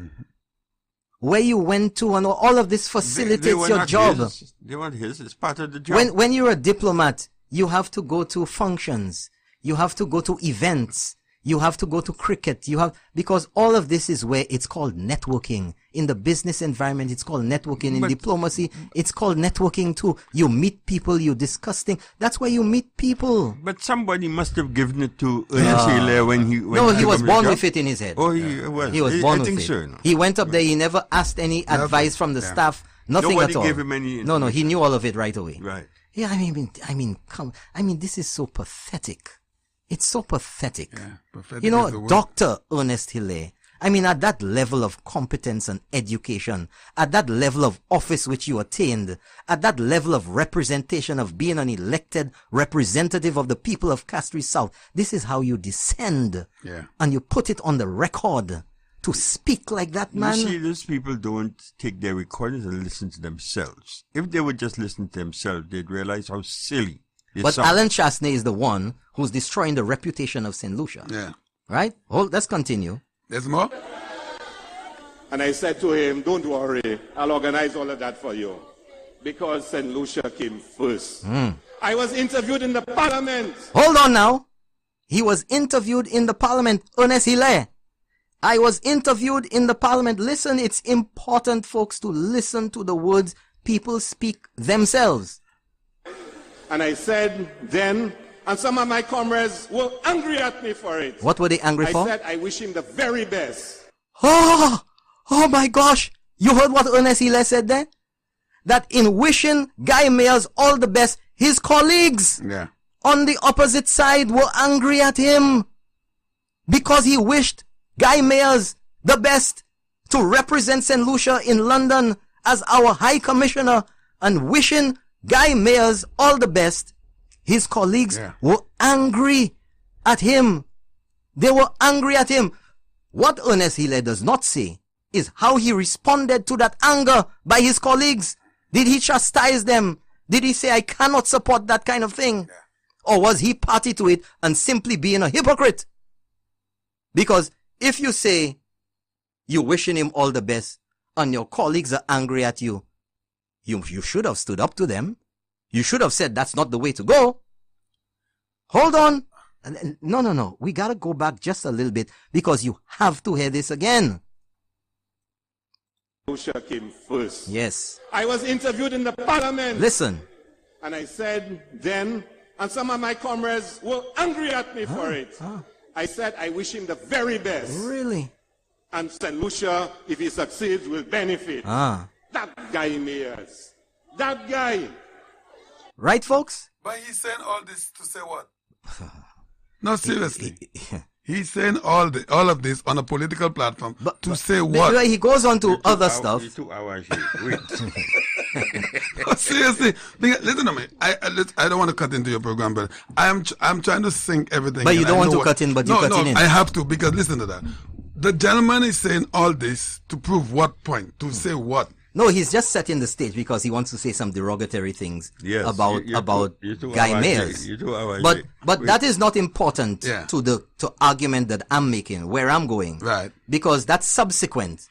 Where you went to and all of this facilitates They were your not job. his. They weren't his. It's part of the job. When you're a diplomat, you have to go to functions. You have to go to events. You have to go to cricket. Because all of this is where it's called networking. In the business environment, it's called networking. In diplomacy, it's called networking too. You meet people, you discuss things. That's where you meet people. But somebody must have given it to Ernest Hilaire when he No, he took was up the born job. with it in his head. Oh, he was. He was born I with think it. so. No? He went up there. He never asked any advice from the staff. Nothing Nobody at all. gave him any No, he knew all of it right away. Right. Yeah, this is so pathetic. It's so pathetic. Yeah, pathetic You know, is the word. Dr. Ernest Hilaire, at that level of competence and education, at that level of office which you attained, at that level of representation of being an elected representative of the people of Castries South, this is how you descend. Yeah. And you put it on the record to speak like that, man. You see, those people don't take their recordings and listen to themselves. If they would just listen to themselves, they'd realize how silly they But sound. Alan Chasney is the one who's destroying the reputation of St. Lucia. Yeah. Right? Let's continue. There's more? And I said to him, don't worry, I'll organize all of that for you. Because St. Lucia came first. I was interviewed in the parliament. Hold on now. He was interviewed in the parliament. Ernest Hilaire. I was interviewed in the parliament. Listen, it's important, folks, to listen to the words people speak themselves. And I said then, and some of my comrades were angry at me for it. What were they angry I for? said I wish him the very best. Oh my gosh. You heard what Ernest Hilaire said there? That in wishing Guy Mayers all the best, his colleagues on the opposite side were angry at him because he wished Guy Mayers the best to represent St. Lucia in London as our High Commissioner, and wishing Guy Mayers all the best. His colleagues were angry at him. They were angry at him. What Ernest Hilaire does not say is how he responded to that anger by his colleagues. Did he chastise them? Did he say, I cannot support that kind of thing? Or was he party to it and simply being a hypocrite? Because if you say you're wishing him all the best and your colleagues are angry at you, you should have stood up to them. You should have said that's not the way to go. Hold on. No. We got to go back just a little bit because you have to hear this again. Lucia came first. Yes. I was interviewed in the parliament. Listen. And I said then, and some of my comrades were angry at me for it. I said I wish him the very best. Really? And St. Lucia, if he succeeds, will benefit. That guy Mayers. That guy. Right, folks? But he's saying all this to say what? No, seriously. He's saying all of this on a political platform to say what? He goes on to other stuff. 2 hours here. Oh, seriously, listen to me. I don't want to cut into your program, but I'm trying to sync everything. But you don't want to cut in, but you cut in. I have to, because listen to that. The gentleman is saying all this to prove what point? To say what? No, he's just setting the stage because he wants to say some derogatory things about Guy Mayers. But that is not important to the argument that I'm making, where I'm going. Right. Because that's subsequent.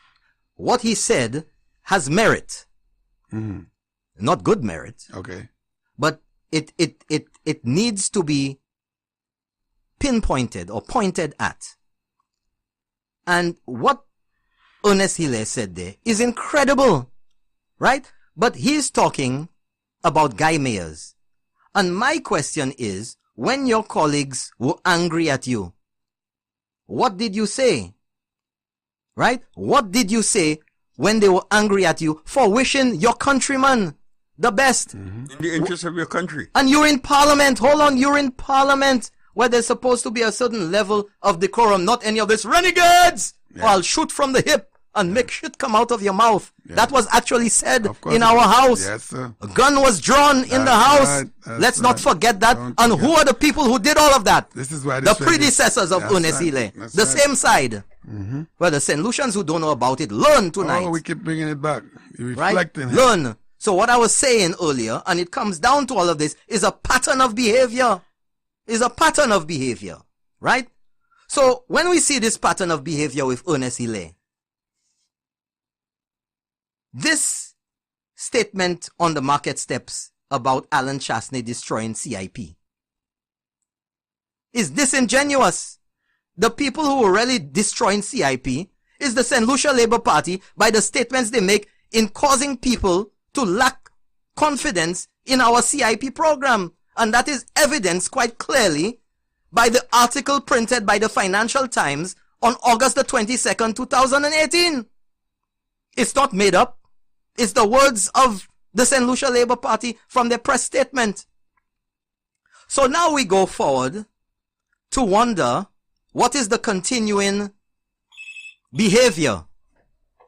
What he said has merit. Not good merit. Okay. But it needs to be pinpointed or pointed at. And what Ernest Hilaire said there is incredible. Right? But he's talking about Guy Mayers. And my question is, when your colleagues were angry at you, what did you say? Right? What did you say when they were angry at you for wishing your countryman the best. In the interest of your country. And you're in parliament. Hold on, you're in parliament where there's supposed to be a certain level of decorum, not any of this renegades. Yeah. Or I'll shoot from the hip and make shit come out of your mouth. Yeah. That was actually said in our house. Yes, sir. A gun was drawn in the house. Right. Let's not forget that. And who are the people who did all of that? This is why the predecessors of Unesile. Right. The same side. Well, the St. Lucians who don't know about it, learn tonight. Oh, we keep bringing it back. Reflecting. Right? Learn. So what I was saying earlier, and it comes down to all of this, is a pattern of behavior. Is a pattern of behavior. Right? So when we see this pattern of behavior with Ernest Hillay, this statement on the market steps about Alan Chasney destroying CIP is disingenuous. The people who were really destroying CIP is the St. Lucia Labour Party by the statements they make in causing people to lack confidence in our CIP program. And that is evidenced quite clearly by the article printed by the Financial Times on August the 22nd, 2018. It's not made up. It's the words of the St. Lucia Labour Party from their press statement. So now we go forward to wonder what is the continuing behavior,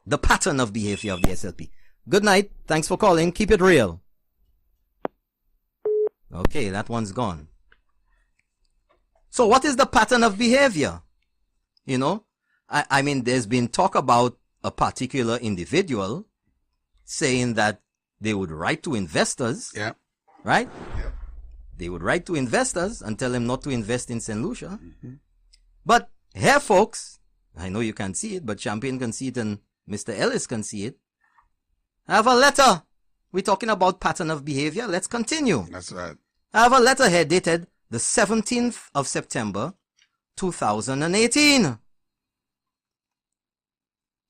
the pattern of behavior of the SLP. Good night. Thanks for calling. Keep it real. Okay, that one's gone. So what is the pattern of behavior? You know, I mean, there's been talk about a particular individual saying that they would write to investors. Yeah. Right? Yeah. They would write to investors and tell them not to invest in St. Lucia. But here, folks, I know you can't see it, but Champagne can see it and Mr. Ellis can see it. I have a letter. We're talking about pattern of behavior. Let's continue. That's right. I have a letter here dated the 17th of September, 2018.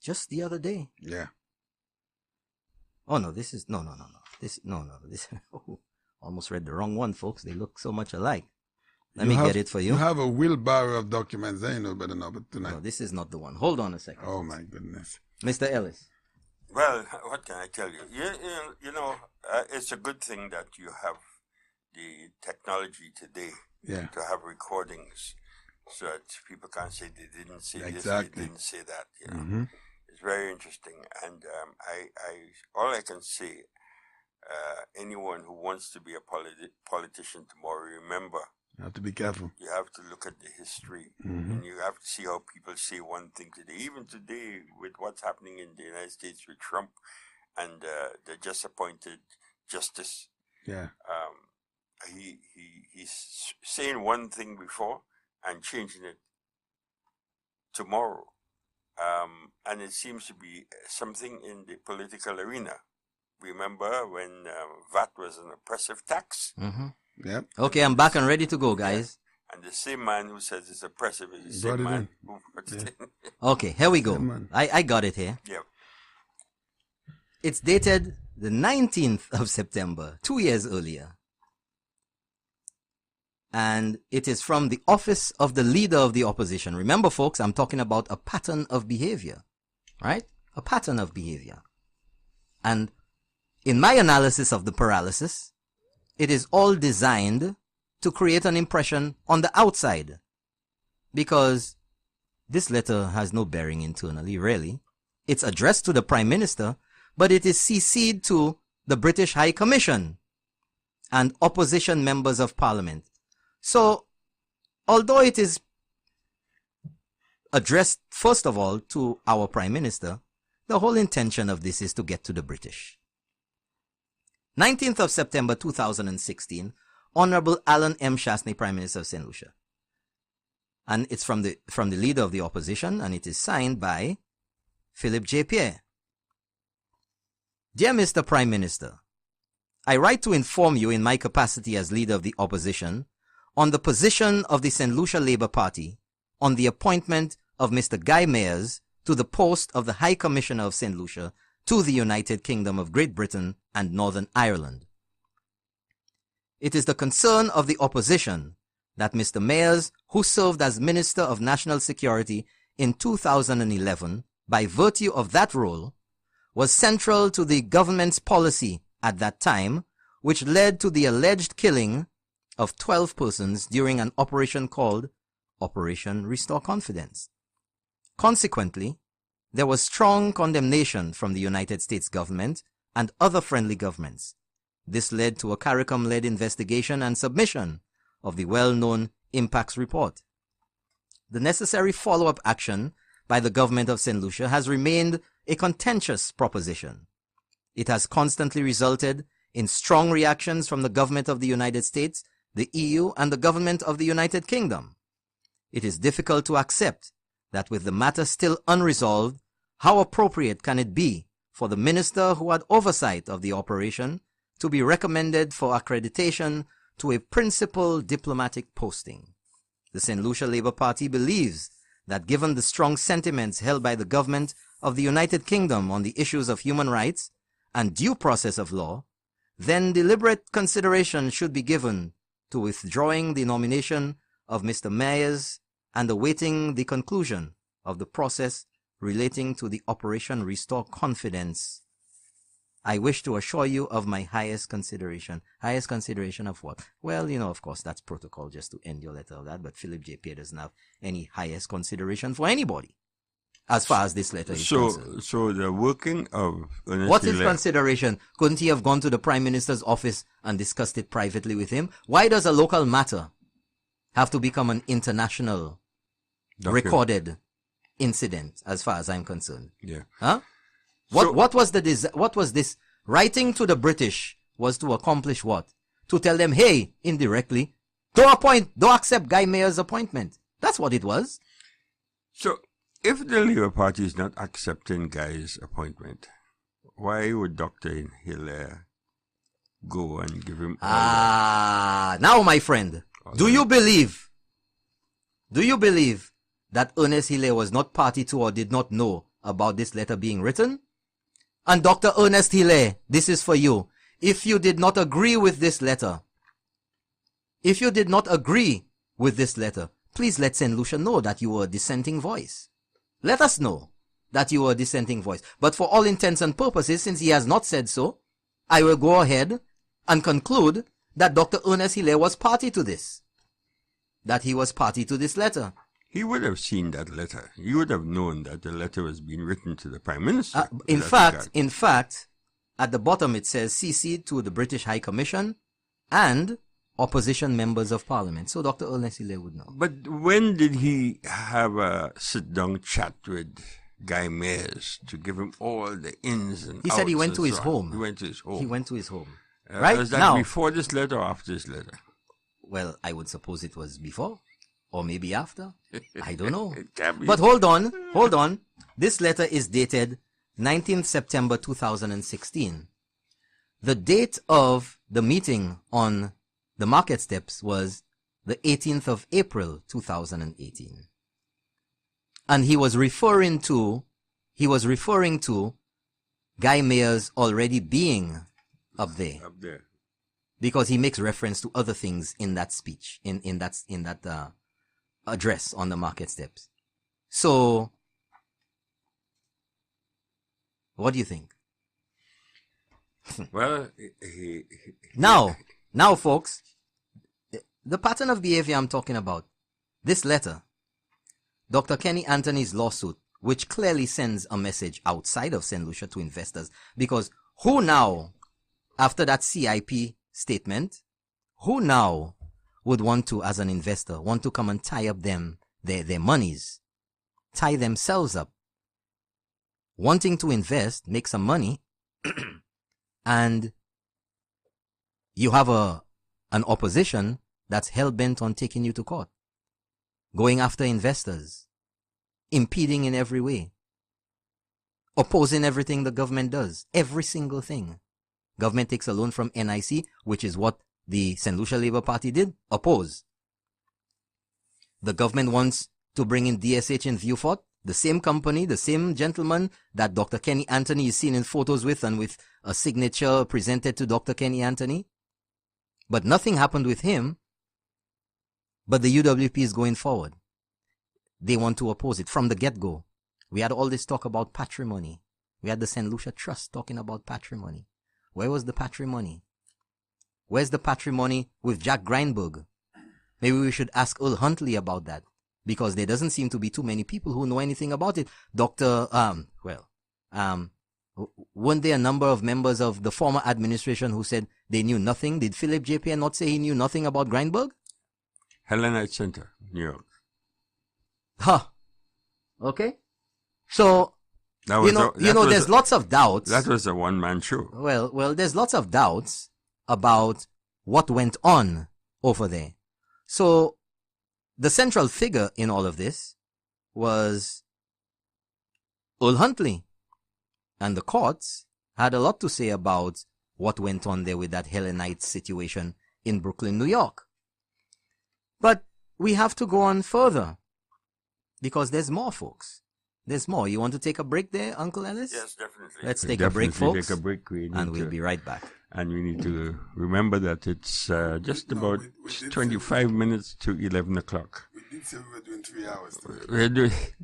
Just the other day. Yeah. Oh, no, this is, no. This, oh, almost read the wrong one, folks. They look so much alike. Let me get it for you. You have a wheelbarrow of documents there, you know better now, but tonight. No, this is not the one. Hold on a second. Oh, my goodness. Mr. Ellis. Well, what can I tell you? You know, it's a good thing that you have the technology today to have recordings so that people can't say they didn't say this, they didn't say that, you know. It's very interesting. And all I can say, anyone who wants to be a politician tomorrow, remember, you have to be careful. You have to look at the history, and you have to see how people say one thing today. Even today, with what's happening in the United States with Trump and the just appointed justice, he's saying one thing before and changing it tomorrow, and it seems to be something in the political arena. Remember when VAT was an oppressive tax? Yep. Okay, I'm back and ready to go, guys. And the same man who says it's oppressive is the same man who puts it in. Okay, here we go. I got it here. Yep. It's dated the 19th of September, 2 years earlier. And it is from the office of the leader of the opposition. Remember, folks, I'm talking about a pattern of behavior, right? A pattern of behavior. And in my analysis of the paralysis, it is all designed to create an impression on the outside, because this letter has no bearing internally, really. It's addressed to the Prime Minister, but it is CC'd to the British High Commission and opposition members of Parliament. So, although it is addressed, first of all, to our Prime Minister, the whole intention of this is to get to the British. 19th of September 2016, Honorable Alan M. Chasney, Prime Minister of St. Lucia. And it's from the leader of the opposition, and it is signed by Philip J. Pierre. Dear Mr. Prime Minister, I write to inform you in my capacity as leader of the opposition on the position of the St. Lucia Labour Party on the appointment of Mr. Guy Mayers to the post of the High Commissioner of St. Lucia to the United Kingdom of Great Britain and Northern Ireland. It is the concern of the opposition that Mr. Mayers, who served as Minister of National Security in 2011 by virtue of that role, was central to the government's policy at that time, which led to the alleged killing of 12 persons during an operation called Operation Restore Confidence. Consequently, there was strong condemnation from the United States government and other friendly governments. This led to a CARICOM-led investigation and submission of the well-known Impacts Report. The necessary follow-up action by the government of St. Lucia has remained a contentious proposition. It has constantly resulted in strong reactions from the government of the United States, the EU, and the government of the United Kingdom. It is difficult to accept that with the matter still unresolved, how appropriate can it be for the minister who had oversight of the operation to be recommended for accreditation to a principal diplomatic posting? The St. Lucia Labour Party believes that given the strong sentiments held by the government of the United Kingdom on the issues of human rights and due process of law, then deliberate consideration should be given to withdrawing the nomination of Mr. Myers and awaiting the conclusion of the process relating to the Operation Restore Confidence. I wish to assure you of my highest consideration. Highest consideration of what? Well, of course, that's protocol just to end your letter of that, but Philip J. Pierre doesn't have any highest consideration for anybody as far as this letter is concerned. So the working of Ernest What is Hilaire, consideration? Couldn't he have gone to the Prime Minister's office and discussed it privately with him? Why does a local matter have to become an international recorded incident as far as I'm concerned? Yeah. Huh? What was this? Writing to the British was to accomplish what? To tell them, hey, indirectly, don't accept Guy Mayer's appointment. That's what it was. So, if the Labour Party is not accepting Guy's appointment, why would Dr. Hilaire go and give him now, my friend, do you believe that Ernest Hilaire was not party to or did not know about this letter being written? And Dr. Ernest Hilaire, this is for you. If you did not agree with this letter, please let St. Lucia know that you were a dissenting voice. Let us know that you were a dissenting voice. But for all intents and purposes, since he has not said so, I will go ahead and conclude that Dr. Ernest Hilaire was party to this. That he was party to this letter. He would have seen that letter. He would have known that the letter was being written to the Prime Minister. In fact, at the bottom it says CC to the British High Commission and opposition members of Parliament. So Dr. Ernest Hilaire would know. But when did he have a sit-down chat with Guy Mayers to give him all the ins and outs? He said he went to his home. He went to his home. He went to his home. Right? Was that now, before this letter or after this letter? Well, I would suppose it was before. Or maybe after. I don't know. But hold on. This letter is dated 19th September 2016. The date of the meeting on the market steps was the 18th of April 2018. And he was referring to Guy Mayers already being up there. Because he makes reference to other things in that speech, in that address on the market steps. So, what do you think? Well, now, folks, the pattern of behavior I'm talking about, this letter, Dr. Kenny Anthony's lawsuit, which clearly sends a message outside of St. Lucia to investors, because who now, after that CIP statement, who now would want to, as an investor, want to come and tie up their monies, tie themselves up, wanting to invest, make some money, and you have an opposition that's hell-bent on taking you to court, going after investors, impeding in every way, opposing everything the government does, every single thing. Government takes a loan from NIC, which is what the St. Lucia Labour Party did, oppose. The government wants to bring in DSH in Viewfort, the same company, the same gentleman that Dr. Kenny Anthony is seen in photos with and with a signature presented to Dr. Kenny Anthony. But nothing happened with him. But the UWP is going forward. They want to oppose it from the get-go. We had all this talk about patrimony. We had the St. Lucia Trust talking about patrimony. Where was the patrimony? Where's the patrimony with Jack Grindberg? Maybe we should ask Earl Huntley about that, because there doesn't seem to be too many people who know anything about it. Weren't there a number of members of the former administration who said they knew nothing? Did Philip J. Pierre not say he knew nothing about Grindberg? Hellenite Center, New York. Huh. Okay. So, there's lots of doubts. That was a one-man show. Well, there's lots of doubts about what went on over there. So, the central figure in all of this was Earl Huntley. And the courts had a lot to say about what went on there with that Hellenite situation in Brooklyn, New York. But we have to go on further, because there's more, folks. There's more. You want to take a break there, Uncle Ellis? Yes, definitely. Let's take a break, folks. Take a break. And we'll be right back. And we need to remember that it's just about 25 minutes to 11 o'clock. We did say we were doing 3 hours.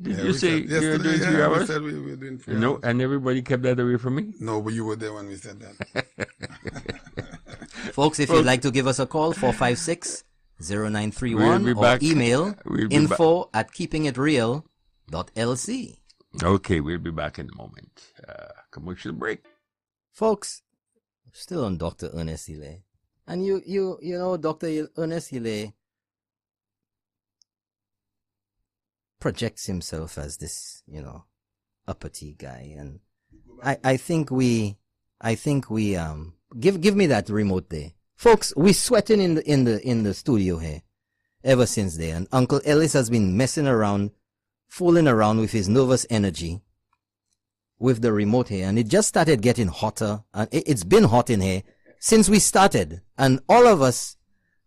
Did you say you were doing 3 hours? We said we were doing 3 hours. No, and everybody kept that away from me? No, but you were there when we said that. Folks, if you'd like to give us a call, 456-0931, we'll or email info@keepingitreal.lc. Okay, we'll be back in a moment. Commercial break. Folks, still on Dr. Ernest Hille. And you know, Dr. Ernest Hille projects himself as this, uppity guy. And I think we give me that remote there. Folks, we sweating in the studio here ever since there. And Uncle Ellis has been messing around, fooling around with his nervous energy with the remote here, and it just started getting hotter, and it's been hot in here since we started, and all of us,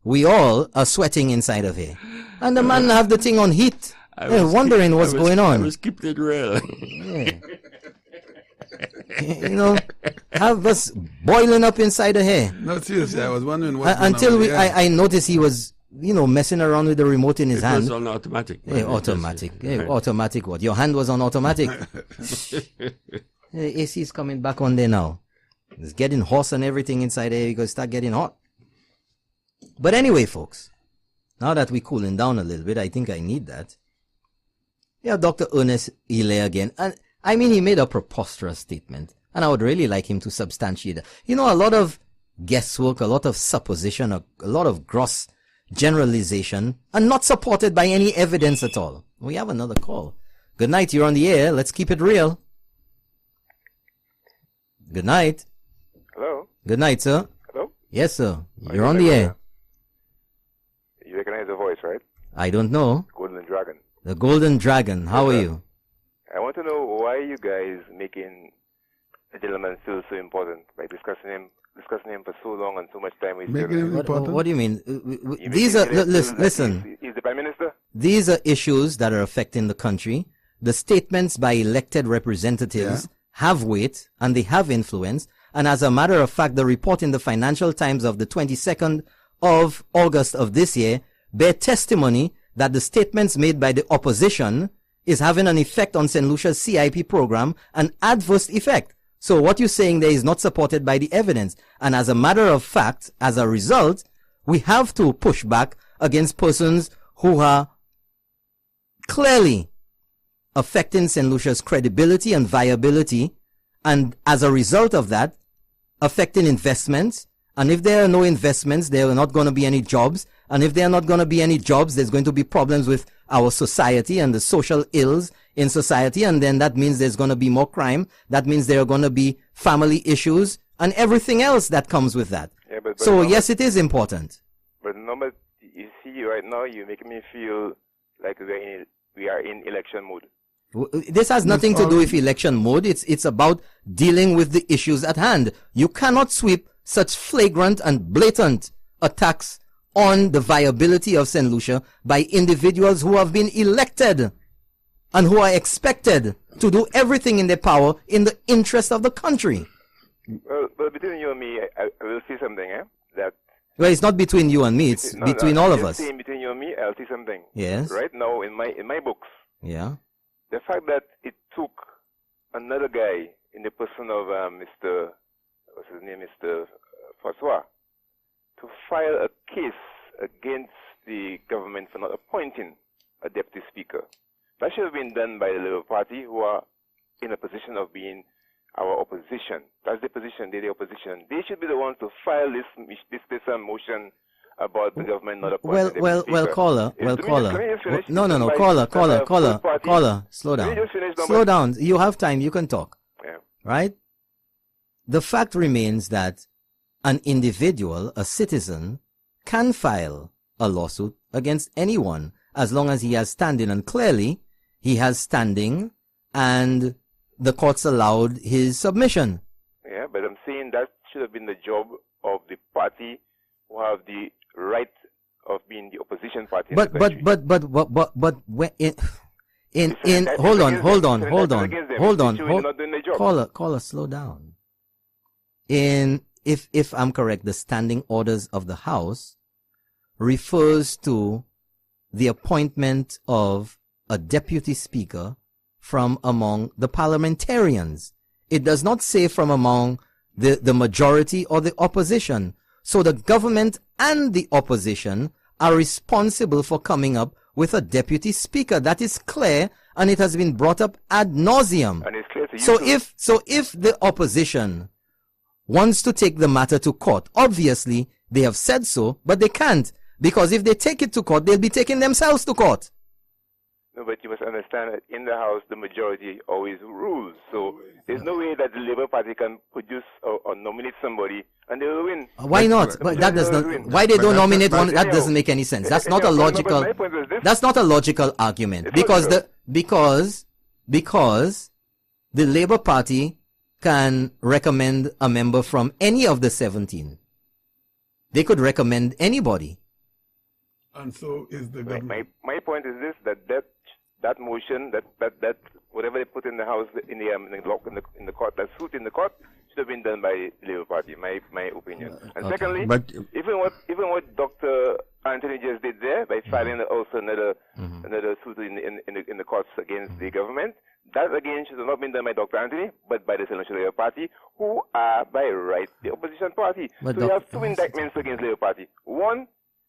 we all are sweating inside of here, and the man have the thing on heat. They're wondering what's going on. I was keeping it real. Yeah. Have us boiling up inside of here. No, seriously, I was wondering what. Until I noticed he was, messing around with the remote in his hand. It was on automatic. Yeah, automatic. Automatic what? Your hand was on automatic. AC's coming back on there now. It's getting hoarse and everything inside there because it start getting hot. But anyway, folks, now that we're cooling down a little bit, I think I need that. Yeah, Dr. Ernest Hille again. And I mean, he made a preposterous statement, and I would really like him to substantiate it. A lot of guesswork, a lot of supposition, a lot of gross generalization, and not supported by any evidence at all. We have another call. Good night, you're on the air. Let's keep it real. Good night. Hello? Good night, sir. Hello? Yes, sir. You're on the air. You recognize the voice, right? I don't know. Golden Dragon. The Golden Dragon. How are you? I want to know why you guys making a gentleman feel so important by discussing him for so long and so much time. What do you mean? These are listen. He's the Prime Minister. These are issues that are affecting the country. The statements by elected representatives have weight and they have influence. And as a matter of fact, the report in the Financial Times of the 22nd of August of this year bear testimony that the statements made by the opposition is having an effect on St. Lucia's CIP program, an adverse effect. So what you're saying there is not supported by the evidence. And as a matter of fact, as a result, we have to push back against persons who are clearly affecting St. Lucia's credibility and viability. And as a result of that, affecting investments. And if there are no investments, there are not going to be any jobs. And if there are not going to be any jobs, there's going to be problems with our society and the social ills in society. And then that means there's going to be more crime. That means there are going to be family issues and everything else that comes with that. Yeah, but so yes, it is important. But number, you see right now, you're making me feel like we are in election mode. This has nothing to do with election mode. It's about dealing with the issues at hand. You cannot sweep such flagrant and blatant attacks on the viability of St. Lucia by individuals who have been elected and who are expected to do everything in their power in the interest of the country. Well, between you and me, I will say something, Well, it's not between you and me, it's between all of us. Saying between you and me, I'll say something. Yes. Right now, in my books, yeah, the fact that it took another guy in the person of Mr. what's his name, Mr. Francois, to file a case against the government for not appointing a deputy speaker. That should have been done by the Labour Party, who are in a position of being our opposition. That's the position, they're the opposition. They should be the ones to file this motion about the government not appointing Well, caller. Caller. Slow down. You have time. You can talk. Yeah. Right? The fact remains that an individual, a citizen, can file a lawsuit against anyone as long as he has standing, and clearly he has standing, and the courts allowed his submission. Yeah, but I'm saying that should have been the job of the party who have the right of being the opposition party. But hold on. Caller, slow down. If I'm correct, the standing orders of the House refers to the appointment of a deputy speaker from among the parliamentarians. It does not say from among the majority or the opposition. So the government and the opposition are responsible for coming up with a deputy speaker. That is clear, and it has been brought up ad nauseum. And it's clear to you So if the opposition wants to take the matter to court, obviously they have said so, but they can't, because if they take it to court, they'll be taking themselves to court. No, but you must understand that in the House, the majority always rules. So there's no way that the Labour Party can produce or nominate somebody and they will win. Why not? But that does not. Why they don't nominate one? That doesn't make any sense. That's not a logical. That's not a logical argument, because the Labour Party can recommend a member from any of the 17. They could recommend anybody. And so is the government. My point is this: that motion, that whatever they put in the House, in the court, that suit in the court, should have been done by the Labour Party. My opinion. And okay. Secondly, but even what Dr. Anthony just did there by filing also another suit in the courts against the government, that again should have not been done by Dr. Anthony, but by the Senatorial Labour Party, who are by right the opposition party. But so we have two indictments against Labour Party. One,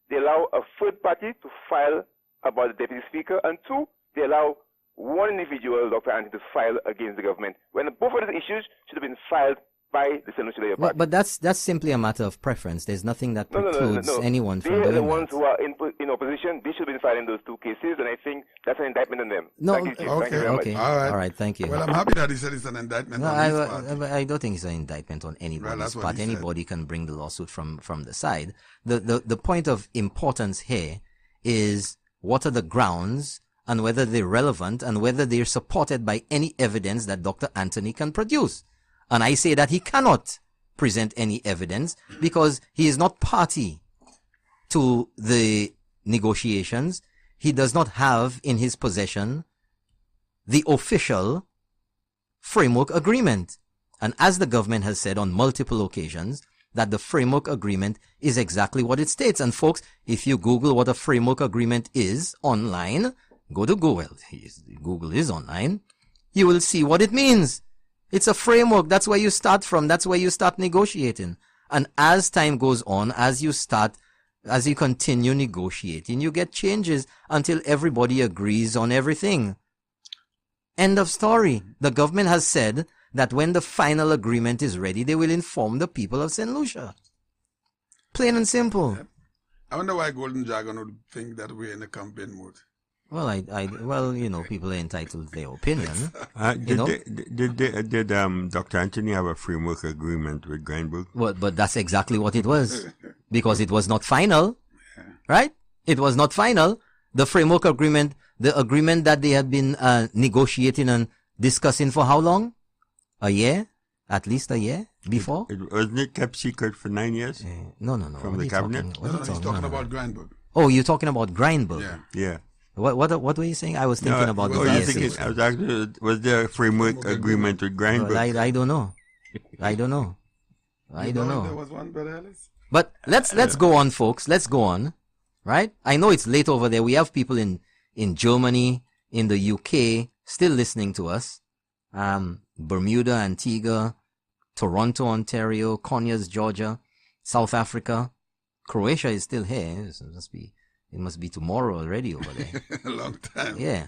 they allow a third party to file about the deputy speaker, and two, they allow one individual, Dr. Anthony, to file against the government, when both of these issues should have been filed by the Senatorial Labour Party. But that's simply a matter of preference. There's nothing that precludes anyone from doing that. They are the ones who are in opposition. They should have been filing those two cases, and I think that's an indictment on them. No, Thank you, Chief. Thank you very much. All right, thank you. Well, I'm happy that he said it's an indictment on his part. I don't think it's an indictment on anybody's part. Anybody can bring the lawsuit from the side. The point of importance here is what are the grounds and whether they're relevant and whether they're supported by any evidence that Dr. Anthony can produce. And I say that he cannot present any evidence because he is not party to the negotiations. He does not have in his possession the official framework agreement. And as the government has said on multiple occasions, that the framework agreement is exactly what it states. And folks, if you Google what a framework agreement is online, go to Google. Google is online. You will see what it means. It's a framework. That's where you start from. That's where you start negotiating. And as time goes on, as you continue negotiating, you get changes until everybody agrees on everything. End of story. The government has said that when the final agreement is ready, they will inform the people of St. Lucia. Plain and simple. I wonder why Golden Dragon would think that we're in a campaign mode. Well, people are entitled to their opinion. Did Dr. Anthony have a framework agreement with Grindberg? Well, but that's exactly what it was, because it was not final, right? It was not final. The framework agreement, the agreement that they had been negotiating and discussing for how long? A year? At least a year before? Wasn't it kept secret for 9 years? No. From the cabinet? He's talking about Grindberg. Oh, you're talking about Grindberg? Yeah. What were you saying? I was thinking about the DSA. Was there a framework agreement with Grindberg? Well, I don't know. I don't know. There was one, Brother Ellis? But let's go on, folks. Let's go on. Right? I know it's late over there. We have people in Germany, in the UK, still listening to us. Bermuda, Antigua, Toronto, Ontario, Conyers, Georgia, South Africa. Croatia is still here. So it must be tomorrow already over there. A long time. Yeah.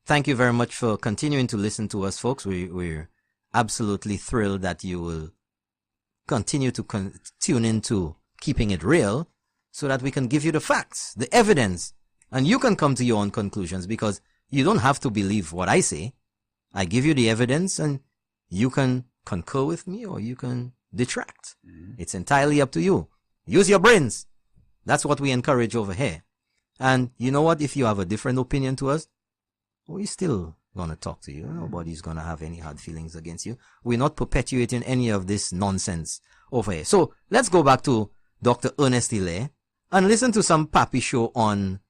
Thank you very much for continuing to listen to us, folks. We're absolutely thrilled that you will continue to tune into Keeping It Real so that we can give you the facts, the evidence, and you can come to your own conclusions, because you don't have to believe what I say. I give you the evidence and you can concur with me or you can detract. It's entirely up to you. Use your brains. That's what we encourage over here. And you know what? If you have a different opinion to us, we're still going to talk to you. Nobody's going to have any hard feelings against you. We're not perpetuating any of this nonsense over here. So let's go back to Dr. Ernest Hilaire and listen to some Papi show on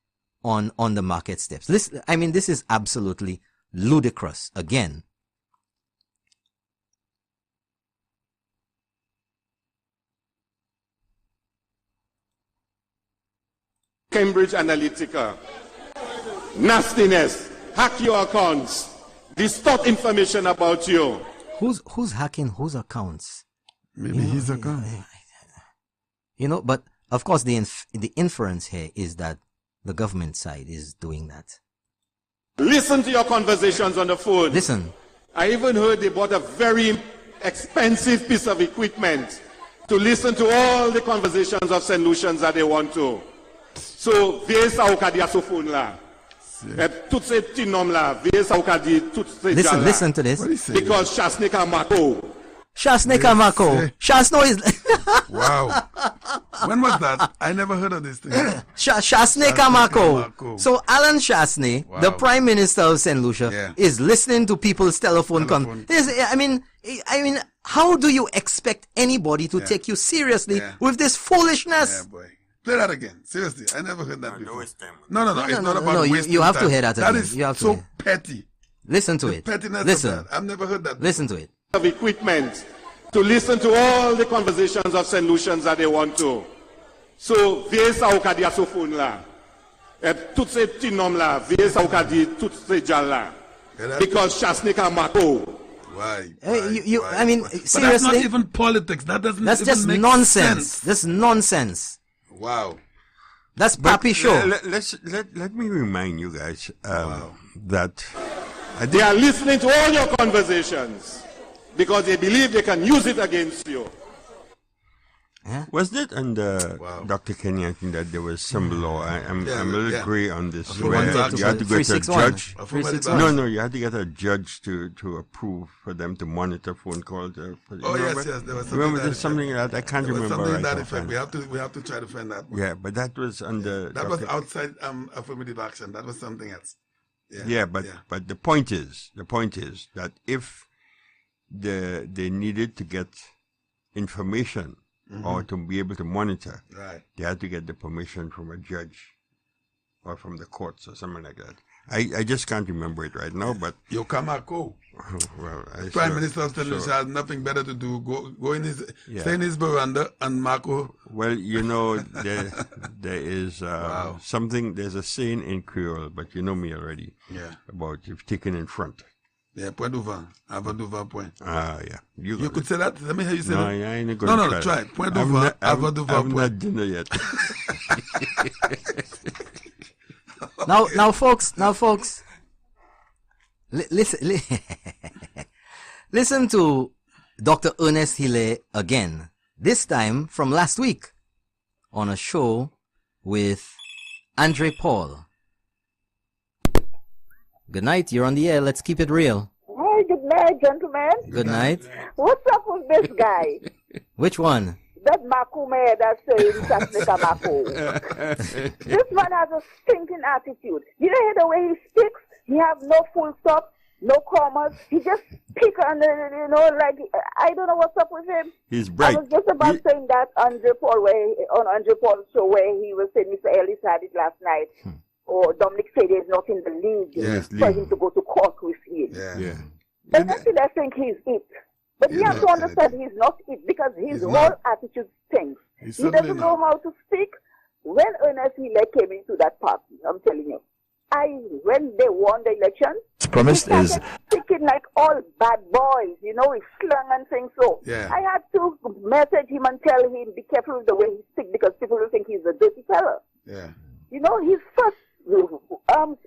the market steps. Listen, I mean, this is absolutely ludicrous. Again. Cambridge Analytica, nastiness, hack your accounts, distort information about you. Who's hacking whose accounts? Maybe his account. But of course the inference here is that the government side is doing that. Listen to your conversations on the phone. Listen. I even heard they bought a very expensive piece of equipment to listen to all the conversations of St. Lucians that they want to. So, viens sa okadia so phone la. Tout se petit nom la, viens sa okadi, tout se jala. Listen to this. Because Shasnika Mako. Shasnika Mako. Shasno is... Wow. When was that? I never heard of this thing. Shasnika Mako. So Alan Shasney, the Prime Minister of St. Lucia, is listening to people's telephone calls. I mean, how do you expect anybody to take you seriously with this foolishness? Yeah, boy. Play that again. Seriously, I never heard that before. No. It's not about wasting you have time. to hear that again. That is so petty. Listen to the it. Pettiness of that. I've never heard that before. Listen to it. Of equipment to listen to all the conversations of St. Lucians that they want to. So, viens sa okadia so phone la. Tout se petit nom la, viens sa okadi, tout se jala. Because Shasnika Mako. Why? I mean, seriously. But that's not even politics. That doesn't That's even just make nonsense. sense. That's nonsense. Wow. That's Papi show. Let me remind you guys that they are listening to all your conversations because they believe they can use it against you. Wasn't it under Dr. Kenny, I think, that there was some law? I'm a little gray on this. Where you had to go to a judge. No, you had to get a judge to approve for them to monitor phone calls. Yes. There was something remember, there's something that I can't remember something right that effect. now. We have to try to find that one. Yeah, but that was under. That was outside affirmative action. That was something else. But the point is that if they needed to get information. Or to be able to monitor, they had to get the permission from a judge or from the courts or something like that. I just can't remember it right now, but... Yokamako. Well, the Prime Minister of St. Lucia has nothing better to do. Go in his... Stay in his veranda and Marco... Well, there is something... There's a saying in Creole, but you know me already. Yeah. About if taken in front. Yeah, point devant. Avant devant point. Yeah. You could say that? Let me hear you say that. I ain't going to try. Try. Point devant, avant devant point. I've not dinner yet. Now, folks, listen to Dr. Ernest Hilaire again. This time from last week on a show with Andre Paul. Good night. You're on the air. Let's keep it real. Hi, good night, gentlemen. Good night. What's up with this guy? Which one? That Makume that's saying Sasnika Mako. This man has a stinking attitude. You don't hear the way he speaks? He have no full stop, no commas. He just speak on like, I don't know what's up with him. He's bright. I was just about saying that on Andre Paul's show where he was saying Mr. Ellis had it last night. Or Dominic said he's not in the league for him to go to court with him. Yeah. And I think he's it. But you have to understand he's not it because his whole attitude stinks. He doesn't know how to speak. When Ernest Hilaire came into that party, I'm telling you, when they won the election, promised is speaking acting like all bad boys, you know, he's slung and things. So Yeah. I had to message him and tell him, be careful with the way he speaks because people will think he's a dirty fella. Yeah. You know, his first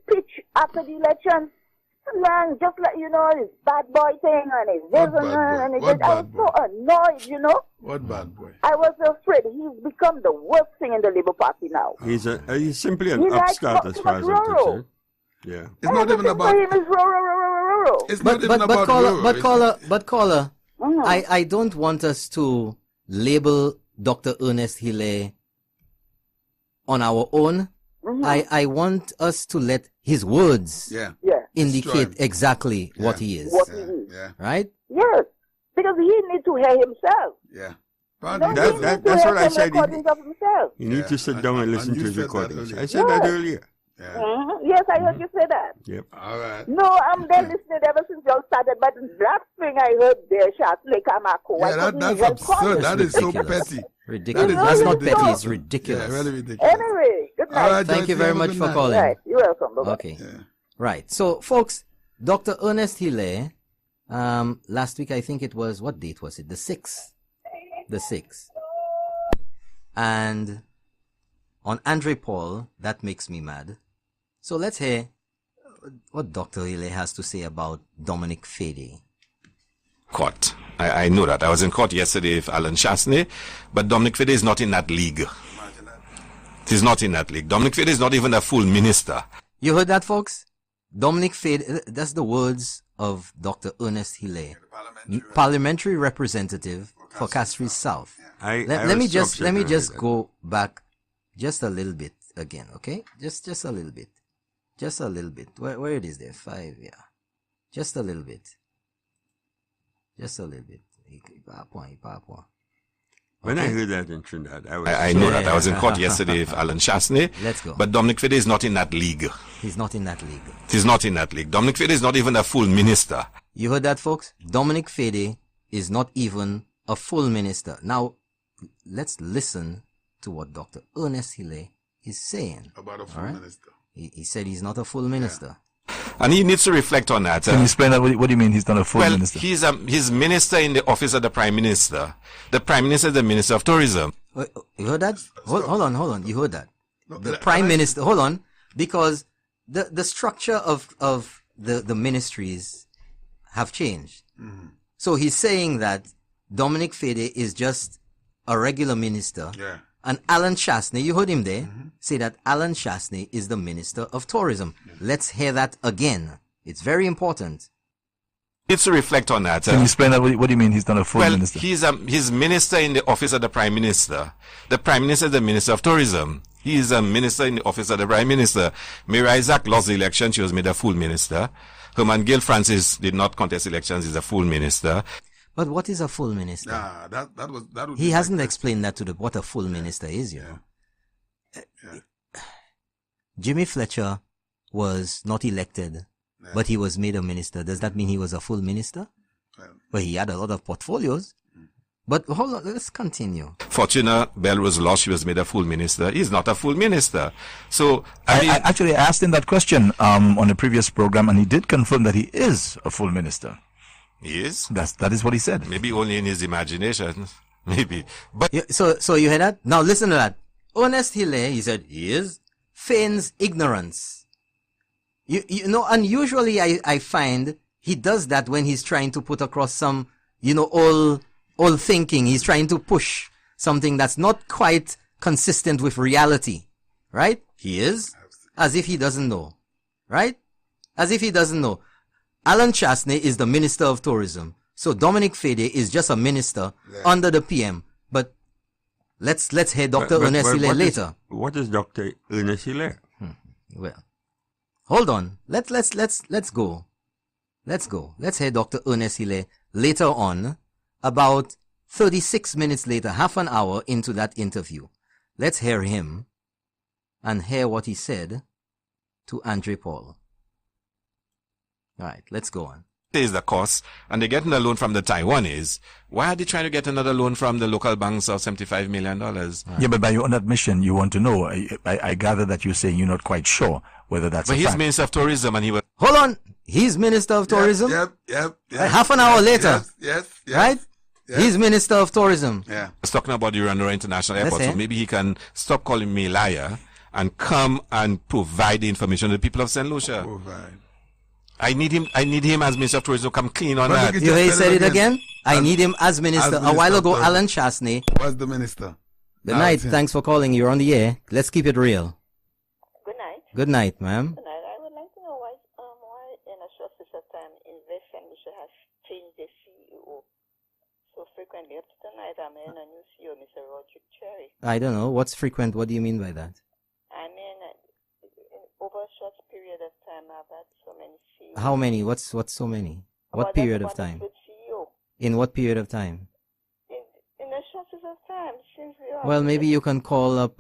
speech after the election, man, just like, you know, his bad boy thing and his this and his What that. I was bad so annoyed, you know. What bad boy? I was afraid he's become the worst thing in the Labour Party now. He's simply an He likes upstart as too far much as I'm rural. concerned. Yeah. It's not even about. For him is rural. It's not even about caller, Mhm. I don't want us to label Dr. Ernest Hille on our own. Mhm. I want us to let his words Yeah. indicate exactly what he is. What he is. Yeah. Right? Yes, because he needs to hear himself. Yeah. No, Partly- he That- needs that- to that's hear what I some said. recordings of himself. You need to sit down and listen and to you his said that recordings. earlier. I said that Yes. earlier. Yeah. Yes, I heard you say that. Yep. All right. No, I'm there listening ever since y'all started, but that thing I heard there, Shatley Kamako, Yeah, that's absurd. That is so ridiculous. petty. Ridiculous. That is That's really not petty, ridiculous. it's ridiculous. Yeah, really ridiculous. Anyway, good night. All right, Thank Joyce, you very have a much good for night. calling. Right, you're welcome. Bye-bye. Okay. Yeah. Right. So, folks, Dr. Ernest Hille, last week, I think it was, what date was it? The 6th. The 6th. And on Andre Paul, that makes me mad. So let's hear what Dr. Hille has to say about Dominic Fede. Court. I know that. I was in court yesterday with Alan Chasney, but Dominic Fede is not in that league. He's not in that league. Dominic Fede is not even a full minister. You heard that, folks? Dominic Fede, that's the words of Dr. Ernest Hille, parliamentary representative for Castries South. Let me just go back just a little bit again, okay? Just a little bit. Just a little bit. Where it is there? 5, yeah. Just a little bit. Just a little bit. When I heard that in Trinidad, I know that. I was in court yesterday with Alan Chasney. Let's go. But Dominic Fede is not in that league. He's not in that league. He's not in that league. Dominic Fede is not even a full minister. You heard that, folks? Dominic Fede is not even a full minister. Now, let's listen to what Dr. Ernest Hille is saying. About a full All right? minister. He said he's not a full minister. And he needs to reflect on that. Can you explain that? What do you mean he's not a full Well, minister? he's minister in the office of the Prime Minister. The Prime Minister is the Minister of Tourism. Wait, you heard that? Hold on. You heard that? No, The Prime Minister, hold on, because the structure of the ministries have changed. Mm-hmm. So he's saying that Dominic Fede is just a regular minister. Yeah. And Alan Chasney, you heard him there, say that Alan Chasney is the Minister of Tourism. Let's hear that again. It's very important. Needs to reflect on that. Can you explain that? What do you mean he's not a full minister? He's minister in the office of the Prime Minister. The Prime Minister is the Minister of Tourism. He is a minister in the office of the Prime Minister. Mary Isaac lost the election. She was made a full minister. Herman Gill Francis did not contest elections. He's a full minister. But what is a full minister? Nah, that would He be hasn't like explained that to what a full minister is, you know. Jimmy Fletcher was not elected, but he was made a minister. Does that mean he was a full minister? Well, he had a lot of portfolios. But hold on, let's continue. Fortuna Bell was lost. She was made a full minister. He's not a full minister. So, I actually asked him that question on a previous program, and he did confirm that he is a full minister. He is? That is what he said. Maybe only in his imagination. Maybe. But So you heard that? Now listen to that. Ernest Hille, he said, he is, feigns ignorance. You know, unusually I find he does that when he's trying to put across some, all thinking. He's trying to push something that's not quite consistent with reality. Right? He is, as if he doesn't know. Right? As if he doesn't know. Alan Chasney is the Minister of Tourism. So Dominic Fede is just a minister under the PM. But let's hear Dr. Ernest Hille later. What is Dr. Ernest Hille? Well, hold on. Let's go. Let's go. Let's hear Dr. Ernest Hille later on, about 36 minutes later, half an hour into that interview. Let's hear him and hear what he said to Andre Paul. All right, let's go on. Is the cost, and they're getting a loan from the Taiwanese. Why are they trying to get another loan from the local banks of $75 million? Yeah, but by your own admission, you want to know. I gather that you're saying you're not quite sure. whether that's But a he's fact. Minister of Tourism and he was... Hold on. He's Minister of Tourism? Yep. Half an hour later. Yes. Right? Yes. He's Minister of Tourism. Yeah. I was talking about the Rwanda International Let's Airport, say. so maybe he can stop calling me liar and come and provide the information to the people of St. Lucia. Provide. I need him as Minister of Tourism to come clean on that. You hear he said it again? I need him as minister. A while ago, Alan Chasney was the minister. Good night. Thanks for calling. You're on the air. Let's keep it real. Good night. Good night, ma'am. Good night. I would like to know why in a short period of time, Invest St. Lucia has changed the CEO so frequently. Up to tonight, I'm in a new CEO, Mr. Roderick Cherry. I don't know. What's frequent? What do you mean by that? I mean, over a short period of time, I've had so many CEOs. How many? What's so many? What period of time? CEO. In what period of time? In a short period of time, since we are... Well, maybe you can call up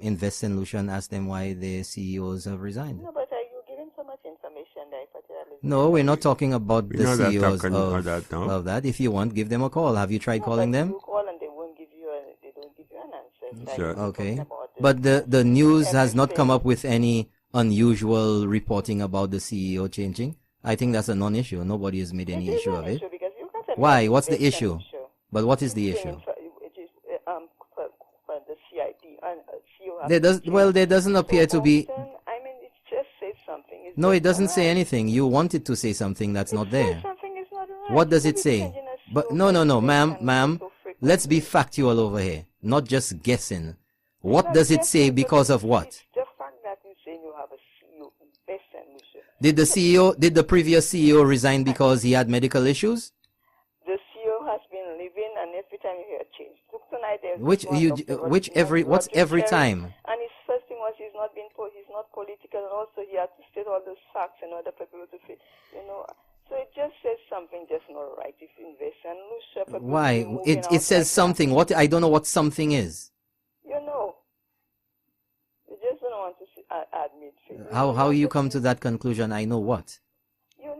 Invest St. Lucia and ask them why the CEOs have resigned. No, but are you giving so much information that particularly... No, we're not talking about the not CEOs talking about that, no. of that. If you want, give them a call. Have you tried calling them? You call and they won't give you they don't give you an answer. Sure. Okay. But the news has not come up with any unusual reporting about the CEO changing. I think that's a non-issue. Nobody has made any issue of it. Why? What's the issue? But what is the issue? For the CIP and CEO there doesn't appear to be. I mean, it just says something. No, it doesn't say anything. You want it to say something that's not there. Something is not right. What does it say? But no, ma'am. Let's be factual over here, not just guessing. What does it say because of what? The fact that you're saying you have a CEO, Invest St. Lucia. Did the previous CEO resign because he had medical issues? The CEO has been living, and every time you hear a change. Look tonight, What's every time? And his first thing was he's not political, and also he had to state all those facts in order for people to feel, So it just says something just not right. If you invest and Lucia, why? It says something. What I don't know what something is. You just don't want to admit it. How you come to that conclusion? I know what. You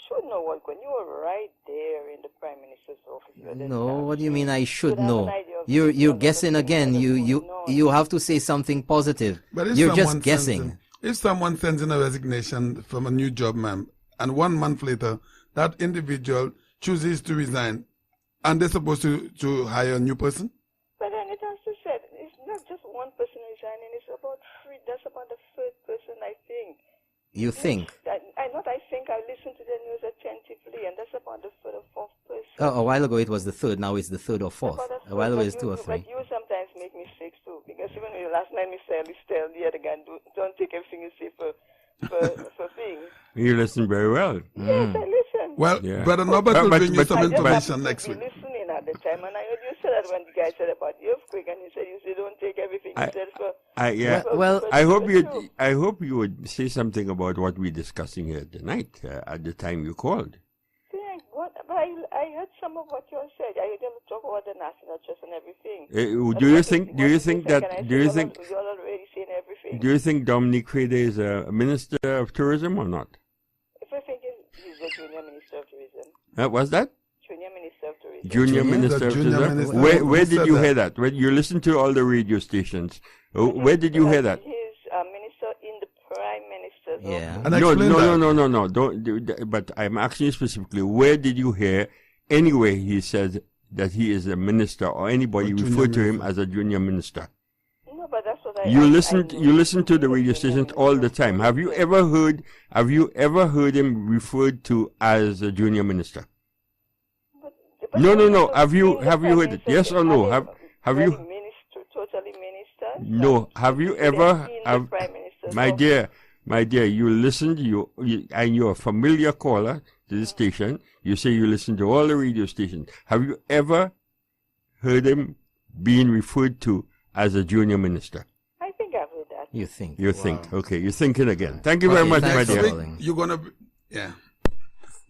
should know what. When you were right there in the Prime Minister's office. No, what do you mean? I should know. You're guessing again. You have to say something positive. But if you're just guessing. If someone sends in a resignation from a new job, ma'am, and 1 month later that individual chooses to resign, and they're supposed to hire a new person? But then it has to say it's not just one person resigning. It's about three. That's about the third person, I think. You think? I listen to the news attentively, and that's about the third or fourth person. A while ago it was the third. Now it's the third or fourth. A while ago it's 2 or 3. But you sometimes make mistakes too, because even last night Mr. Ellis tell the other guy, don't take everything you say for things. You listen very well. Yes, I listen. Well, Brother Norbert will bring you some information next week. Listening at the time, and I heard you said that when the guy said about the earthquake, and you said don't take everything. I hope you would say something about what we're discussing here tonight at the time you called. But I heard some of what you said. I heard them talk about the national trust and everything. Do you think Dominic Crede is a minister of tourism or not? If I think he's a junior minister of tourism. What's that? Junior minister of tourism. Junior minister of tourism. Where did you hear that? When you listen to all the radio stations, where did you hear that? He's a minister in the Prime Minister's office. No. Don't. But I'm asking you specifically, where did you hear anywhere he said that he is a minister or anybody refer to him as a junior minister? No, but that's what you listen to the radio stations all the time. Have you ever heard him referred to as a junior minister? No. Have you heard it? Yes or no? Have you? Totally minister? No. Have you ever? My dear, you listened. And you're a familiar caller to the station. You say you listen to all the radio stations. Have you ever heard him being referred to as a junior minister? I think I've heard that. You think? Okay, you're thinking again. Thank you very much, my dear. You're gonna,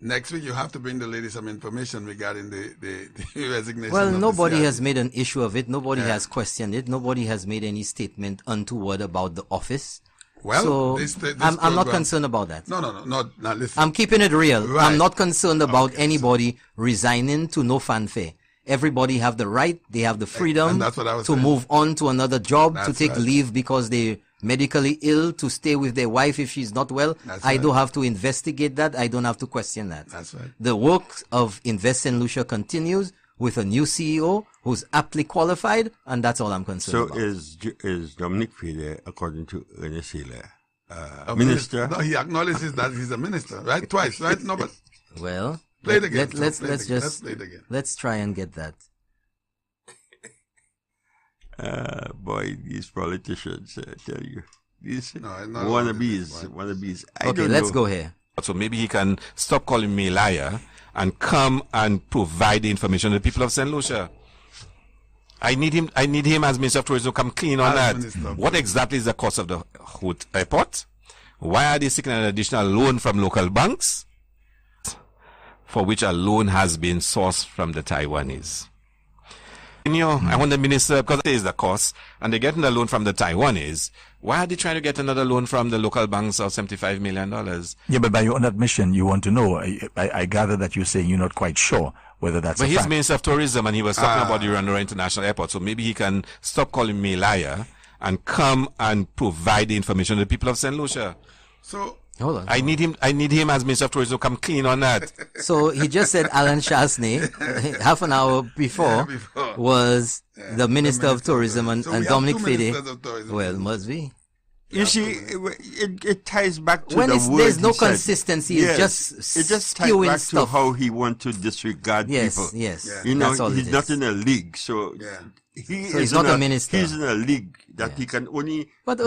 Next week you have to bring the lady some information regarding the resignation. Well, nobody has made an issue of it. Nobody has questioned it. Nobody has made any statement untoward about the office. Well, so I'm not concerned about that. No, listen. I'm keeping it real. Right. I'm not concerned about anybody resigning to no fanfare. Everybody have the right, they have the freedom to move on to another job, to take leave because they medically ill to stay with their wife if she's not well. That's I right. don't have to investigate that. I don't have to question that. That's right. The work of Invest St. Lucia continues with a new CEO who's aptly qualified, and that's all I'm concerned So about. is Dominic Fede, according to Ernest Hilaire, A minister? No, he acknowledges that he's a minister, right? Twice, right? No, but Well, play it again. let's Play it again. just Let's play it again. let's try and get that. Boy, these politicians, I tell you, these No, not wannabes. I Okay, don't let's know. go here. So maybe he can stop calling me a liar and come and provide the information to the people of St. Lucia. I need him as Minister of Tourism to come clean on As that. Minister of What exactly is the cost of the Hood Airport? Why are they seeking an additional loan from local banks, for which a loan has been sourced from the Taiwanese? I want the minister, because that is the cost, and they're getting a loan from the Taiwanese. Why are they trying to get another loan from the local banks of $75 million? Yeah, but by your own admission, you want to know. I gather that you're saying you're not quite sure whether that's But a he's fact. Minister of Tourism, and he was talking about the Rwanda International Airport, so maybe he can stop calling me a liar and come and provide the information to the people of St. Lucia. So Hold on. I need him as Minister of Tourism to come clean on that. So he just said Alan Shasney, half an hour before, was the Minister of Tourism, and we have Dominic two Fede. ministers of tourism. Well, must be. You see, it ties back to When the it's- word there's no he said. consistency, it's just it just ties spewing back stuff. to how he wants to disregard Yes, people. yes. Yeah. You know, That's all he's it not is. in a league, so So he's not a minister. He's in a league that he can only But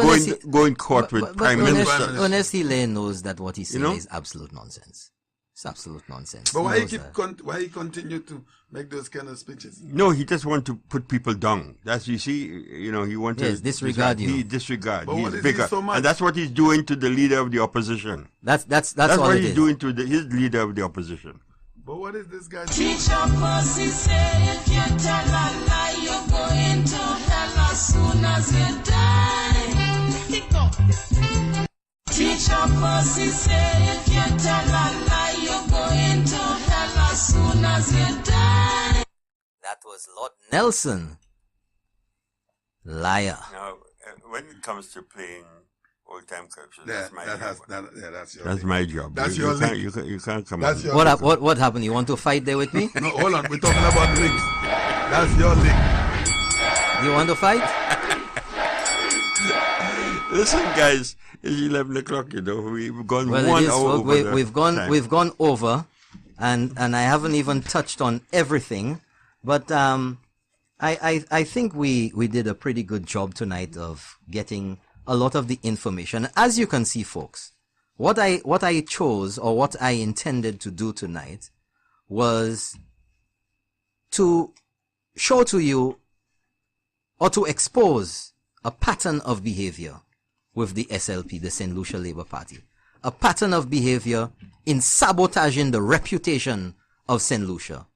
go in court with prime ministers. Honest Hilaire knows that what he's saying You know? is absolute nonsense. It's absolute nonsense. But why He he knows keep that. why he continue to make those kind of speeches? No, he just want to put people down. That's, you see, you know, he wants Yes, to disregard you. He disregard. But He's what is he bigger, so much? and that's what he's doing to the leader of the opposition. That's That's all what it he's is. doing to his leader of the opposition. But what is this guy doing? Teacher pussy say you can't tell a lie, you're going to hell as soon as you die. Teacher pussy say you can't tell a lie, you're going to hell as soon as you die. That was Lord Nelson. Liar. Now, when it comes to playing old-time clips, That's your That's league. my job. That's you your can't, league. you can't come That's on. your What, league. what happened? You want to fight there with me? No, hold on. We're talking about leagues. That's your league. You want to fight? Listen, guys, it's 11 o'clock, you know. We've gone Well, 1 it is, hour folks. over the time. We've gone over, and I haven't even touched on everything, but I think we did a pretty good job tonight of getting a lot of the information. As you can see, folks, what I chose, or what I intended to do tonight, was to show to you, or to expose, a pattern of behavior with the SLP, the St. Lucia Labour Party. A pattern of behavior in sabotaging the reputation of St. Lucia,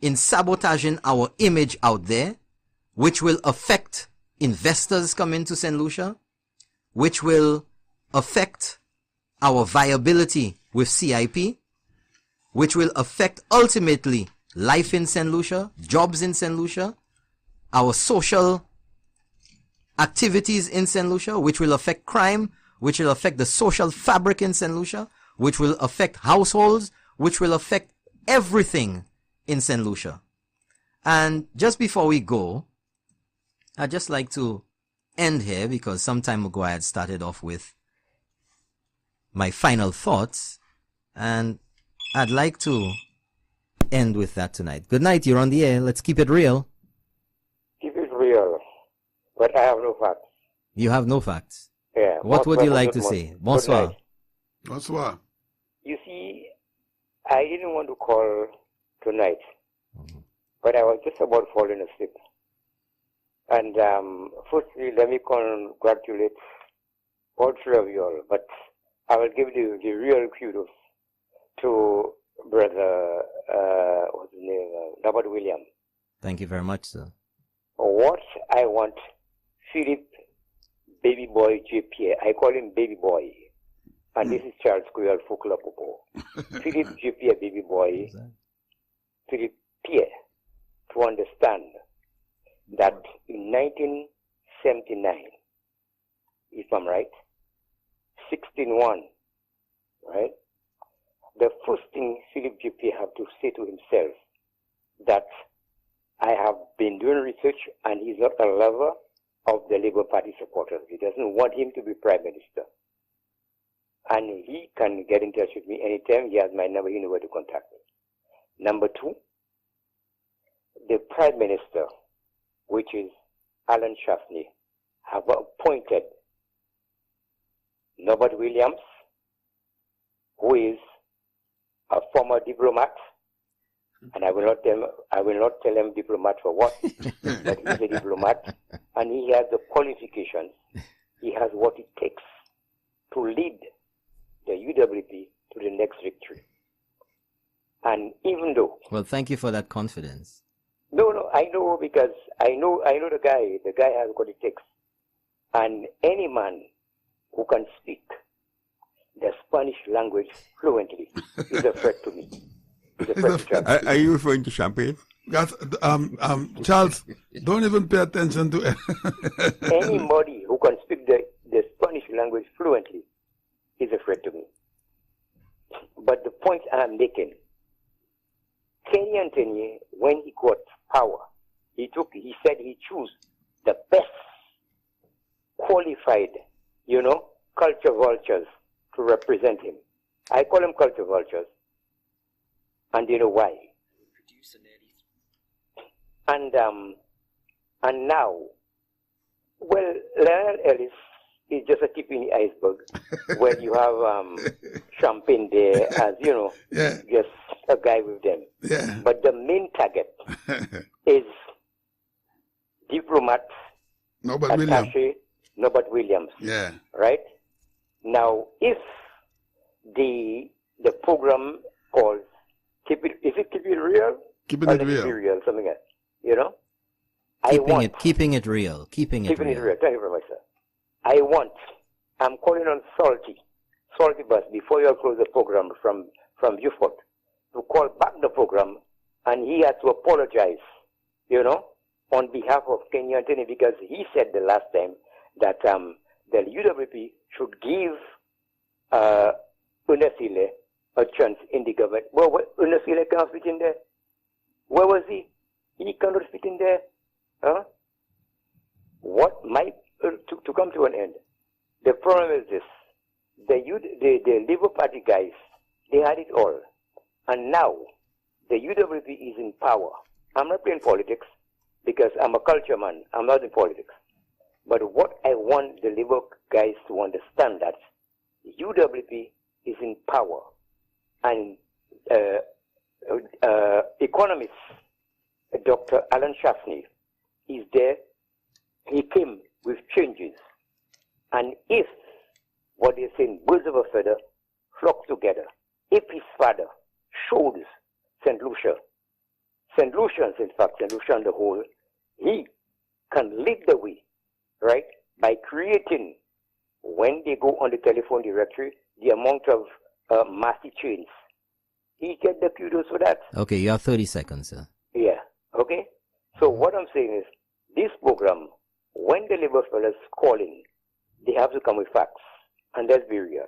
in sabotaging our image out there, which will affect investors coming to St. Lucia, which will affect our viability with CIP, which will affect ultimately life in St. Lucia, jobs in St. Lucia, our social activities in St. Lucia, which will affect crime, which will affect the social fabric in St. Lucia, which will affect households, which will affect everything in St. Lucia. And just before we go, I'd just like to end here, because some time ago I had started off with my final thoughts, and I'd like to end with that tonight. Good night, you're on the air. Let's keep it real. Keep it real, but I have no facts. You have no facts. Yeah. What would you like to Good say? morning. Bonsoir. Good night. Bonsoir. You see, I didn't want to call tonight, but I was just about falling asleep. And firstly, let me congratulate all three of you all, but I will give the real kudos to Brother, what's his name, Robert William. Thank you very much, sir. What I want, Philip Baby Boy JP, I call him Baby Boy, and this is Charles Coyle Fukula Popo. Philip JP Baby Boy, Philip Pierre, to understand that in 1979, if I'm right, 16:1, right? The first thing Philip J.P. have to say to himself that I have been doing research and he's not a lover of the Labour Party supporters. He doesn't want him to be Prime Minister. And he can get in touch with me anytime. He has my number. He knows where to contact me. Number 2, the Prime Minister, which is Alan Shaftney, have appointed Norbert Williams, who is a former diplomat, and I will not tell him diplomat for what, but he's a diplomat, and he has the qualifications. He has what it takes to lead the UWP to the next victory. And even though, Well, thank you for that confidence. no, I know, because I know the guy. The guy has what it takes, and any man who can speak the Spanish language fluently is a threat to me. Is a threat to Champagne. Are you referring to Champagne? That's, Charles, don't even pay attention to it. Anybody who can speak the Spanish language fluently is a threat to me. But the point I'm making, Kenny Anthony, when he got power, he said he chose the best qualified, culture vultures to represent him. I call them culture vultures. And you know why? And now, well, Lionel Ellis is just a tip in the iceberg where you have Champagne there as, just a guy with them. Yeah. But the main target is diplomat, attaché, Norbert Williams. Yeah. Right? Now, if the program called Keep It Real? Keeping it real. Real, something else. Keeping it real. Keeping it real. Thank you very much, sir. I'm calling on Salty Bus, before you close the program from Beaufort, to call back the program, and he had to apologize, on behalf of Kenny Anthony, because he said the last time that the UWP should give Unesile a chance in the government. Well, Unesile cannot fit in there. Where was he? He cannot fit in there. Huh? To come to an end, the problem is this. The Labour Party guys, they had it all. And now, the UWP is in power. I'm not playing politics, because I'm a culture man. I'm not in politics. But what I want the Labour guys to understand that UWP is in power. And economist, Dr. Alan Shaftney, is there. He came with changes. And if what they're saying, birds of a feather flock together, if his father shows St. Lucia, in fact, St. Lucia on the whole, he can lead the way, right, by creating, when they go on the telephone directory, the amount of massive chains. He get the kudos for that. Okay, you have 30 seconds, sir. Yeah, okay? So what I'm saying is, this program, when the Labour fellas call in, they have to come with facts. And let's be real.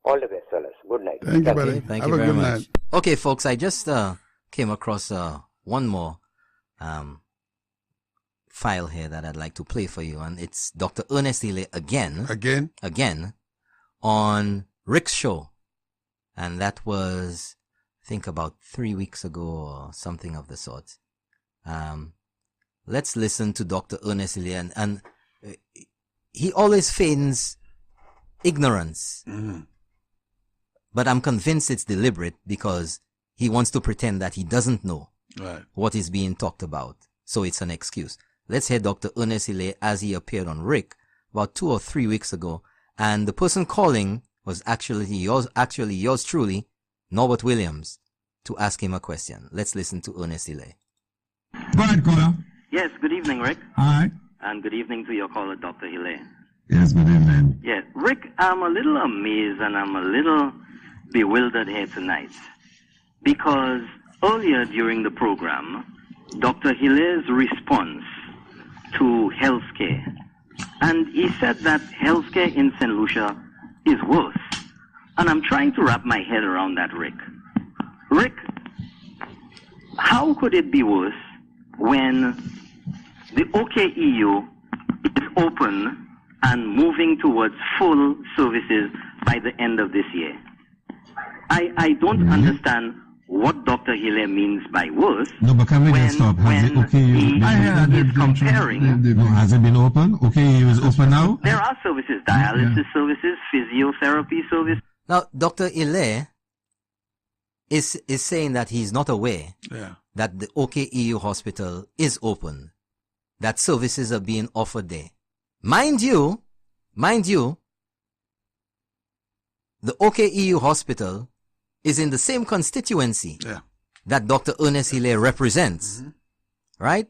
All the best, fellas. Good night. Thank you, buddy. Thank Have you a very good much. night. Okay, folks, I just came across one more file here that I'd like to play for you, and it's Dr. Ernest Ely again on Rick's show, and that was, I think, about 3 weeks ago or something of the sort. Let's listen to Dr. Ernest Ely, and he always feigns ignorance, but I'm convinced it's deliberate, because he wants to pretend that he doesn't know what is being talked about, so it's an excuse. Let's hear Dr. Ernest Ely as he appeared on Rick about 2 or 3 weeks ago, and the person calling was actually yours truly, Norbert Williams, to ask him a question. Let's listen to Ernest Ely. Go ahead, caller. Yes, good evening, Rick. Hi. And good evening to your caller, Dr. Ely. Yes, good evening. Yes, Rick, I'm a little amazed and I'm a little bewildered here tonight, because earlier during the program, Dr. Hilay's response to healthcare And he said that healthcare in St. Lucia is worse. And I'm trying to wrap my head around that, Rick. Rick, how could it be worse when the OKEU is open and moving towards full services by the end of this year? I don't understand what Dr. Hilaire means by worse. No, but can we just stop? Has the OKEU he's comparing. No, has it been open? OKEU is open now? There are services, dialysis services, physiotherapy services. Now, Dr. Hilaire is saying that he's not aware that the OKEU hospital is open, that services are being offered there. Mind you, the OKEU hospital is in the same constituency that Dr. Ernest Hilaire represents, right?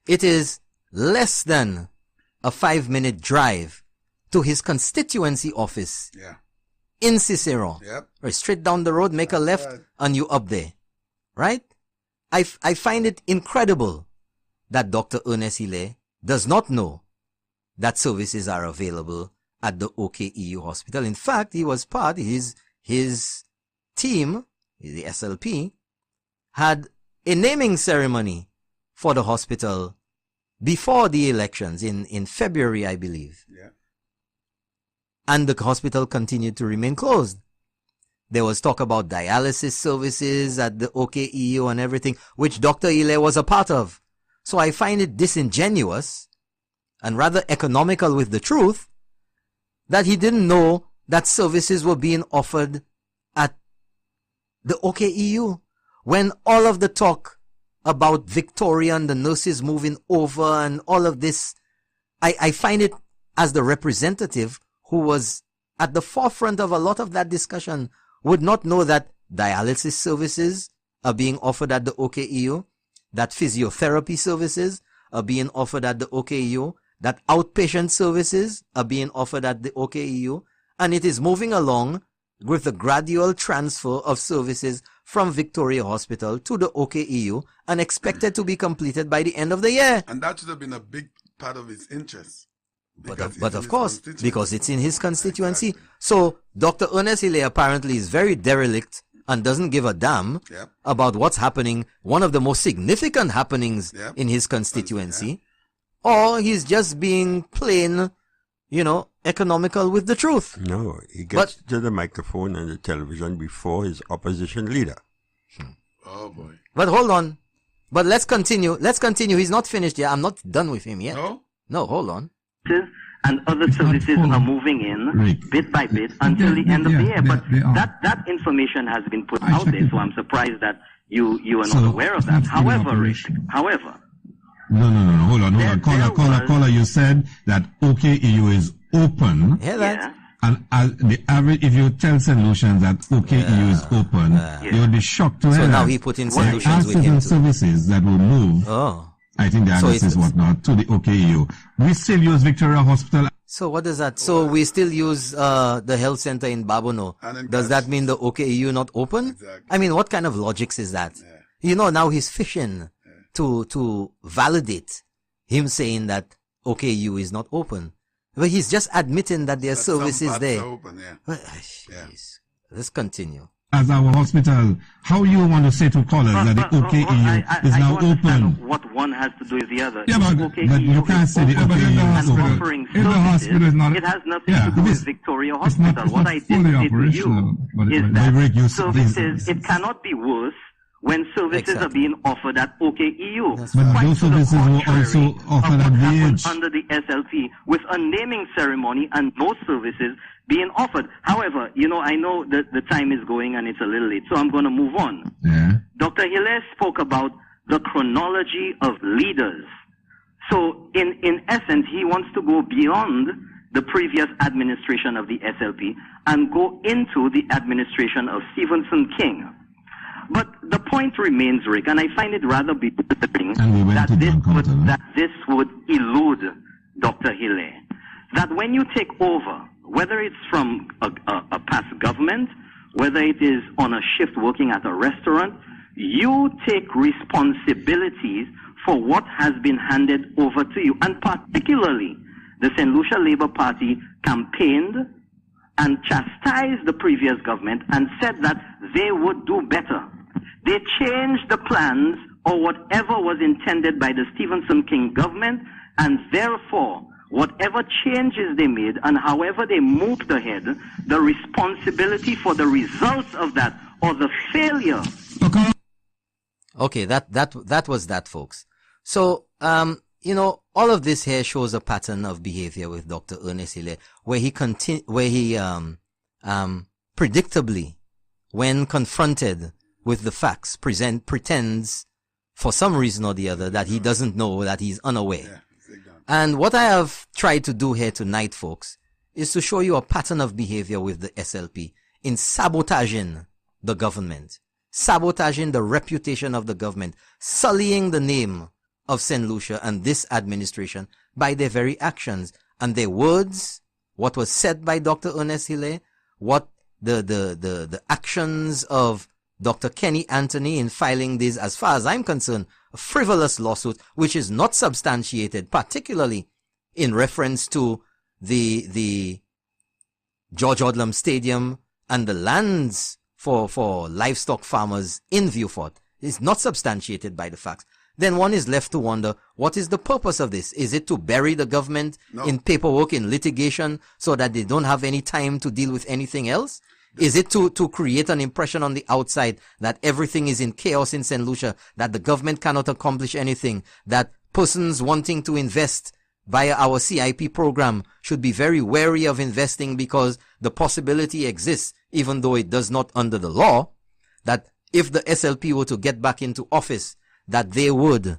It is less than a 5-minute drive to his constituency office in Cicero. Right, straight down the road, make a left, and you up there, right? I find it incredible that Dr. Ernest Hilaire does not know that services are available at the OKEU hospital. In fact, he was part, his team, the SLP, had a naming ceremony for the hospital before the elections in February, I believe. And the hospital continued to remain closed. There was talk about dialysis services at the OKEU and everything, which Dr. Hilaire was a part of. So I find it disingenuous and rather economical with the truth that he didn't know that services were being offered at the OKEU, when all of the talk about Victoria and the nurses moving over and all of this, I find it, as the representative who was at the forefront of a lot of that discussion, would not know that dialysis services are being offered at the OKEU, that physiotherapy services are being offered at the OKEU, that outpatient services are being offered at the OKEU, and it is moving along with the gradual transfer of services from Victoria Hospital to the OKEU and expected to be completed by the end of the year. And that should have been a big part of his interest. But of course, because it's in his constituency. Exactly. So Dr. Ernest Hilaire apparently is very derelict and doesn't give a damn about what's happening, one of the most significant happenings in his constituency, or he's just being plain, economical with the truth. No, he gets to the microphone and the television before his opposition leader. Oh boy. But hold on. But let's continue. He's not finished yet. I'm not done with him yet. No, hold on. And other services are moving in bit by bit until the end of the year. But that information has been put out there, so I'm surprised that you are not aware of that. However, No, hold on. Caller, you said that OKEU is open. Yeah. And the average, if you tell St. Lucians that OKEU is open, you would be shocked to hear that. So now that. he put in St. Lucians with him too. Services that will move. I think the address is whatnot to the OKEU. We still use Victoria Hospital. So what does that? So we still use the health center in Babono. Does that mean the OKEU not open? Exactly. I mean, what kind of logics is that? Now he's fishing to validate him saying that OKEU is not open. But he's just admitting that there are services there. Open, Let's continue. As our hospital, how you want to say to callers that the OKEU is now open? What one has to do with the other. Yeah, but you can't say the OKEU is open. If the hospital is not, it has nothing to do with Victoria Hospital. What I did say to you is that services, it cannot be worse when services are being offered at OKEU. But those services were also offered at VH. Under the SLT, with a naming ceremony and no services being offered. However, I know that the time is going and it's a little late, so I'm going to move on. Dr. Hilaire spoke about the chronology of leaders. So, in essence, he wants to go beyond the previous administration of the SLP and go into the administration of Stephenson King. But the point remains, Rick, and I find it rather bewildering that this would elude Dr. Hilaire. That when you take over, whether it's from a past government, whether it is on a shift working at a restaurant, you take responsibilities for what has been handed over to you, and particularly the St. Lucia Labour Party campaigned and chastised the previous government and said that they would do better. They changed the plans or whatever was intended by the Stephenson King government, and therefore, whatever changes they made and however they moved ahead, the responsibility for the results of that or the failure. Okay, that was that, folks. So, all of this here shows a pattern of behavior with Dr. Ernest Hilaire, where he predictably, when confronted with the facts, pretends for some reason or the other that he doesn't know, that he's unaware. And what I have tried to do here tonight, folks, is to show you a pattern of behavior with the SLP in sabotaging the government, sabotaging the reputation of the government, sullying the name of St. Lucia and this administration by their very actions and their words, what was said by Dr. Ernest Hilaire, what the actions of Dr. Kenny Anthony in filing this, as far as I'm concerned, a frivolous lawsuit, which is not substantiated, particularly in reference to the George Odlum Stadium and the lands for livestock farmers in Vieux-Fort, is not substantiated by the facts. Then one is left to wonder, what is the purpose of this? Is it to bury the government in paperwork, in litigation, so that they don't have any time to deal with anything else? Is it to create an impression on the outside that everything is in chaos in St. Lucia, that the government cannot accomplish anything, that persons wanting to invest via our CIP program should be very wary of investing because the possibility exists, even though it does not under the law, that if the SLP were to get back into office, that they would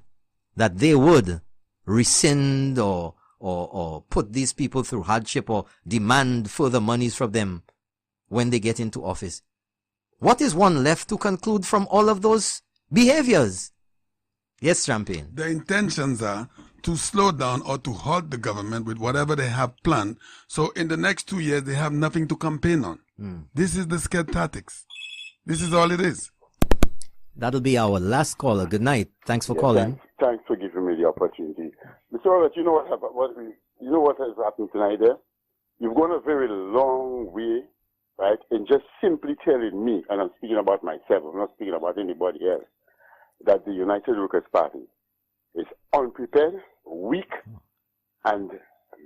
rescind or put these people through hardship or demand further monies from them when they get into office. What is one left to conclude from all of those behaviors? Yes, Champagne. The intentions are to slow down or to halt the government with whatever they have planned. So in the next 2 years, they have nothing to campaign on. This is the scared tactics. This is all it is. That'll be our last caller. Good night. Thanks for calling. Thanks for giving me the opportunity. Mr. Robert, you know what has happened tonight there? You've gone a very long way, right, in just simply telling me, and I'm speaking about myself, I'm not speaking about anybody else, that the United Workers' Party is unprepared, weak, and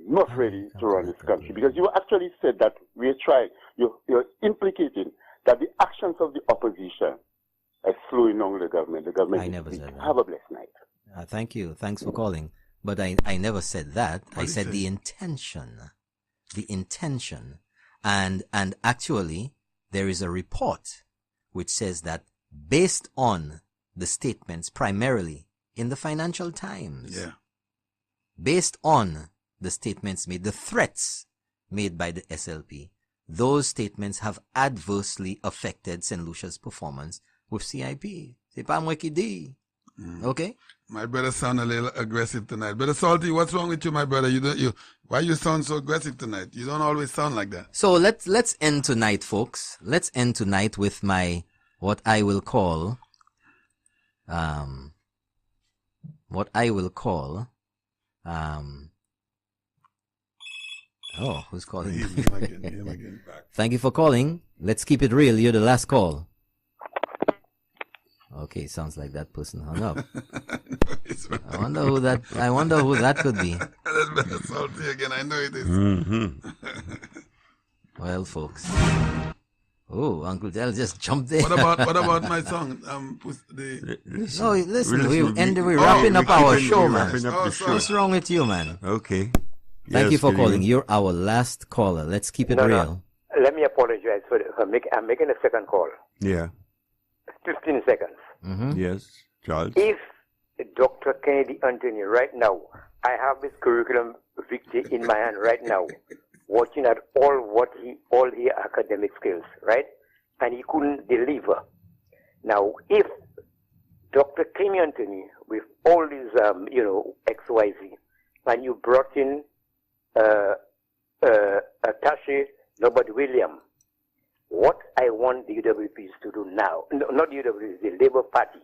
not ready to run this country. Because you actually said that we're trying, you're implicating that the actions of the opposition are slowing down the government. The government I never said that. Have a blessed night. Thank you. Thanks for calling. But I never said that. I said the intention. The intention. And actually, there is a report which says that based on the statements primarily in the Financial Times, based on the statements made, the threats made by the SLP, those statements have adversely affected St. Lucia's performance with CIP. C'est pas moi qui dis. Okay? My brother sound a little aggressive tonight. Brother Salty, what's wrong with you, my brother? Why you sound so aggressive tonight? You don't always sound like that. So let's end tonight, folks. Let's end tonight with what I will call oh, who's calling? Him again. Thank you for calling. Let's keep it real. You're the last call. Okay, sounds like that person hung up. I wonder who that could be. That's better Salty again. I know it is. Well, folks. Oh, Uncle Del just jumped there. What about my song? Listen, we're wrapping up our show, man. What's wrong with you, man? Okay. Thank you for calling. You're our last caller. Let's keep it real. Let me apologize for I'm making a second call. Yeah. 15 seconds. Yes, Charles. If Dr. Kennedy Anthony right now, I have his curriculum vitae in my hand right now, watching at all his academic skills, right? And he couldn't deliver. Now, if Dr. Kenny Anthony, with all his, XYZ, and you brought in Tashi Nobody William, what I want the UWPs to do now, not the UWPs, the Labour Party,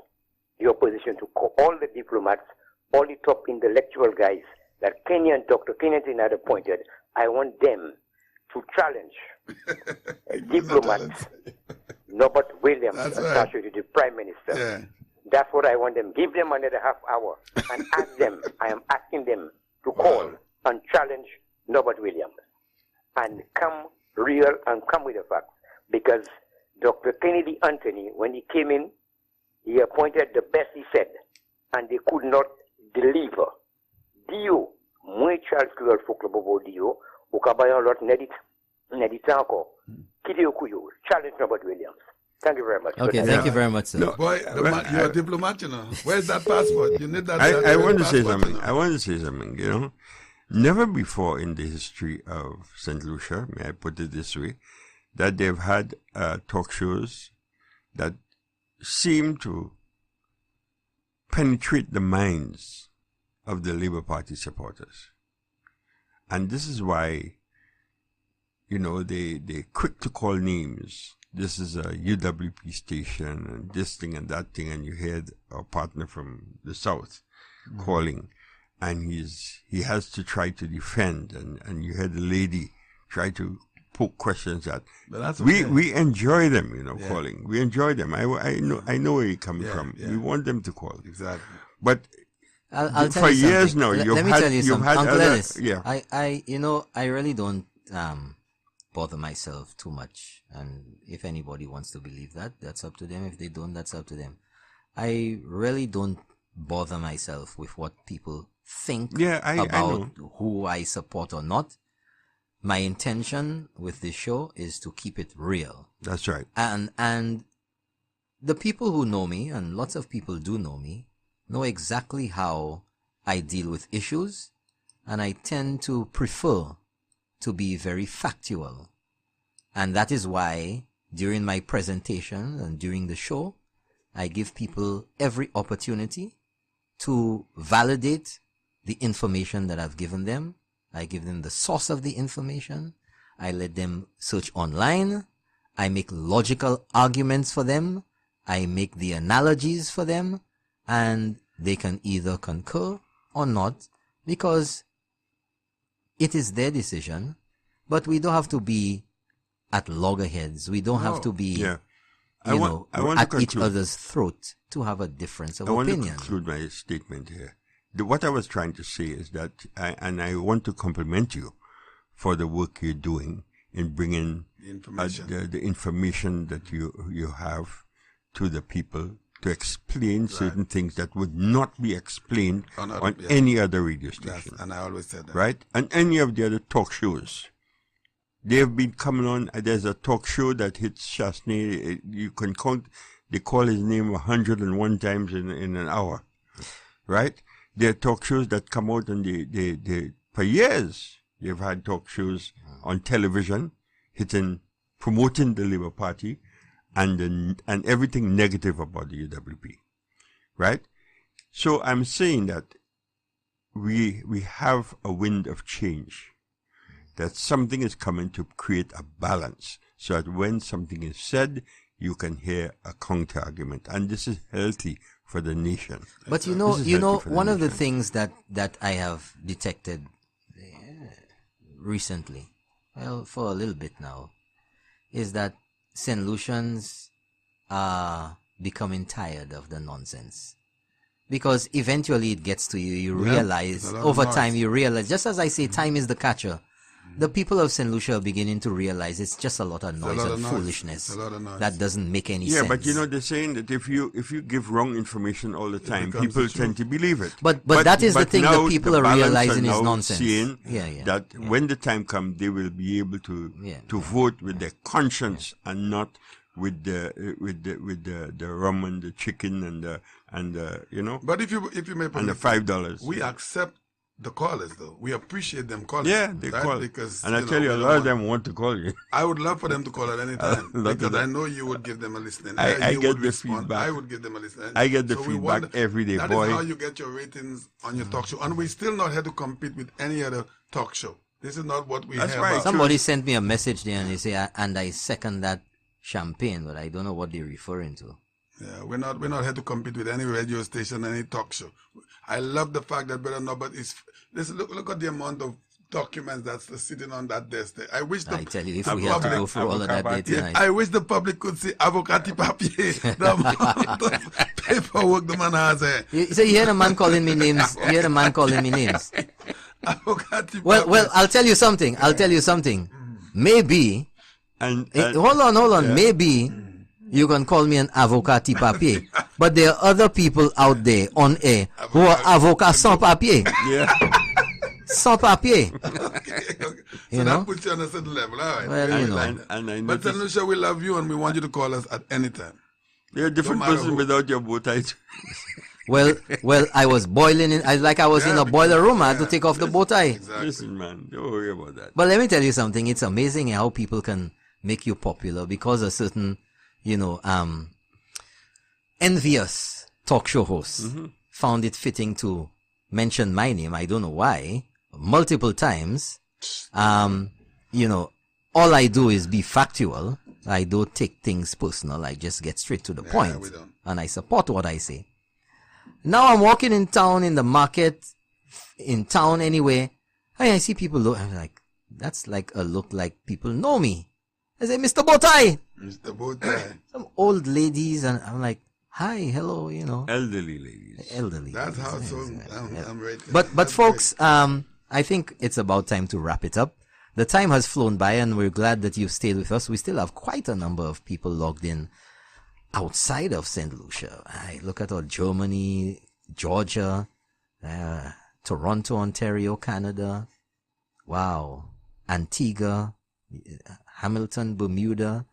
the opposition, to call all the diplomats, all the top intellectual guys, that Kenyan, Dr. Kenyan had appointed, I want them to challenge diplomat Norbert Williams attached to the Prime Minister. Yeah. That's what I want them. Give them another half hour and ask them. I am asking them to call and challenge Norbert Williams and come real and come with the facts. Because Dr. Kennedy Anthony, when he came in, he appointed the best, he said, and they could not deliver. Dio, moi Charles Club for Club of Dio, Ukabayan Lot Neditako, Kidi Okuyo, challenge Norbert Williams. Thank you very much. Okay, thank you very much, sir. No, boy, you're a diplomat, you know. Where's that passport? You need that. I want to say something. I want to say something, you know. Never before in the history of St. Lucia, may I put it this way, that they've had talk shows that seem to penetrate the minds of the Labour Party supporters. And this is why, you know, they're quick to call names. This is a UWP station and this thing and that thing, and you hear our partner from the south calling, and he has to try to defend, and you hear the lady try to poke questions at. But that's okay. We enjoy them, you know, calling. We enjoy them. I know where you're coming from. We want them to call. Exactly. But I'll tell for you years something. now, Let me tell you something. Uncle Ellis, yeah. I really don't bother myself too much, and if anybody wants to believe that, that's up to them. If they don't, that's up to them. I really don't bother myself with what people think about who I support or not. My intention with this show is to keep it real. That's right. And the people who know me, and lots of people do know exactly how I deal with issues, and I tend to prefer to be very factual. And that is why during my presentation and during the show, I give people every opportunity to validate the information that I've given them. I give them the source of the information. I let them search online. I make logical arguments for them. I make the analogies for them, and they can either concur or not, because it is their decision. But we don't have to be at loggerheads. We don't have to be, I want at each other's throat to have a difference of opinion. I want to conclude my statement here. What I was trying to say is that, I want to compliment you for the work you're doing in bringing the information that you have to the people to explain certain things that would not be explained on any other radio station. And I always said that. Right? And any of the other talk shows. They've been coming on. There's a talk show that hits Chasney. You can count. They call his name 101 times in an hour. Right? There are talk shows that come out, and they for years they've had talk shows on television, promoting the Labour Party, and everything negative about the UWP, right? So I'm saying that we have a wind of change, that something is coming to create a balance, so that when something is said, you can hear a counter argument, and this is healthy for the nation. But you know, one of the things that I have detected recently, well, for a little bit now, is that St. Lucians are becoming tired of the nonsense. Because eventually it gets to you, you realize, over time you realize, just as I say, time is the catcher, the people of St. Lucia are beginning to realize it's just a lot of noise and foolishness that doesn't make any sense. Yeah, but you know, they're saying that if you give wrong information all the time, people tend to believe it. But that is the thing that people are realizing is nonsense. Seeing that when the time comes, they will be able to vote with their conscience and not with the rum and the chicken and the you know. But if you may and the $5, we accept the callers, though. We appreciate them calling. Yeah, they call. Because, and I tell you, a lot of them want to call you. I would love for them to call at any time, because I know you would give them a listening. I get the feedback. I would give them a listening. I get the feedback every day, That boy. is how you get your ratings on your talk show. And we're still not here to compete with any other talk show. This is not what we have. Right. Somebody sent me a message there, and they say, and I second that champagne, but I don't know what they're referring to. Yeah, we're not here to compete with any radio station, any talk show. I love the fact that Brother Norbert is. Listen, look at the amount of documents that's sitting on that desk there. I wish I tell you, if we have to go through all of that day tonight. I wish the public could see avocati papier, the amount of paperwork the man has here. So you hear the man calling me names. You hear the man calling me names. Well, I'll tell you something. Maybe. Hold on. Yeah. Maybe you can call me an avocati papier, but there are other people out there on air who are avocats sans papier. Yeah. Sans papier. Okay. You So know? that puts you on a certain level. All right. Well, you know. And But St. Lucia, we love you and we want you to call us at any time. You're a different person without your bow tie. Well, I was boiling in. I was in a boiler room. I had to take off the bow tie. Exactly. Listen, man, don't worry about that. But let me tell you something. It's amazing how people can make you popular because a certain, envious talk show hosts found it fitting to mention my name. I don't know why. Multiple times. All I do is be factual. I don't take things personal. I just get straight to the point. And I support what I say. Now I'm walking in town, in the market, in town anyway. I see people look. I'm like, that's like a look like people know me. I say, Mr. Bowtie. Mr. Bowtie. Some old ladies, and I'm like, hi, hello, Elderly ladies. Elderly. That's how I'm ready. But folks, I think it's about time to wrap it up. The time has flown by, and we're glad that you've stayed with us. We still have quite a number of people logged in outside of St. Lucia. I look at all Germany, Georgia, Toronto, Ontario, Canada. Wow. Antigua, Hamilton, Bermuda,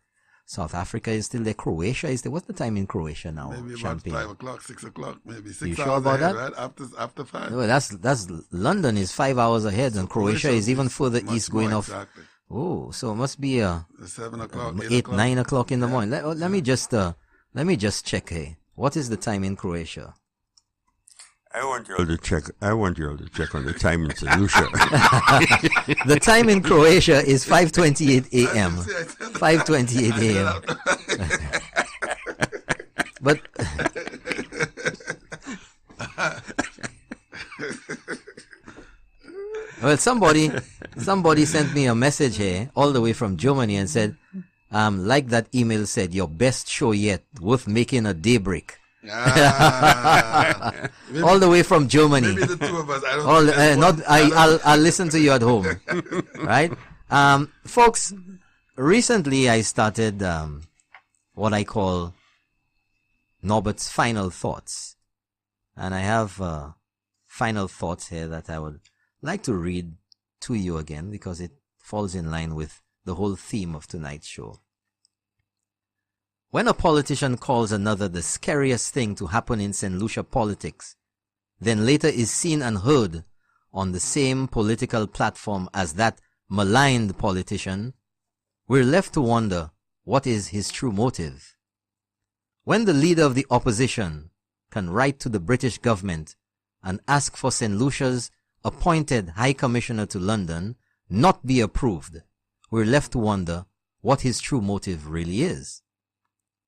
South Africa is still there. Croatia is there. What's the time in Croatia now? Maybe about Champagne? 5 o'clock, 6 o'clock, maybe 6 You hours sure about ahead, that? right? After 5. No, that's London is 5 hours ahead, and Croatia is even further east, going off. Exactly. Oh, so it must be 7 o'clock, 8, 9 o'clock in the morning. Let me just check here. What is the time in Croatia? I want you all to check on the time in St. Lucia. The time in Croatia is 5:28 a.m. 5:28 a.m. But well, somebody sent me a message here all the way from Germany and said, like that email said, your best show yet, worth making a daybreak. All the way from Germany. Maybe the two of us. I don't. I'll listen to you at home, right? Folks, recently I started what I call Norbert's final thoughts, and I have final thoughts here that I would like to read to you again because it falls in line with the whole theme of tonight's show. When a politician calls another the scariest thing to happen in St. Lucia politics, then later is seen and heard on the same political platform as that maligned politician, we're left to wonder what is his true motive. When the leader of the opposition can write to the British government and ask for St. Lucia's appointed High Commissioner to London not be approved, we're left to wonder what his true motive really is.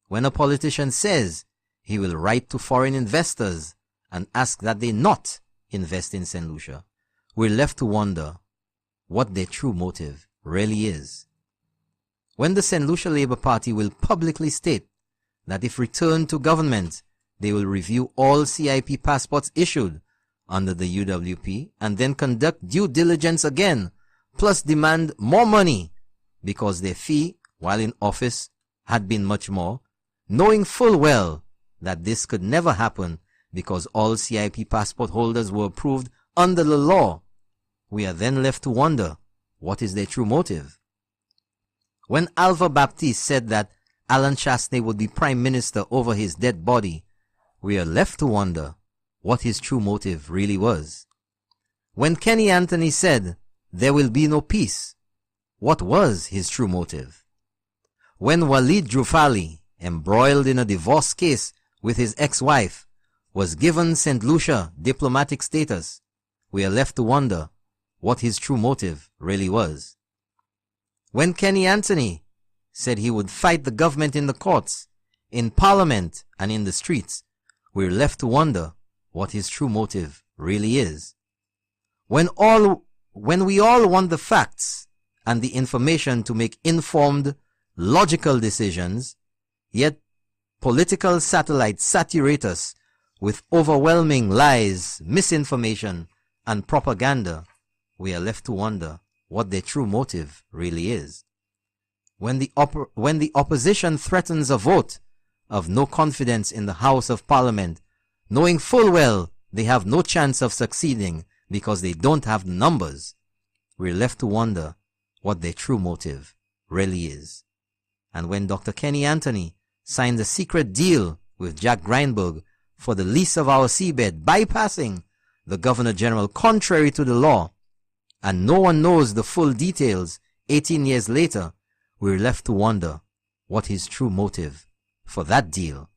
When a politician says he will write to foreign investors and ask that they not invest in St. Lucia, we're left to wonder what their true motive really is. When the St. Lucia Labour Party will publicly state that if returned to government, they will review all CIP passports issued under the UWP and then conduct due diligence again, plus demand more money because their fee, while in office, had been much more, knowing full well that this could never happen because all CIP passport holders were approved under the law, we are then left to wonder what is their true motive. When Alva Baptiste said that Alan Chasney would be Prime Minister over his dead body, we are left to wonder what his true motive really was. When Kenny Anthony said there will be no peace, what was his true motive? When Walid Drufali, embroiled in a divorce case with his ex-wife, was given St. Lucia diplomatic status, we are left to wonder what his true motive really was. When Kenny Anthony said he would fight the government in the courts in Parliament and in the streets, we're left to wonder what his true motive really is. When we all want the facts and the information to make informed, logical decisions, yet political satellites saturate us with overwhelming lies, misinformation, and propaganda, we are left to wonder what their true motive really is. When the opposition threatens a vote of no confidence in the House of Parliament, knowing full well they have no chance of succeeding because they don't have the numbers, we're left to wonder what their true motive really is. And when Dr. Kenny Anthony signed a secret deal with Jack Greinberg for the lease of our seabed, bypassing the Governor General contrary to the law, and no one knows the full details 18 years later, we're left to wonder what his true motive for that deal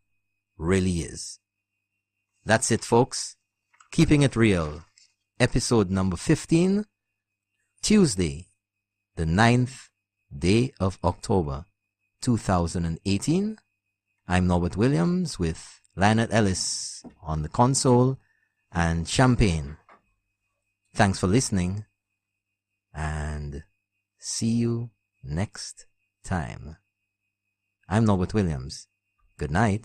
really is. That's it, folks. Keeping It Real, episode number 15, Tuesday, the 9th day of October, 2018. I'm Norbert Williams with Lionel Ellis on the console and Champagne. Thanks for listening, and see you next time. I'm Norbert Williams. Good night.